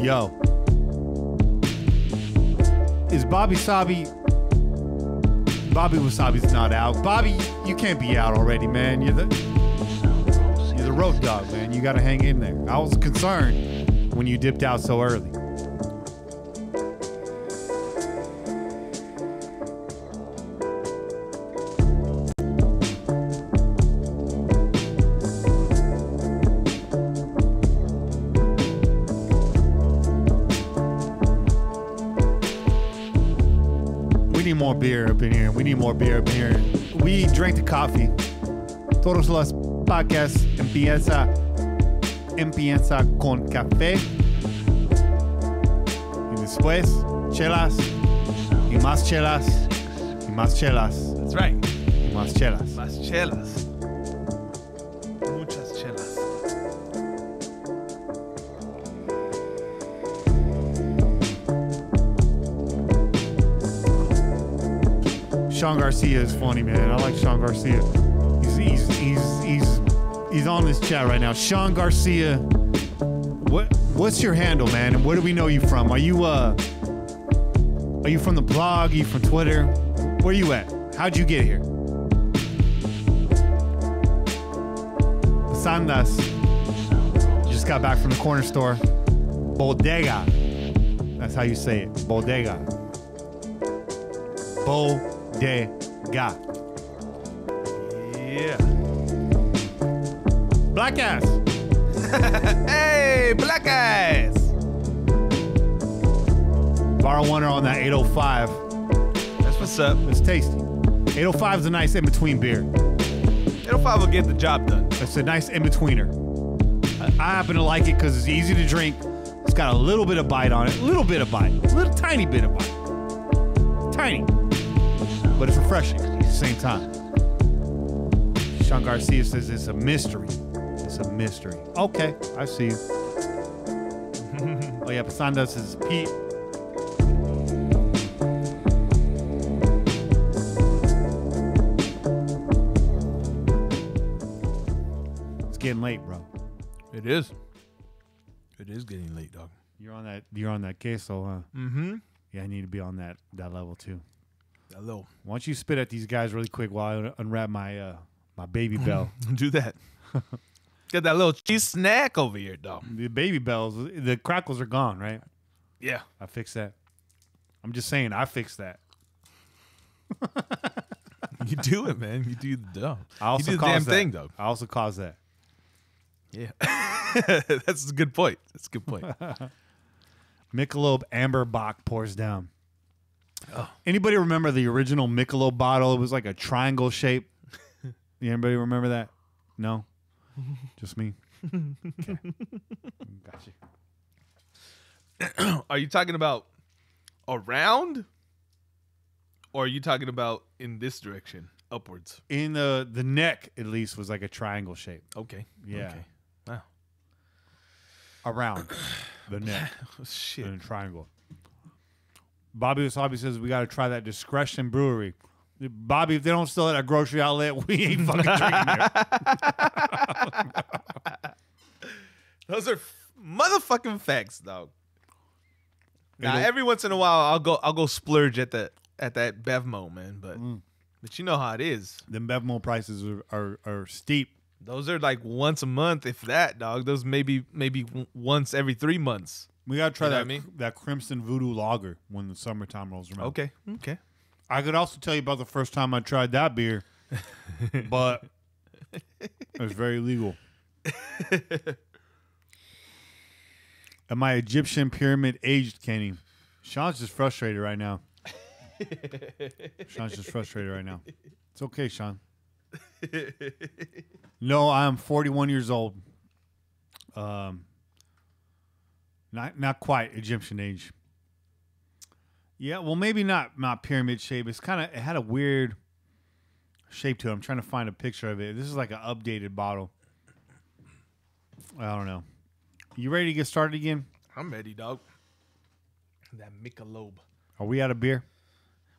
Yo. Is Bobby Sabi Bobby Wasabi's not out. Bobby, you can't be out already, man. You're the road dog, man. You got to hang in there. I was concerned when you dipped out so early. We need more beer up in here. We need more beer up in here. We drank the coffee. Todos los podcasts empieza con café. Y después, chelas. Y más chelas. Y más chelas. That's right. Y más chelas. Más chelas. Muchas chelas. Sean Garcia is funny, man. I like Sean Garcia. He's on this chat right now. Sean Garcia, what's your handle, man? And where do we know you from? Are you from the blog? Are you from Twitter? Where you at? How'd you get here? Sandas just got back from the corner store. Bodega. That's how you say it. Bodega. Bodega. Yeah. Black ass. Hey, black ass. Borrow one on that 805. That's what's up. It's tasty. 805 is a nice in-between beer. 805 will get the job done. It's a nice in-betweener. I happen to like it because it's easy to drink. It's got a little bit of bite on it. A little bit of bite. A little tiny bit of bite. Tiny. But it's refreshing at the same time. Sean Garcia says it's a mystery. It's a mystery. Okay, I see you. Oh yeah, Pasanda says Pete. It's getting late, bro. It is. It is getting late, dog. You're on that queso, huh? Mm-hmm. Yeah, I need to be on that level too. Hello. Why don't you spit at these guys really quick while I unwrap my my baby bell? Do that. Got that little cheese snack over here, dog. The baby bells, the crackles are gone, right? Yeah. I fixed that. I'm just saying, I fixed that. You do it, man. You do the dumb. I also you do the damn caused that. thing, dog. I also caused that. Yeah. That's a good point. That's a good point. Michelob Amber Bock pours down. Oh. Anybody remember the original Michelob bottle? It was like a triangle shape. Anybody remember that? No? Just me? Okay. Gotcha. Are you talking about around? Or are you talking about in this direction, upwards? In the neck, at least, was like a triangle shape. Okay. Yeah. Okay. Wow. Around the neck. Shit. In a triangle. Bobby Wasabi says we got to try that Discretion Brewery. Bobby, if they don't sell it at a grocery outlet, we ain't fucking drinking there. Those are motherfucking facts, dog. Now, every once in a while, I'll go splurge at that Bevmo, man. But you know how it is. Them Bevmo prices are steep. Those are like once a month, if that, dog. Those maybe once every 3 months. We gotta try You know that Crimson Voodoo Lager when the summertime rolls around. Okay. I could also tell you about the first time I tried that beer, but it was very legal. And my Egyptian pyramid aged, Kenny. Sean's just frustrated right now. Sean's just frustrated right now. It's okay, Sean. No, I am 41 years old. Not quite Egyptian age. Yeah, well, maybe not pyramid shape. It had a weird shape to it. I'm trying to find a picture of it. This is like an updated bottle. I don't know. You ready to get started again? I'm ready, dog. That Michelob. Are we out of beer?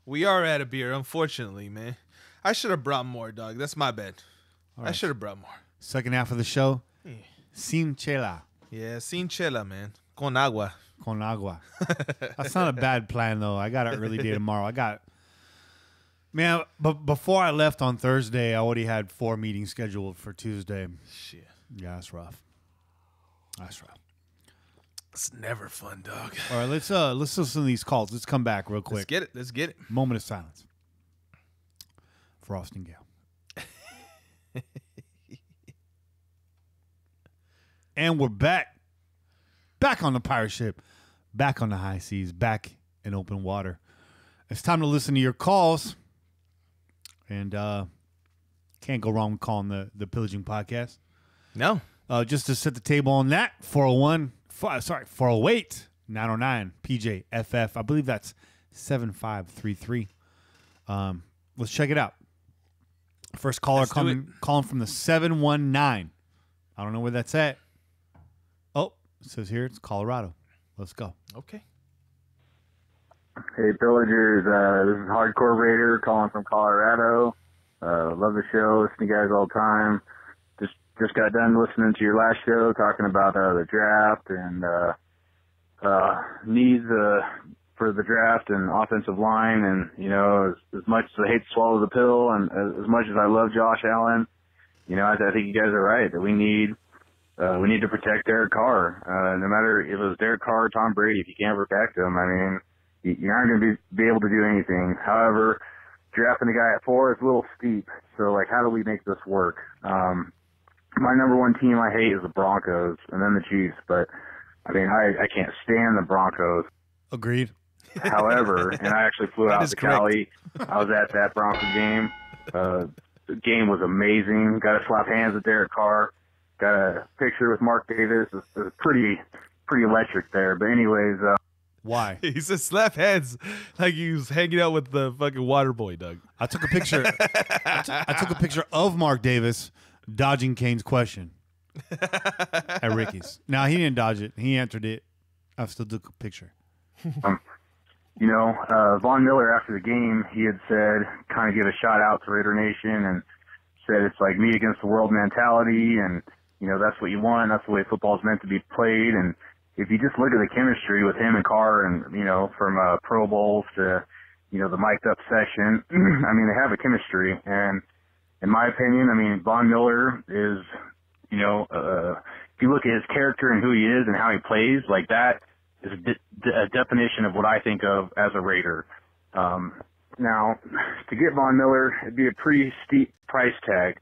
We are out of beer, unfortunately, man. I should have brought more, dog. That's my bad. All right. I should have brought more. Second half of the show. Yeah. Sin chela. Yeah, sin chela, man. Con agua. Con agua. That's not a bad plan, though. I got an early day tomorrow. I got Man, but before I left on Thursday, I already had 4 meetings scheduled for Tuesday. Shit. Yeah, that's rough. That's rough. It's never fun, dog. All right, let's listen to these calls. Let's come back real quick. Let's get it. Moment of silence for Austin Gale. And we're back on the pirate ship, back on the high seas, back in open water. It's time to listen to your calls, and can't go wrong with calling the Pillaging Podcast. No. Just to set the table on that, 408 909 PJ FF. I believe that's 7533. Let's check it out. First caller calling from the 719. I don't know where that's at. Oh, it says here it's Colorado. Let's go. Okay. Hey, Pillagers. This is Hardcore Raider calling from Colorado. Love the show. Listen to you guys all the time. Just got done listening to your last show talking about the draft and needs for the draft and offensive line. And, you know, as much as I hate to swallow the pill and as much as I love Josh Allen, you know, I think you guys are right that we need to protect Derek Carr. No matter if it was Derek Carr or Tom Brady, if you can't protect him, I mean, you aren't going to be able to do anything. However, drafting the guy at 4 is a little steep. So, like, how do we make this work? My number one team I hate is the Broncos and then the Chiefs. But, I mean, I can't stand the Broncos. Agreed. However, and I actually flew out to Cali. I was at that Bronco game. The game was amazing. Got to slap hands with Derek Carr. Got a picture with Mark Davis. It was pretty electric there. But anyways, why? He said slap hands like he was hanging out with the fucking water boy, Doug. I took a picture. I took a picture of Mark Davis dodging Kane's question at Ricky's. Now, he didn't dodge it. He answered it. I still took a picture. You know, Von Miller after the game, he had said, kind of give a shout out to Raider Nation and said it's like me against the world mentality, and you know that's what you want. That's the way football's meant to be played. And if you just look at the chemistry with him and Carr, and you know from Pro Bowls to you know the mic'd up session, I mean they have a chemistry. And in my opinion, I mean Von Miller is, you know, if you look at his character and who he is and how he plays, like that is a definition of what I think of as a Raider. Now, to get Von Miller, it'd be a pretty steep price tag.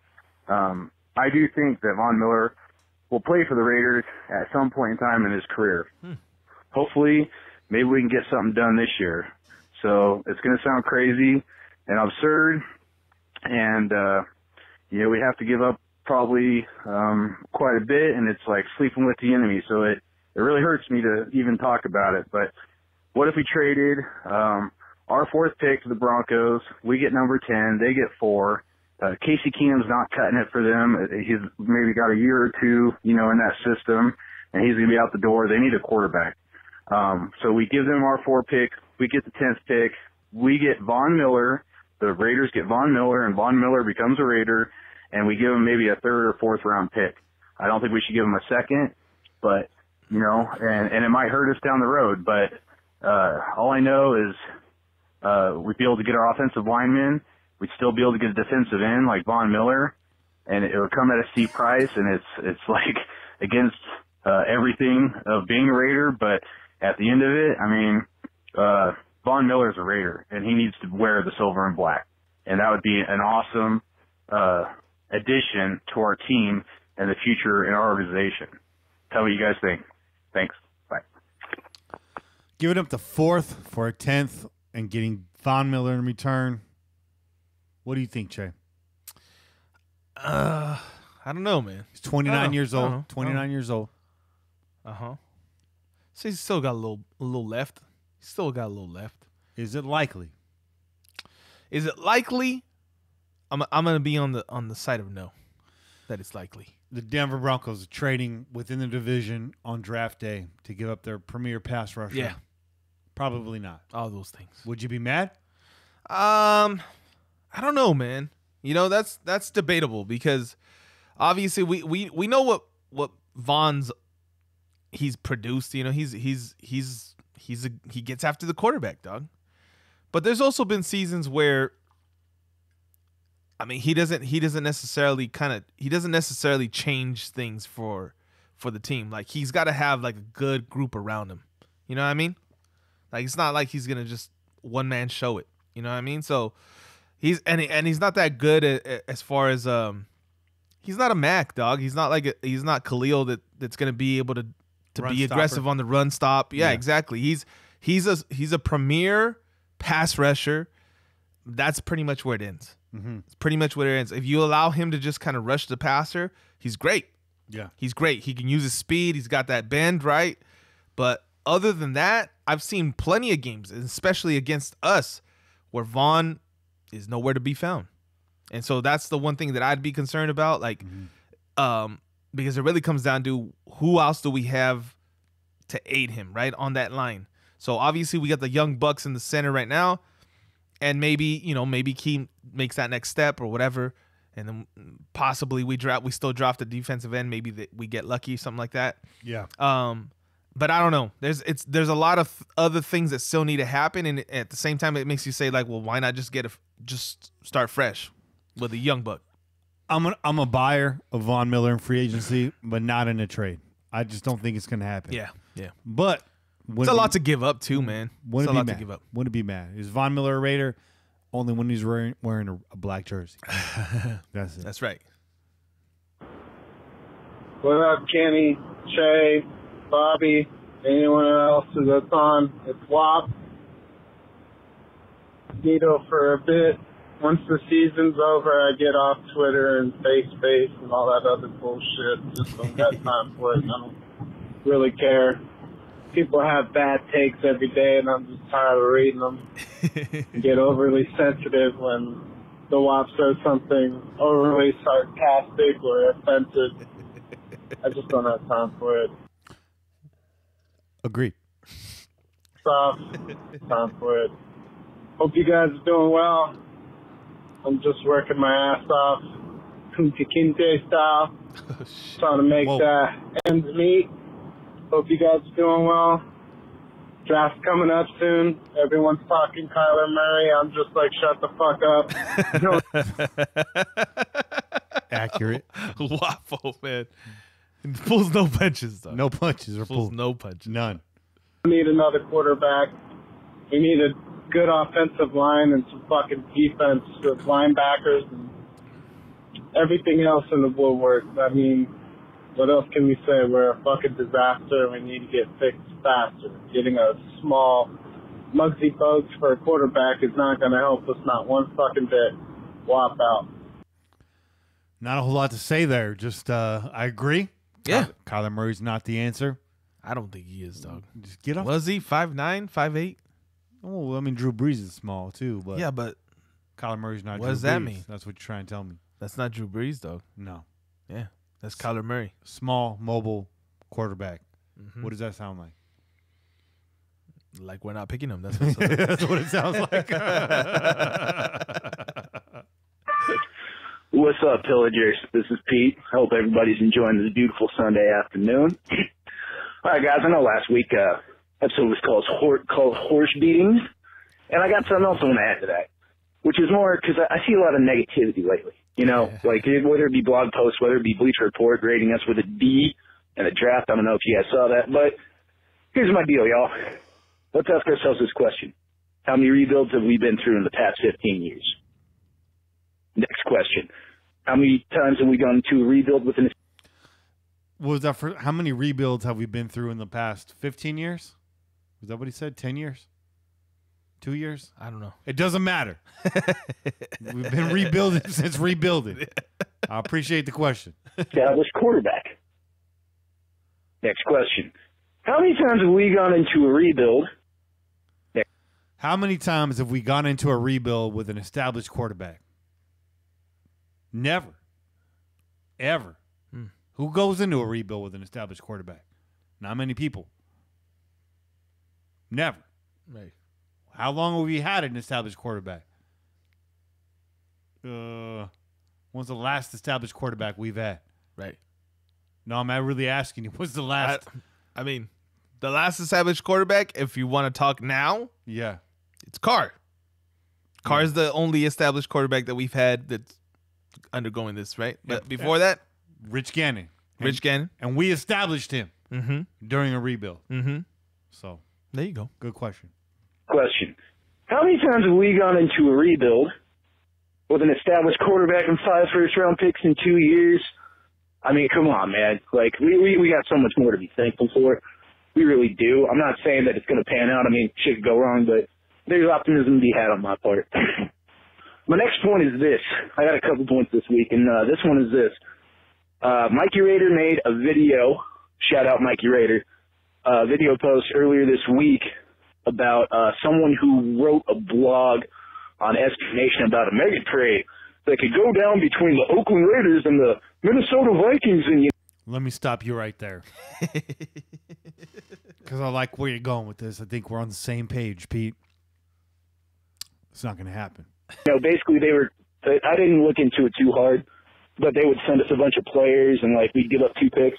I do think that Von Miller will play for the Raiders at some point in time in his career. Hopefully, maybe we can get something done this year. So it's going to sound crazy and absurd, and you know we have to give up probably quite a bit, and it's like sleeping with the enemy. So it really hurts me to even talk about it. But what if we traded our 4th pick to the Broncos? We get number 10. They get 4. Casey Keenum's not cutting it for them. He's maybe got a year or two, you know, in that system, and he's going to be out the door. They need a quarterback. So we give them our 4 pick. We get the 10th pick. We get Von Miller. The Raiders get Von Miller, and Von Miller becomes a Raider, and we give him maybe a 3rd or 4th round pick. I don't think we should give him a 2nd, but, you know, and it might hurt us down the road, but all I know is we'd be able to get our offensive linemen. We'd still be able to get a defensive end like Von Miller, and it would come at a steep price, and it's like against everything of being a Raider, but at the end of it, I mean, Von Miller's a Raider, and he needs to wear the silver and black, and that would be an awesome addition to our team and the future in our organization. Tell me what you guys think. Thanks. Bye. Giving up the 4th for a 10th and getting Von Miller in return. What do you think, Che? I don't know, man. He's 29 years old. 29 years old. So he's still got a little left. He's still got a little left. Is it likely? Is it likely? I'm gonna be on the side of no, that it's likely. The Denver Broncos are trading within the division on draft day to give up their premier pass rusher. Yeah. Probably not. All those things. Would you be mad? I don't know, man. You know, that's debatable because obviously we know what Von's he's produced. You know, he gets after the quarterback, dog. But there's also been seasons where I mean, he doesn't necessarily change things for the team. Like, he's got to have like a good group around him. You know what I mean? Like, it's not like he's gonna just one man show it. You know what I mean? So he's not that good as far as he's not a Mac, dog. He's not he's not Khalil that's gonna be able to be aggressive on the run stop. Yeah, exactly. He's a premier pass rusher. That's pretty much where it ends. Mm-hmm. It's pretty much where it ends. If you allow him to just kind of rush the passer, he's great. Yeah, he's great. He can use his speed. He's got that bend, right? But other than that, I've seen plenty of games, especially against us, where Vaughn is nowhere to be found. And so that's the one thing that I'd be concerned about, like, because it really comes down to who else do we have to aid him, right, on that line. So obviously we got the young bucks in the center right now, and maybe Key makes that next step or whatever, and then possibly we still draft a defensive end. Maybe that we get lucky, something like that. Yeah. But I don't know. There's a lot of other things that still need to happen, and at the same time, it makes you say, like, well, why not just start fresh with a young buck? I'm a buyer of Von Miller in free agency, but not in a trade. I just don't think it's going to happen. Yeah. But it's a lot to give up too, man. It's a lot to give up. Wouldn't be mad. Is Von Miller a Raider? Only when he's wearing a black jersey. That's it. That's right. What up, Kenny, Shay, Bobby, anyone else that's on? It's WAP. Nito for a bit. Once the season's over, I get off Twitter and face and all that other bullshit. Just don't got time for it. I don't really care. People have bad takes every day, and I'm just tired of reading them. Get overly sensitive when the WAP says something overly sarcastic or offensive. I just don't have time for it. Agreed. Stop. Time for it. Hope you guys are doing well. I'm just working my ass off, Kunta Kinte style, trying to make that ends meet. Hope you guys are doing well. Draft's coming up soon. Everyone's talking Kyler Murray. I'm just like, shut the fuck up. Accurate. Waffle, man. Pulls no punches, though. No punches or pulls no punches. None. We need another quarterback. We need a good offensive line and some fucking defense with linebackers and everything else in the woodwork. I mean, what else can we say? We're a fucking disaster and we need to get fixed faster. Getting a small Muggsy Bogues for a quarterback is not going to help us, not one fucking bit. Wop out. Not a whole lot to say there. Just, I agree. Yeah. Kyler Murray's not the answer. I don't think he is, dog. Just get off. Was he 5'9", 5'8"? Oh, I mean, Drew Brees is small, too. But yeah, but Kyler Murray's not Drew Brees. What does that mean? That's what you're trying to tell me. That's not Drew Brees, dog. No. Yeah, that's Kyler Murray. Small, mobile quarterback. Mm-hmm. What does that sound like? Like we're not picking him. That's what, it That's what it sounds like. What's up, Pillagers? This is Pete. Hope everybody's enjoying this beautiful Sunday afternoon. All right, guys, I know last week episode was called Horse Beatings, and I got something else I want to add to that, which is more because I see a lot of negativity lately. You know, like whether it be blog posts, whether it be Bleacher Report grading us with a D in a draft. I don't know if you guys saw that, but here's my deal, y'all. Let's ask ourselves this question. How many rebuilds have we been through in the past 15 years? Next question. How many times have we gone to a rebuild with an... What was that for? How many rebuilds have we been through in the past 15 years? Was that what he said? 10 years? 2 years? I don't know. It doesn't matter. We've been rebuilding since rebuilding. I appreciate the question. Established quarterback. Next question. How many times have we gone into a rebuild? How many times have we gone into a rebuild with an established quarterback? Never. Ever. Who goes into a rebuild with an established quarterback? Not many people. Never. Right. How long have we had an established quarterback? When's the last established quarterback we've had? Right. No, I'm not really asking you. What's the last? I mean, the last established quarterback, if you want to talk now, Yeah. it's Carr. Carr's the only established quarterback that we've had that's undergoing this, right? But before that, Rich Gannon. Gannon. And we established him during a rebuild. Mm-hmm. So there you go. good question. How many times have we gone into a rebuild with an established quarterback and 5 first-round picks in 2 years? I mean, come on, man. Like, we got so much more to be thankful for. We really do. I'm not saying that it's going to pan out. I mean, shit could go wrong, but there's optimism to be had on my part. My next point is this. I got a couple points this week, and this one is this. Mikey Rader made a video, shout out Mikey Rader, video post earlier this week about someone who wrote a blog on SB Nation about a mega trade that could go down between the Oakland Raiders and the Minnesota Vikings. And Let me stop you right there. Because I like where you're going with this. I think we're on the same page, Pete. It's not going to happen. Basically I didn't look into it too hard, but they would send us a bunch of players and like we'd give up 2 picks.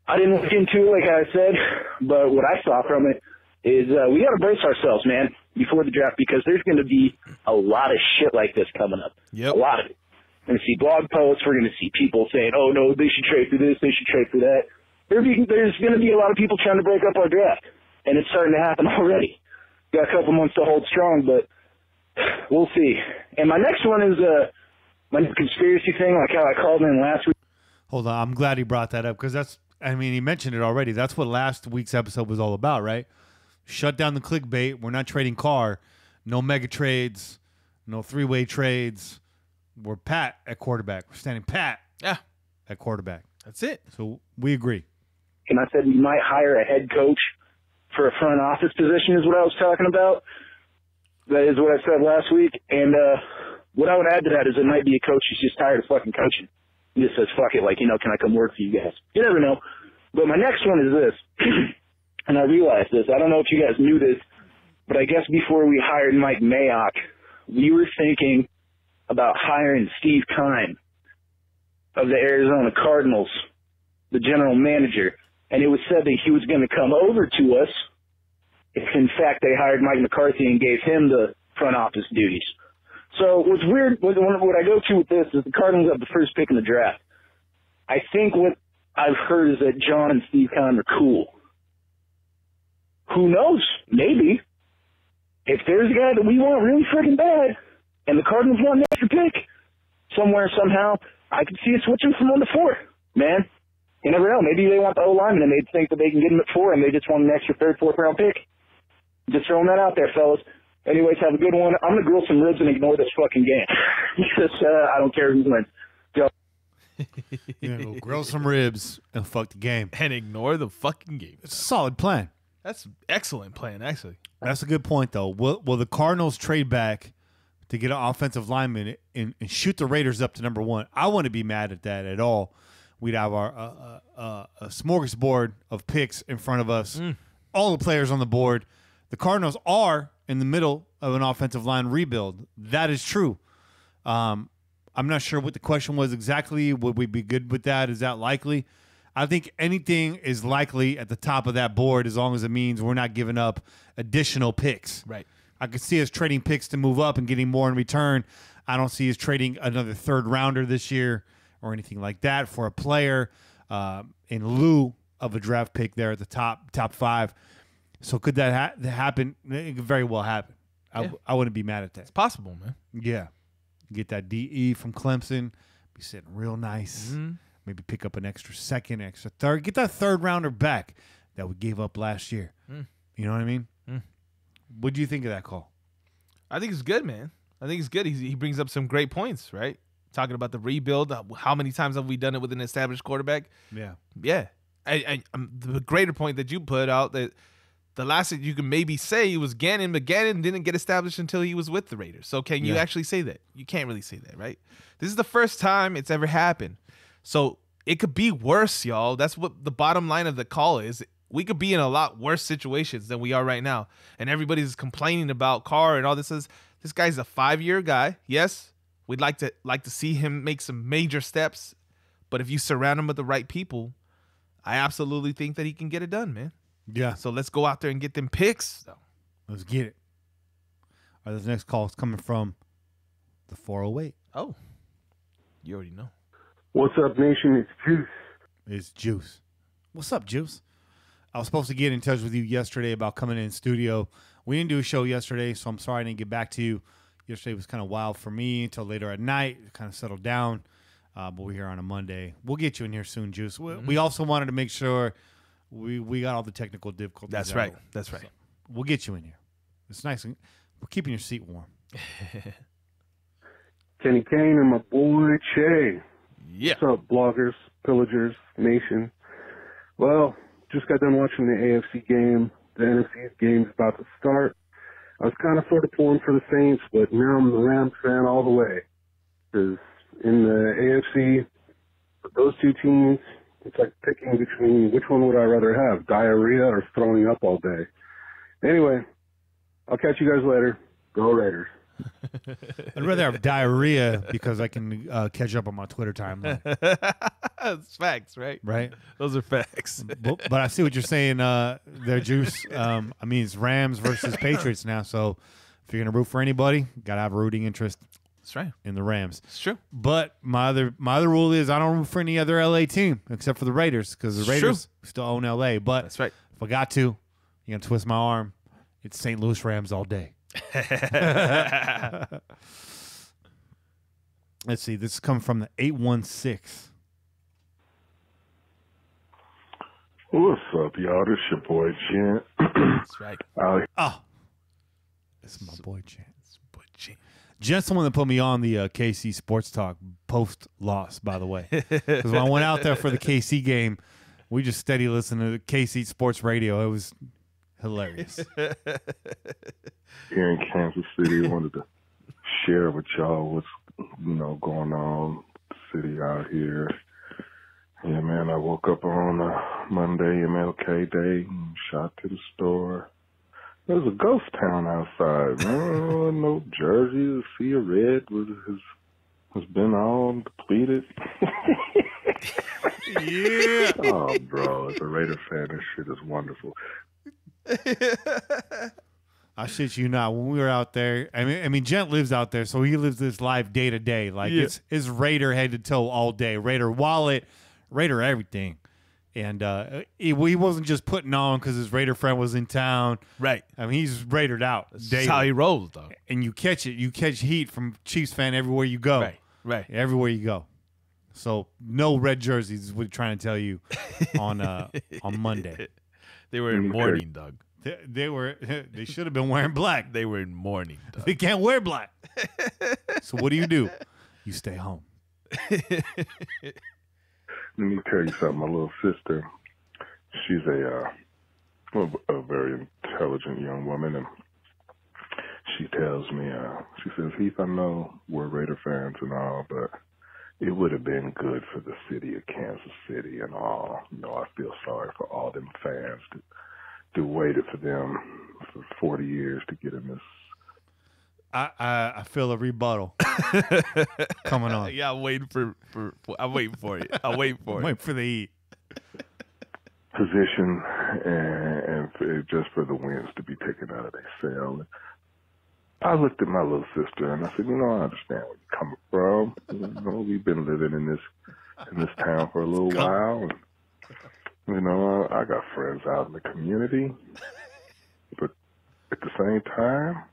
I didn't look into it like I said, but what I saw from it is we got to brace ourselves, man, before the draft because there's going to be a lot of shit like this coming up. Yep. A lot of it. We're going to see blog posts. We're going to see people saying, oh, no, they should trade for this. They should trade for that. There's going to be a lot of people trying to break up our draft, and it's starting to happen already. Got a couple months to hold strong, but we'll see. And my next one is my conspiracy thing, like how I called in last week. Hold on. I'm glad he brought that up because he mentioned it already. That's what last week's episode was all about, right? Shut down the clickbait. We're not trading Carr. No mega trades. No 3-way trades. We're pat at quarterback. We're standing pat at quarterback. That's it. So we agree. And I said we might hire a head coach for a front office position is what I was talking about. That is what I said last week. And what I would add to that is it might be a coach who's just tired of fucking coaching. He just says, fuck it, like, can I come work for you guys? You never know. But my next one is this. And I realized this. I don't know if you guys knew this, but I guess before we hired Mike Mayock, we were thinking about hiring Steve Keim of the Arizona Cardinals, the general manager. And it was said that he was going to come over to us if, in fact, they hired Mike McCarthy and gave him the front office duties. So what's weird, what I go to with this is the Cardinals have the first pick in the draft. I think what I've heard is that John and Steve Keim are cool. Who knows? Maybe. If there's a guy that we want really freaking bad, and the Cardinals want an extra pick, somewhere, somehow, I could see it switching from 1 to 4. Man, you never know. Maybe they want the O-lineman, and they think that they can get him at 4, and they just want an extra 3rd, 4th round pick. Just throwing that out there, fellas. Anyways, have a good one. I'm going to grill some ribs and ignore this fucking game. Because I don't care who wins. Go. You're going to go grill some ribs and fuck the game. And ignore the fucking game. It's a solid plan. That's excellent plan, actually. That's a good point, though. Will the Cardinals trade back to get an offensive lineman and shoot the Raiders up to number 1? I wouldn't be mad at that at all. We'd have our a smorgasbord of picks in front of us, all the players on the board. The Cardinals are in the middle of an offensive line rebuild. That is true. I'm not sure what the question was exactly. Would we be good with that? Is that likely? I think anything is likely at the top of that board as long as it means we're not giving up additional picks. Right. I could see us trading picks to move up and getting more in return. I don't see us trading another 3rd rounder this year or anything like that for a player in lieu of a draft pick there at the top 5. So could that happen? It could very well happen. Yeah. I wouldn't be mad at that. It's possible, man. Yeah. Get that DE from Clemson. Be sitting real nice. Mm-hmm. Maybe pick up an extra 2nd, extra 3rd. Get that 3rd rounder back that we gave up last year. You know what I mean? What do you think of that call? I think it's good, man. I think it's good. He brings up some great points, right? Talking about the rebuild. How many times have we done it with an established quarterback? Yeah. Yeah. The greater point that you put out that the last that you can maybe say was Gannon, but Gannon didn't get established until he was with the Raiders. So can you actually say that? You can't really say that, right? This is the first time it's ever happened. So it could be worse, y'all. That's what the bottom line of the call is. We could be in a lot worse situations than we are right now. And everybody's complaining about Carr and all this. This guy's a 5-year guy. Yes, we'd like to see him make some major steps. But if you surround him with the right people, I absolutely think that he can get it done, man. Yeah. So let's go out there and get them picks. Let's get it. All right, this next call is coming from the 408. Oh. You already know. What's up, nation? It's Juice. It's Juice. What's up, Juice? I was supposed to get in touch with you yesterday about coming in studio. We didn't do a show yesterday, so I'm sorry I didn't get back to you. Yesterday was kind of wild for me until later at night. It kind of settled down, but we're here on a Monday. We'll get you in here soon, Juice. We also wanted to make sure we got all the technical difficulties. That's right. That's right. So we'll get you in here. It's nice. We're keeping your seat warm. Kenny Kane and my boy Che. Yeah. What's up, bloggers, pillagers, nation? Well, just got done watching the AFC game. The NFC game's about to start. I was kind of sort of pulling for the Saints, but now I'm the Rams fan all the way. Because in the AFC, those two teams, it's like picking between which one would I rather have, diarrhea or throwing up all day. Anyway, I'll catch you guys later. Go Raiders. I'd rather have diarrhea because I can catch up on my Twitter timeline. That's facts, right? Right? Those are facts. But I see what you're saying there, Juice. I mean, it's Rams versus Patriots now, so if you're going to root for anybody, got to have a rooting interest. That's right. In the Rams. It's true. But my other rule is I don't root for any other LA team except for the Raiders because the Raiders still own LA. But that's right. If I got to, you're going to twist my arm. It's St. Louis Rams all day. Let's see. This is coming from the 816. What's up, y'all? This your boy, Gent. That's right. This is my boy, Gent. Gent's the one that put me on the KC Sports Talk post-loss, by the way. Because when I went out there for the KC game, we just steady listened to the KC Sports Radio. It was hilarious. Here in Kansas City, I wanted to share with y'all what's going on the city out here. Yeah, man, I woke up on Monday, MLK Day, and shot to the store. There's a ghost town outside, man. No jerseys, a sea of red has been all depleted. Yeah. Oh, bro, as a Raider fan, this shit is wonderful. I shit you not. When we were out there, I mean, Gent lives out there, so he lives this life day to day. Like it's Raider head to toe all day. Raider wallet, Raider everything. And he wasn't just putting on because his Raider friend was in town. Right. I mean, he's Raidered out. That's how he rolls, though. And you catch it. You catch heat from Chiefs fan everywhere you go. Right. Everywhere you go. So no red jerseys is what he's trying to tell you on Monday. They were in mourning, Doug. They should have been wearing black. They were in mourning, Doug. They can't wear black. So what do? You stay home. Let me tell you something. My little sister, she's a very intelligent young woman, and she tells me, she says, Heath, I know we're Raider fans and all, but it would have been good for the city of Kansas City and all. I feel sorry for all them fans to waited for them for 40 years to get in this. I feel a rebuttal coming on. Yeah, I'm waiting for I'm waiting for it. I'm waiting for it. Wait for the heat. Position and just for the wins to be taken out of their cell. I looked at my little sister and I said, I understand where you're coming from. We've been living in this town for a little while. And, I got friends out in the community, but at the same time,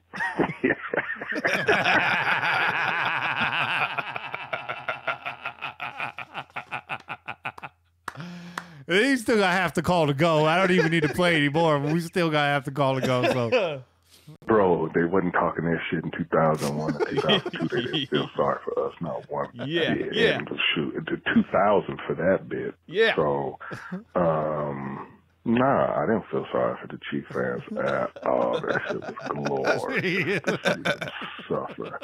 He still got half the call to go. I don't even need to play anymore, but we still got half the call to go. So, bro, they wasn't talking that shit in 2001 and 2002. They didn't feel sorry for us, not one. Yeah. And shoot, into 2000 for that bit. Yeah. So, I didn't feel sorry for the Chief fans at all. That shit was glorious. Suffer.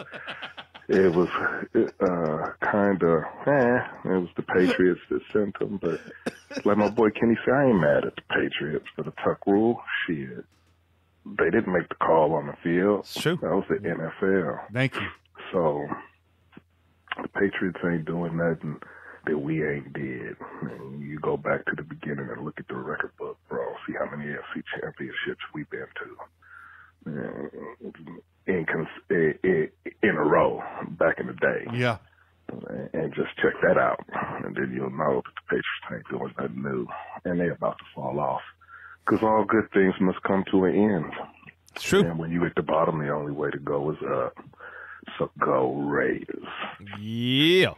It was kind of, it was the Patriots that sent them, but like my boy Kenny said, I ain't mad at the Patriots for the tuck rule. Shit. They didn't make the call on the field. It's true. That was the NFL. Thank you. So the Patriots ain't doing nothing that we ain't did. And you go back to the beginning and look at the record book, bro. See how many AFC championships we've been to. In a row back in the day. Yeah. and just check that out. And then you'll know that the Patriots ain't doing nothing new, and they're about to fall off. Because all good things must come to an end. It's true. And when you at the bottom, the only way to go is up. So go Raiders. Yeah.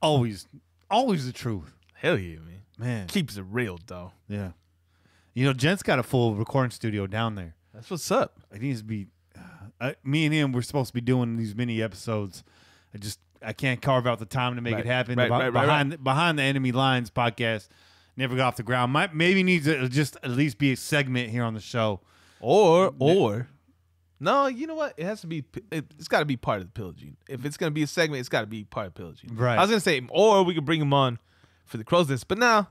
Always the truth. Hell yeah, man. Man. Keeps it real, though. Yeah. You know, Jent's got a full recording studio down there. That's what's up. It needs to be. Me and him, we're supposed to be doing these mini episodes. I can't carve out the time to make it happen. Behind the Enemy Lines podcast never got off the ground. Maybe needs to just at least be a segment here on the show. Or no, you know what? It has to be. It's got to be part of the Pillaging. If it's gonna be a segment, it's got to be part of Pillaging. Right. I was gonna say, or we could bring him on for the Crow's Nest, but now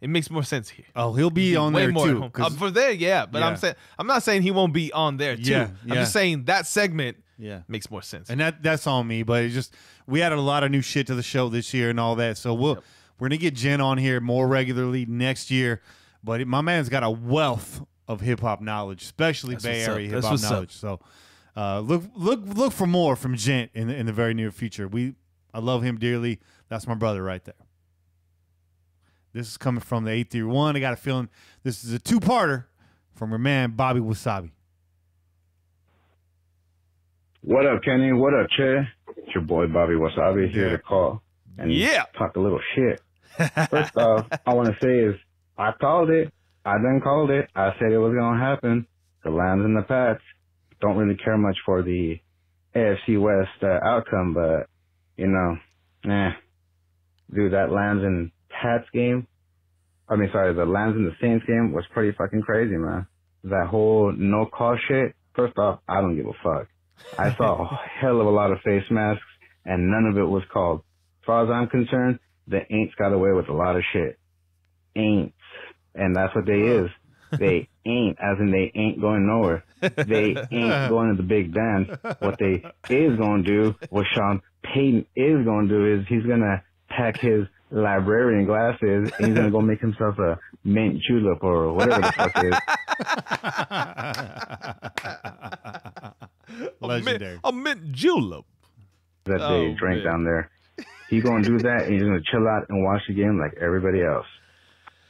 it makes more sense here. Oh, he'll be on there too. For there, yeah. But Yeah. I'm not saying he won't be on there too. Yeah, I'm just saying that segment Yeah. makes more sense. And that's on me, but it's just we added a lot of new shit to the show this year and all that. So we're gonna get Jen on here more regularly next year. But my man's got a wealth of hip hop knowledge, especially Bay Area hip hop knowledge. So look for more from Gent in the very near future. I love him dearly. That's my brother right there. This is coming from the 831. I got a feeling this is a two-parter from your man Bobby Wasabi. What up, Kenny? What up, Che? It's your boy Bobby Wasabi here to call and talk a little shit. First off, I want to say is I called it. I done called it. I said it was going to happen. The Lambs and the Pats don't really care much for the AFC West outcome, but, you know, dude, that Lambs and Pats game, the Lambs and the Saints game was pretty fucking crazy, man. That whole no call shit, first off, I don't give a fuck. I saw a hell of a lot of face masks, and none of it was called. As far as I'm concerned, the Aints got away with a lot of shit. Aints. And that's what they is. They ain't, as in they ain't going nowhere. They ain't going to the Big Ben. What they is going to do, what Sean Payton is going to do is he's going to pack his librarian glasses and he's going to go make himself a mint julep or whatever the fuck it is. Legendary. A mint julep. That they drank down there. He's going to do that and he's going to chill out and watch the game like everybody else.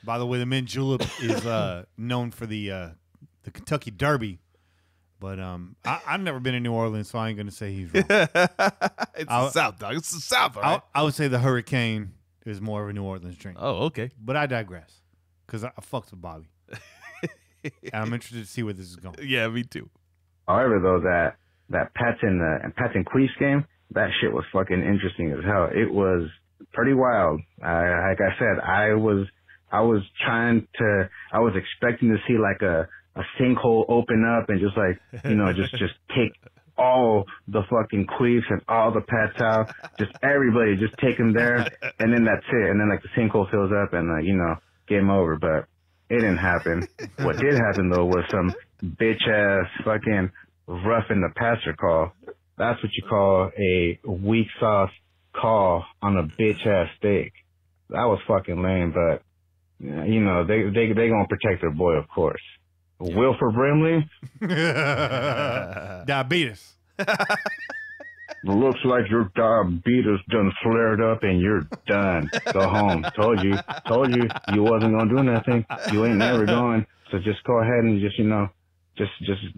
By the way, the mint julep is known for the Kentucky Derby, but I've never been in New Orleans, so I ain't gonna say he's wrong. It's the South, dog. It's the South, all right? I would say the Hurricane is more of a New Orleans drink. Oh, okay. But I digress, because I fucked with Bobby, and I'm interested to see where this is going. Yeah, me too. However, though, that Pats and Queefs game, that shit was fucking interesting as hell. It was pretty wild. Like I said, I was expecting to see like a sinkhole open up and just like, you know, just take all the fucking Queefs and all the Pats out, just everybody, just take them there, and then that's it. And then like the sinkhole fills up and you know, game over. But it didn't happen. What did happen though was some bitch ass fucking roughing the passer call. That's what you call a weak sauce call on a bitch ass steak. That was fucking lame, but you know, they gonna protect their boy, of course. Wilford Brimley? Diabetes. Looks like your diabetes done flared up and you're done. Go home. Told you you wasn't gonna do nothing. You ain't never going. So just go ahead and just, you know, just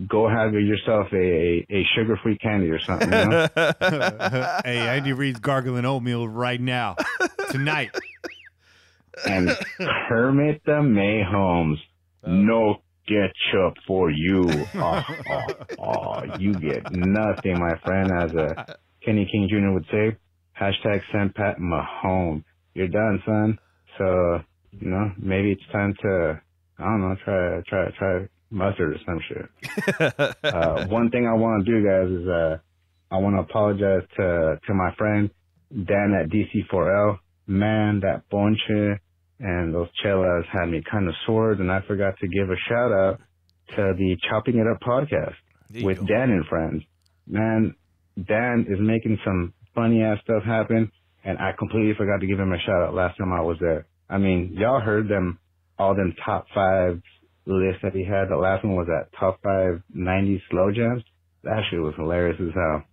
go have yourself a sugar-free candy or something, you know? Hey, Andy Reid's gargling oatmeal right now. Tonight. And Kermit the Mayholmes, no ketchup for you. You get nothing, my friend. As Kenny King Jr. would say, hashtag send Pat Mahomes. You're done, son. So, you know, maybe it's time to, I don't know, try mustard or some shit. One thing I want to do, guys, is I want to apologize to my friend Dan at DC4L. Man, that ponche and those chelas had me kind of sore, and I forgot to give a shout out to the Chopping It Up podcast with Dan and friends. Man, Dan is making some funny ass stuff happen, and I completely forgot to give him a shout out last time I was there. I mean, y'all heard all them top 5 lists that he had. The last one was that top 5 90s slow jams. That shit was hilarious as hell.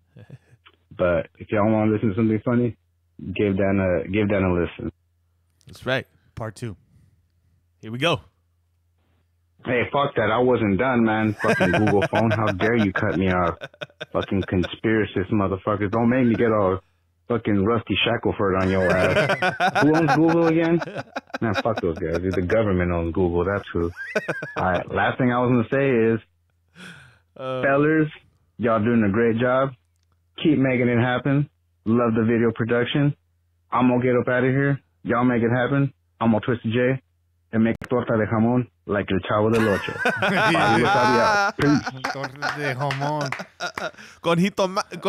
But if y'all want to listen to something funny, give that a listen. That's right. Part 2. Here we go. Hey, fuck that. I wasn't done, man. Fucking Google phone. How dare you cut me off? Fucking conspiracist motherfuckers. Don't make me get all fucking Rusty Shackelford on your ass. Who owns Google again? Man, fuck those guys. The government owns Google. That's who. All right. Last thing I was going to say is, fellers, y'all doing a great job. Keep making it happen. Love the video production. I'm going to get up out of here. Y'all make it happen. I'm going to twist the J and make torta de jamón like El Chavo del Ocho. Peace. Torta de jamón. Con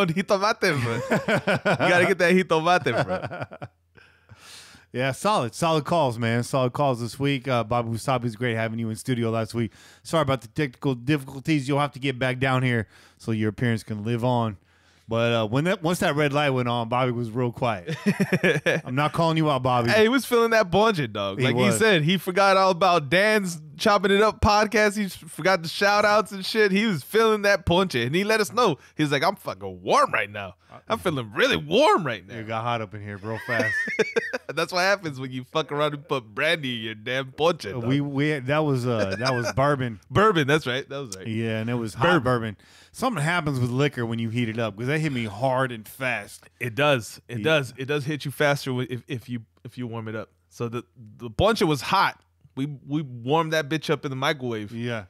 jitomate, bro. You got to get that jitomate, bro. Yeah, solid calls, man. Solid calls this week. Bobby Wasabi, was great having you in studio last week. Sorry about the technical difficulties. You'll have to get back down here so your appearance can live on. But once that red light went on, Bobby was real quiet. I'm not calling you out, Bobby. Hey, he was feeling that bungeon, dog. Like he said, he forgot all about Dan's Chopping It Up podcast. He forgot the shout outs and shit. He was feeling that punch, and he let us know. He was like, I'm fucking warm right now. I'm feeling really warm right now. It got hot up in here real fast. That's what happens when you fuck around and put brandy in your damn punch. That was bourbon. Bourbon, that's right. That was right. Yeah, and it was hot bourbon. Something happens with liquor when you heat it up because that hit me hard and fast. It does. It does. It does hit you faster if you warm it up. So the punch was hot. We warmed that bitch up in the microwave. Yeah.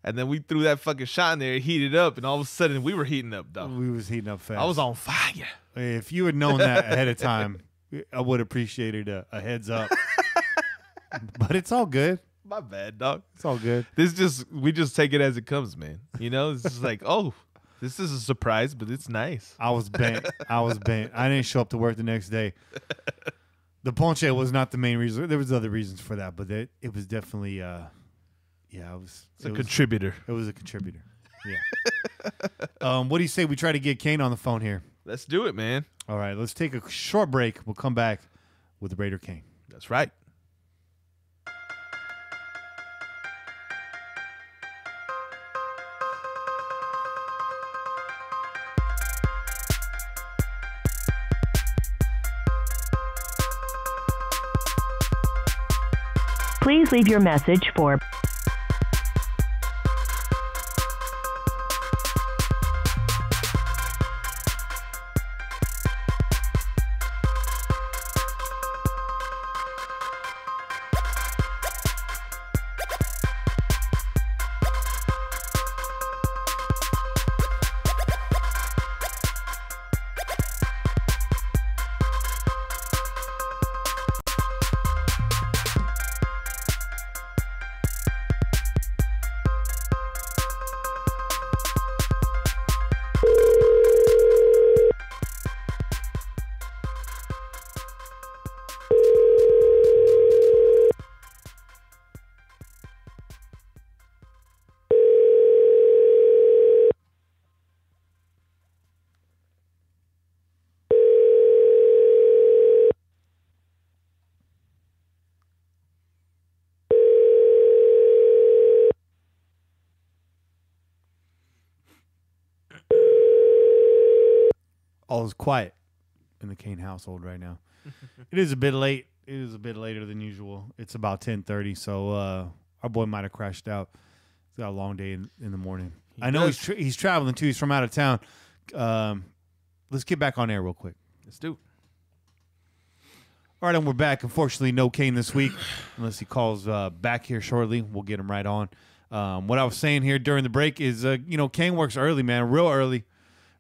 And then we threw that fucking shot in there, heated up, and all of a sudden we were heating up, though. We was heating up fast. I was on fire. If you had known that ahead of time, I would have appreciated a heads up. But it's all good. My bad, dog. It's all good. We just take it as it comes, man. You know, it's just like, oh, this is a surprise, but it's nice. I was bent. I didn't show up to work the next day. The ponche was not the main reason. There was other reasons for that, but it was definitely, it was a contributor. It was a contributor. Yeah. What do you say we try to get Kane on the phone here? Let's do it, man. All right, let's take a short break. We'll come back with Raider Kane. That's right. Please leave your message for All is quiet in the Kane household right now. It is a bit late. It is a bit later than usual. It's about 10:30, so our boy might have crashed out. He's got a long day in the morning. I know he's traveling too. He's from out of town. Let's get back on air real quick. Let's do it. All right, and we're back. Unfortunately, no Kane this week, unless he calls back here shortly. We'll get him right on. What I was saying here during the break is, Kane works early, man, real early.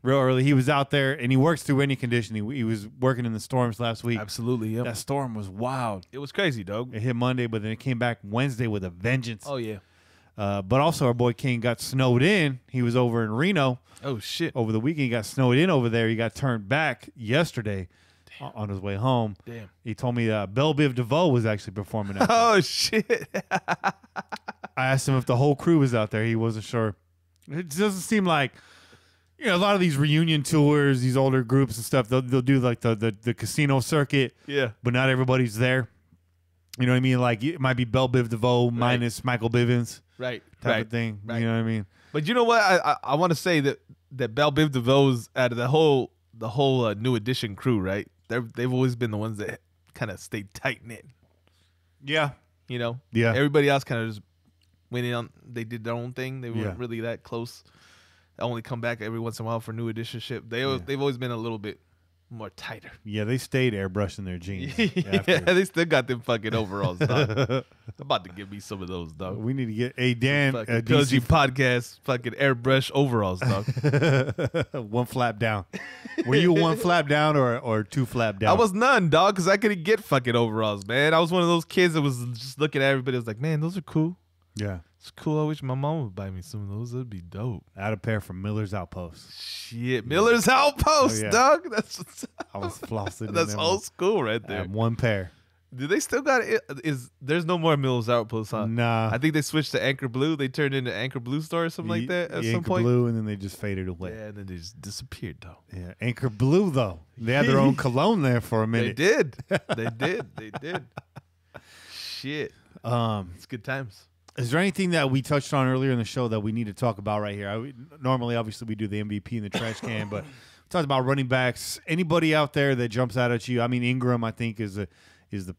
He was out there, and he works through any condition. He was working in the storms last week. Absolutely, yep. That storm was wild. It was crazy, dog. It hit Monday, but then it came back Wednesday with a vengeance. Oh, yeah. But also, our boy Kane got snowed in. He was over in Reno. Oh, shit. Over the weekend, he got snowed in over there. He got turned back yesterday. Damn. On his way home. Damn. He told me Belle Biv DeVoe was actually performing out there. Oh, shit. I asked him if the whole crew was out there. He wasn't sure. It doesn't seem like, a lot of these reunion tours, these older groups and stuff, they'll do like the casino circuit. Yeah. But not everybody's there. You know what I mean? Like, it might be Belle Biv DeVoe minus Michael Bivins. Right. Type of thing. Right. You know what I mean? But you know what? I want to say that Belle Biv DeVoe is out of the whole New Edition crew, right? they've always been the ones that kind of stayed tight knit. Yeah. You know. Yeah. Everybody else kind of just went in on. They did their own thing. They weren't really that close. They only come back every once in a while for new editionship. They've always been a little bit more tighter. Yeah, they stayed airbrushing their jeans. Yeah, they still got them fucking overalls, dog. I'm about to give me some of those, dog. We need to get a Dan Pillaging Podcast fucking airbrush overalls, dog. One flap down. Were you one flap down or two flap down? I was none, dog, because I couldn't get fucking overalls, man. I was one of those kids that was just looking at everybody. I was like, man, those are cool. Yeah. It's cool. I wish my mom would buy me some of those. That'd be dope. I had a pair from Miller's Outpost. Shit, Miller's Outpost, dog. That's what's I was flossing. That's old school right there. I had one pair. Do they still got it? There's no more Miller's Outpost, huh? Nah. I think they switched to Anchor Blue. They turned into Anchor Blue Store or something like that at some Anchor point. Blue, and then they just faded away. Yeah, and then they just disappeared, though. Yeah, Anchor Blue though. They had their own cologne there for a minute. They did. They did. Shit. It's good times. Is there anything that we touched on earlier in the show that we need to talk about right here? Normally, obviously, we do the MVP in the trash can, but we talked about running backs. Anybody out there that jumps out at you? I mean, Ingram, I think, is the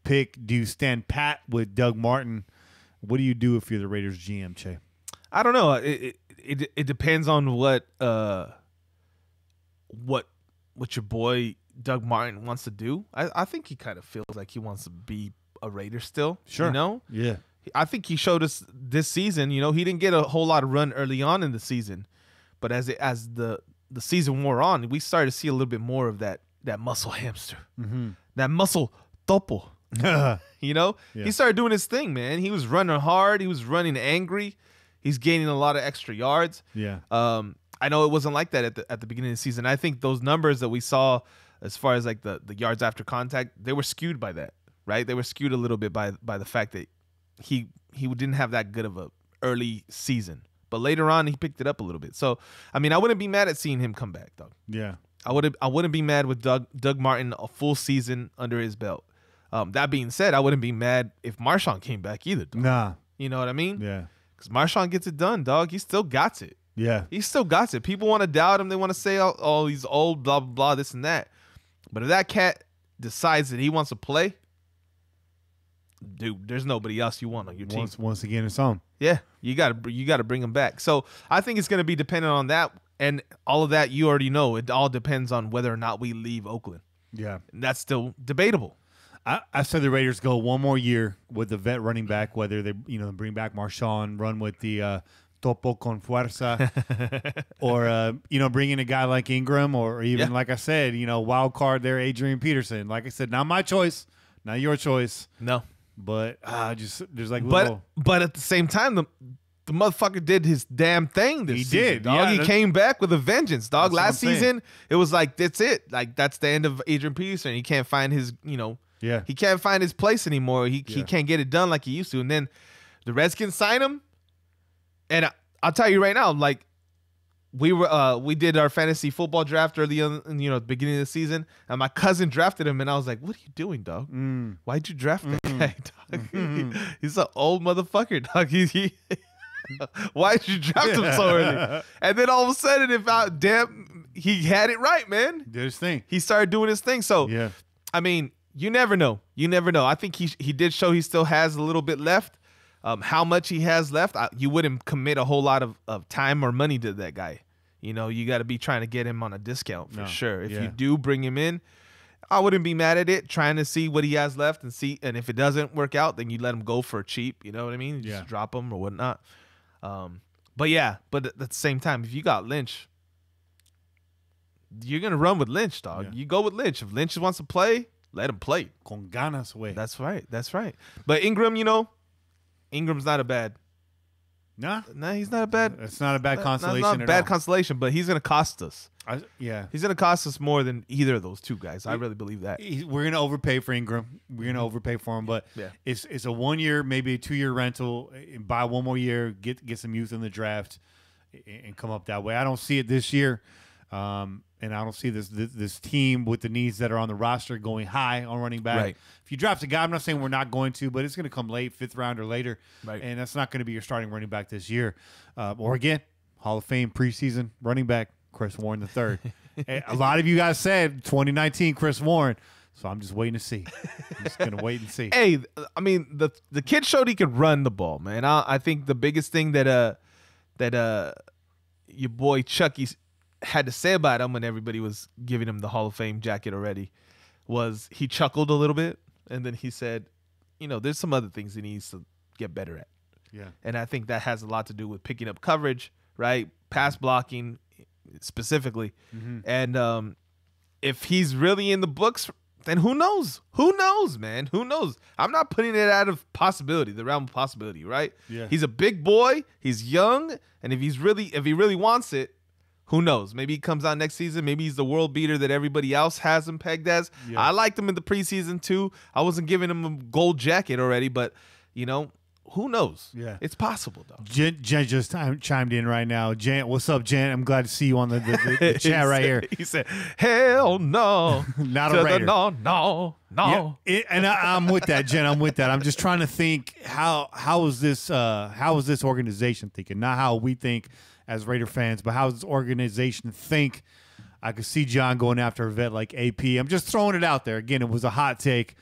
pick. Do you stand pat with Doug Martin? What do you do if you're the Raiders GM, Che? I don't know. It depends on what your boy Doug Martin wants to do. I think he kind of feels like he wants to be a Raider still. Sure. You know? Yeah. I think he showed us this season, you know, he didn't get a whole lot of run early on in the season. But as the season wore on, we started to see a little bit more of that muscle hamster. Mm-hmm. That muscle topo. You know? Yeah. He started doing his thing, man. He was running hard. He was running angry. He's gaining a lot of extra yards. Yeah. I know it wasn't like that at the beginning of the season. I think those numbers that we saw as far as like the yards after contact, they were skewed by that, right? They were skewed a little bit by the fact that he didn't have that good of a early season, but later on he picked it up a little bit. So I mean, I wouldn't be mad at seeing him come back, dog. Yeah, I wouldn't be mad with Doug Martin a full season under his belt. That being said, I wouldn't be mad if Marshawn came back either, dog. Nah, you know what I mean? Yeah, because Marshawn gets it done, dog. He still got it. Yeah, he still got it. People want to doubt him. They want to say, oh, he's old, blah blah blah, this and that. But if that cat decides that he wants to play, dude, there's nobody else you want on your team. Once again, it's on. Yeah, you gotta bring him back. So I think it's gonna be dependent on that, and all of that you already know. It all depends on whether or not we leave Oakland. Yeah, and that's still debatable. I said the Raiders go one more year with the vet running back, whether they bring back Marshawn, run with the topo con fuerza, or bring in a guy like Ingram, or even like I said, wild card there, Adrian Peterson. Like I said, not my choice, not your choice. No. But there's like but at the same time, the motherfucker did his damn thing this season. He did, dog. yeah, he came back with a vengeance, dog. Last season, saying. It was like that's it. Like that's the end of Adrian Peterson. He can't find his, yeah, he can't find his place anymore. He can't get it done like he used to. And then the Redskins signed him, and I'll tell you right now, like we did our fantasy football draft early on, the beginning of the season, and my cousin drafted him, and I was like, "What are you doing, dog? Why'd you draft that guy, dog? He's an old motherfucker, dog. Why'd you draft him so early?" And then all of a sudden, he had it right, man. Did his thing. He started doing his thing. So yeah, I mean, you never know. You never know. I think he did show he still has a little bit left. How much he has left, you wouldn't commit a whole lot of time or money to that guy. You got to be trying to get him on a discount for sure. If you do bring him in, I wouldn't be mad at it, trying to see what he has left and if it doesn't work out, then you let him go for cheap. You know what I mean? You just drop him or whatnot. But at the same time, if you got Lynch, you're going to run with Lynch, dog. Yeah. You go with Lynch. If Lynch wants to play, let him play. Con ganas, way. That's right. But Ingram, Ingram's not a bad. Nah, he's not a bad. It's not a bad consolation. Not a bad consolation, but he's going to cost us. He's going to cost us more than either of those two guys. I really believe that. We're going to overpay for Ingram. We're going to overpay for him, but it's a 1 year, maybe a 2 year rental. And buy one more year, get some youth in the draft, and come up that way. I don't see it this year, and I don't see this team with the needs that are on the roster going high on running back. Right. If you draft a guy, I'm not saying we're not going to, but it's going to come late, 5th round or later, right. And that's not going to be your starting running back this year. Or again, Hall of Fame preseason running back Chris Warren III. A lot of you guys said 2019 Chris Warren. So I'm just waiting to see. I'm just gonna wait and see. Hey, I mean, the kid showed he could run the ball, man. I think the biggest thing that your boy Chucky had to say about him when everybody was giving him the Hall of Fame jacket already was he chuckled a little bit, and then he said, there's some other things he needs to get better at. Yeah. And I think that has a lot to do with picking up coverage, right? Pass blocking specifically. Mm-hmm. And if he's really in the books, then who knows? Who knows, man? Who knows? I'm not putting it out of possibility, the realm of possibility, right? Yeah. He's a big boy. He's young. And if he really wants it, who knows? Maybe he comes out next season. Maybe he's the world beater that everybody else has him pegged as. Yeah. I liked him in the preseason too. I wasn't giving him a gold jacket already, but, who knows? Yeah. It's possible, though. Jen just chimed in right now. Jan, what's up, Jan? I'm glad to see you on the chat right here. He said, hell no. Not a Raider. No. Yeah, and I'm with that, Jen. I'm with that. I'm just trying to think how is this organization thinking? Not how we think as Raider fans, but how does this organization think? I could see John going after a vet like AP. I'm just throwing it out there. Again, it was a hot take.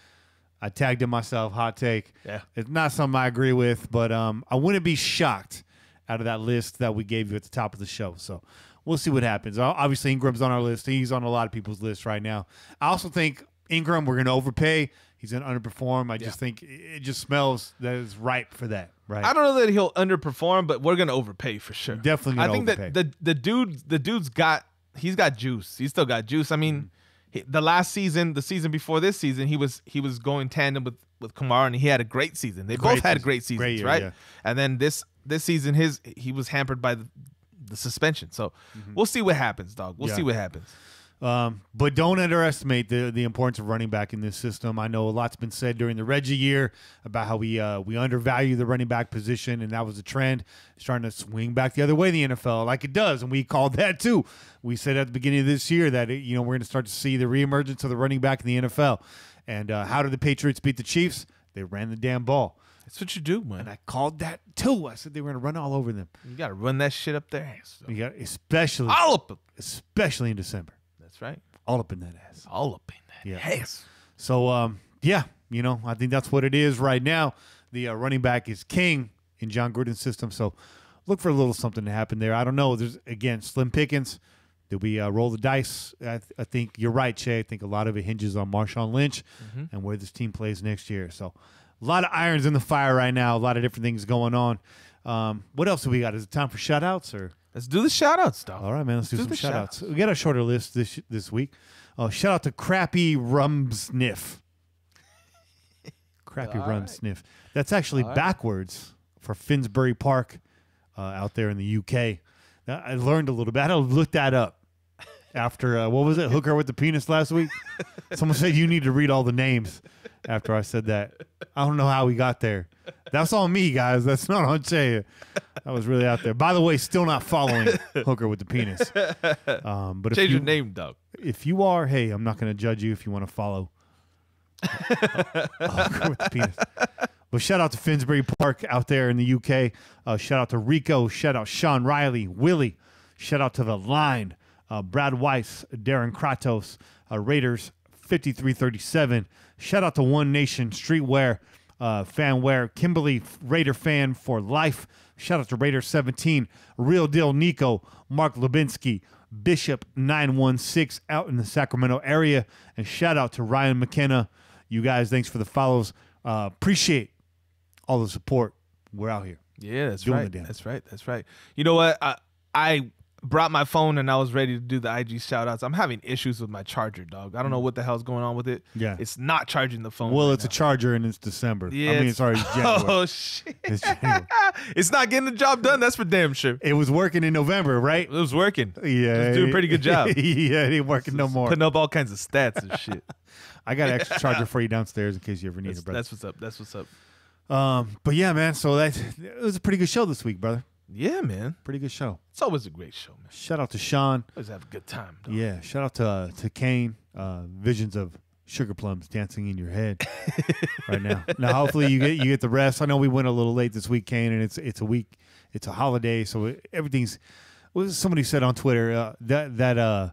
I tagged it myself, hot take. Yeah. It's not something I agree with, but I wouldn't be shocked out of that list that we gave you at the top of the show. So we'll see what happens. Obviously, Ingram's on our list. He's on a lot of people's list right now. I also think Ingram, we're going to overpay. He's going to underperform. I just think it just smells that it's ripe for that, right? I don't know that he'll underperform, but we're going to overpay for sure. Definitely going to overpay. I think that the dude's got juice. He's still got juice. I mean, the season before this season, he was going tandem with Kamara, and he had a great season. They both had great seasons, great year, right? yeah. And then this season, he was hampered by the suspension. So we'll see what happens, dog. We'll see what happens. But don't underestimate the importance of running back in this system. I know a lot's been said during the Reggie year about how we undervalue the running back position, and that was a trend. It's starting to swing back the other way in the NFL, like it does, and we called that too. We said at the beginning of this year that we're going to start to see the reemergence of the running back in the NFL. And how did the Patriots beat the Chiefs? They ran the damn ball. That's what you do, man. And I called that too. I said they were going to run all over them. You got to run that shit up their ass. You got especially especially in December. That's right. All up in that ass. All up in that ass. So, I think that's what it is right now. The running back is king in John Gruden's system. So look for a little something to happen there. I don't know. There's, again, slim pickings. Did we roll the dice? I think you're right, Che. I think a lot of it hinges on Marshawn Lynch and where this team plays next year. So a lot of irons in the fire right now. A lot of different things going on. What else do we got? Is it time for shout-outs or? Let's do the shout-outs, dog. All right, man. Let's do some shout-outs. We got a shorter list this week. Shout out to Crappy Rum Sniff. Crappy Rum Sniff. That's actually backwards for Finsbury Park out there in the UK. Now, I learned a little bit. I had to look that up after, what was it, Hooker with the Penis last week? Someone said you need to read all the names after I said that. I don't know how we got there. That's on me, guys. That's not on Che. I was really out there. By the way, still not following Hooker with the Penis. But change your name, dog. If you are, hey, I'm not going to judge you if you want to follow Hooker with the Penis. But shout out to Finsbury Park out there in the UK. Shout out to Rico. Shout out Sean Riley, Willie. Shout out to The Line, Brad Weiss, Darren Kratos, Raiders 5337. Shout out to One Nation Streetwear, Fanwear, Kimberly Raider fan for life. Shout out to Raider 17, Real Deal Nico, Mark Lubinsky, Bishop 916 out in the Sacramento area, and shout out to Ryan McKenna. You guys, thanks for the follows. Appreciate all the support. We're out here. Yeah, that's right. That's right. You know what? I brought my phone and I was ready to do the IG shout-outs. I'm having issues with my charger, dog. I don't know what the hell's going on with it. Yeah. It's not charging the phone. Well, right it's now. a charger and it's December. Yeah, I mean, it's already January. Oh, shit. It's January. It's not getting the job done. That's for damn sure. It was working in November, right? It was working. Yeah. It was doing a pretty good job. Yeah, it ain't working no more. Putting up all kinds of stats and shit. I got an extra charger for you downstairs in case you ever need it, brother. That's what's up. That's what's up. But yeah, man, so it was a pretty good show this week, brother. Yeah, man. Pretty good show. It's always a great show, man. Shout out to Sean. Always have a good time, dog. Yeah, shout out to Kane. Visions of sugar plums dancing in your head right now. Now, hopefully you get the rest. I know we went a little late this week, Kane, and it's a week, it's a holiday, so everything's. What somebody said on Twitter that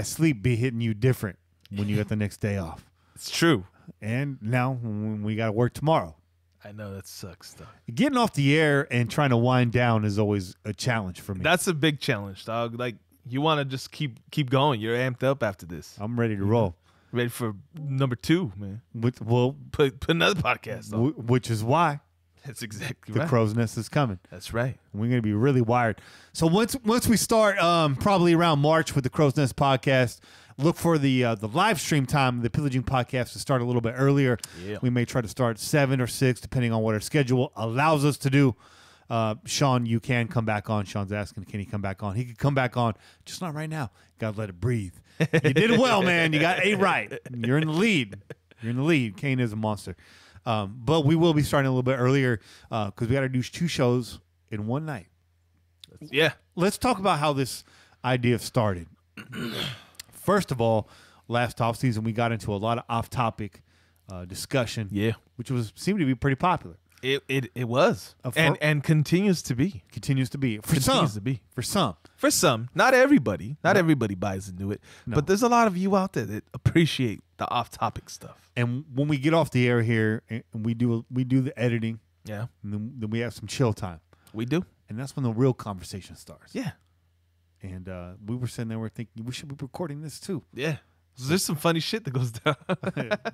sleep be hitting you different when you get the next day off. It's true. And now when we got to work tomorrow. I know that sucks, dog. Getting off the air and trying to wind down is always a challenge for me. That's a big challenge, dog. Like, you want to just keep going. You're amped up after this. I'm ready to roll. Ready for number 2, man. Put another podcast on. Which is why that's exactly the right. Crow's Nest is coming. That's right. We're going to be really wired. So once we start, probably around March with the Crow's Nest podcast, look for the live stream time of the Pillaging Podcast to start a little bit earlier. Yeah. We may try to start 7 or 6, depending on what our schedule allows us to do. Sean, you can come back on. Sean's asking, can he come back on? He could come back on, just not right now. Got to let it breathe. You did well, man. You got 8 right. You're in the lead. Kane is a monster. But we will be starting a little bit earlier because we got to do 2 shows in one night. Yeah. Let's talk about how this idea started. First of all, last offseason, we got into a lot of off-topic discussion. Yeah. Which seemed to be pretty popular. It was. And continues to be. For some. Not everybody. Not everybody buys into it. No. But there's a lot of you out there that appreciate the off-topic stuff. And when we get off the air here and we do the editing, yeah, and then we have some chill time. We do. And that's when the real conversation starts. Yeah. And we were sitting there, we're thinking, we should be recording this too. Yeah. There's some funny shit that goes down.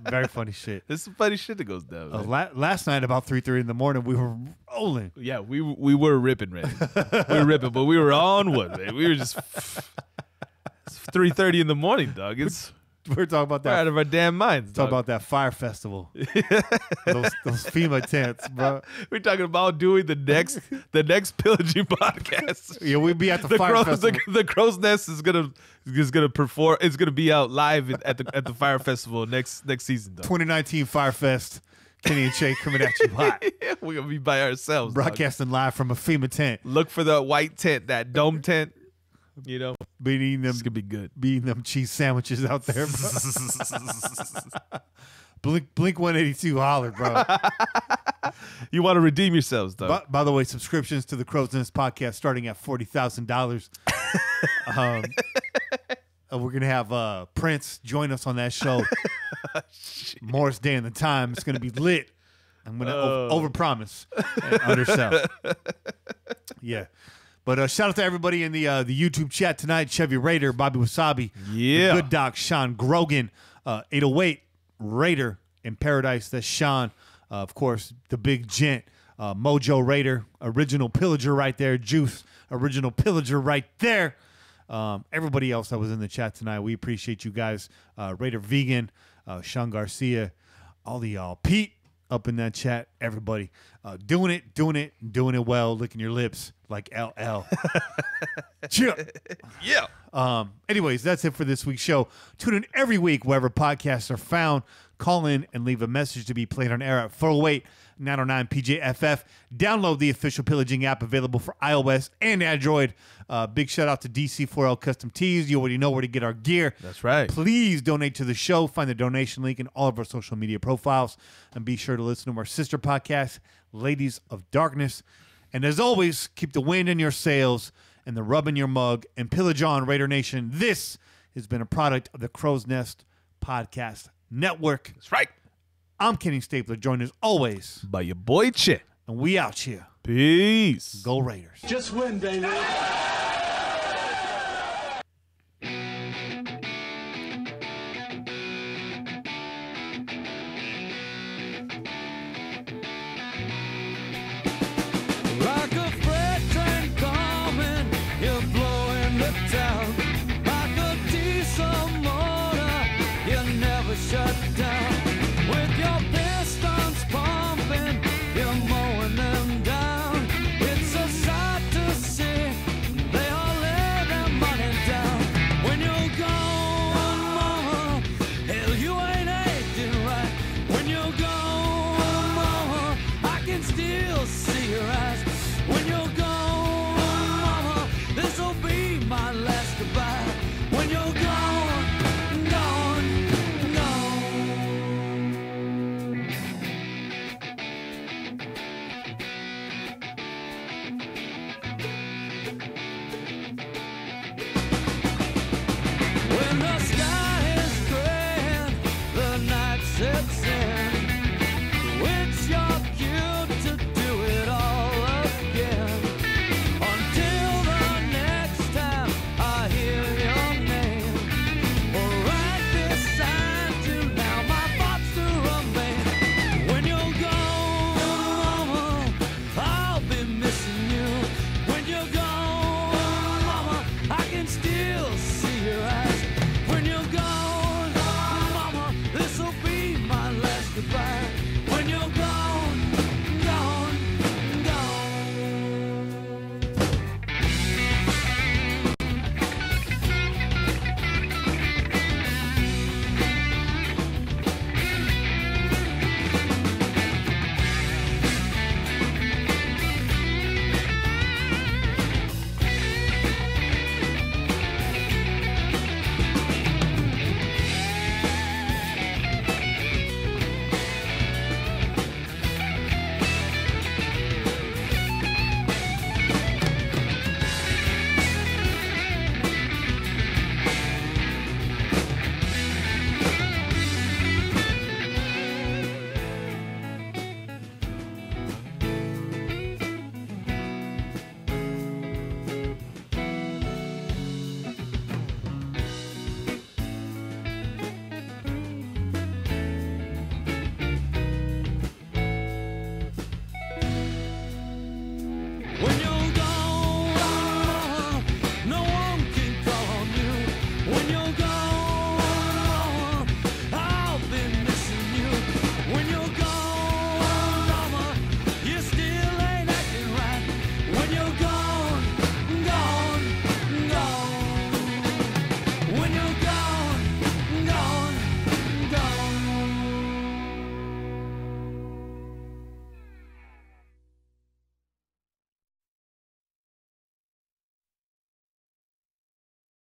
Very funny shit. There's some funny shit that goes down. Last night, about 3:30 in the morning, we were rolling. Yeah, we were ripping, ready. We were ripping, but we were on one, man. We were just 3:30 in the morning, dog. We're talking about that. We're out of our damn minds. Talking about that fire festival. those FEMA tents, bro. We're talking about doing the next Pillaging podcast. Yeah, we'll be at the fire festival. The Crow's Nest is gonna perform. It's gonna be out live at the fire festival next season. Dog. 2019 Fire Fest. Kenny and Shay coming at you hot. We're gonna be by ourselves. Broadcasting live from a FEMA tent. Look for the white tent, that dome tent. You know, eating them. It's gonna be good. Eating them cheese sandwiches out there, bro. Blink 182 hollered, bro. You want to redeem yourselves, though. By the way, subscriptions to the Crow's Nest podcast starting at $40,000. We're gonna have Prince join us on that show. Morris Day and the Time. It's gonna be lit. I'm gonna overpromise and undersell. Yeah. But shout out to everybody in the YouTube chat tonight. Chevy Raider, Bobby Wasabi, yeah, the Good Doc, Sean Grogan, 808 Raider in Paradise. That's Sean. Of course, the Big Gent, Mojo Raider, original Pillager right there. Juice, original Pillager right there. Everybody else that was in the chat tonight, we appreciate you guys. Raider Vegan, Sean Garcia, all the y'all. Pete up in that chat. Everybody doing it well, licking your lips like LL. Chill. Yeah. Anyways, that's it for this week's show. Tune in every week wherever podcasts are found. Call in and leave a message to be played on air at 408-909-PJFF. Download the official Pillaging app available for iOS and Android. Big shout out to DC4L Custom Tees. You already know where to get our gear. That's right. Please donate to the show. Find the donation link in all of our social media profiles. And be sure to listen to our sister podcast, Ladies of Darkness. And as always, keep the wind in your sails and the rub in your mug. And pillage on, Raider Nation. This has been a product of the Crow's Nest Podcast Network. That's right. I'm Kenny Stapler, joined as always by your boy Chet. And we out here. Peace. Go Raiders. Just win, baby. Like a freight train coming, you're blowing the town. Like a diesel motor, you never shut down.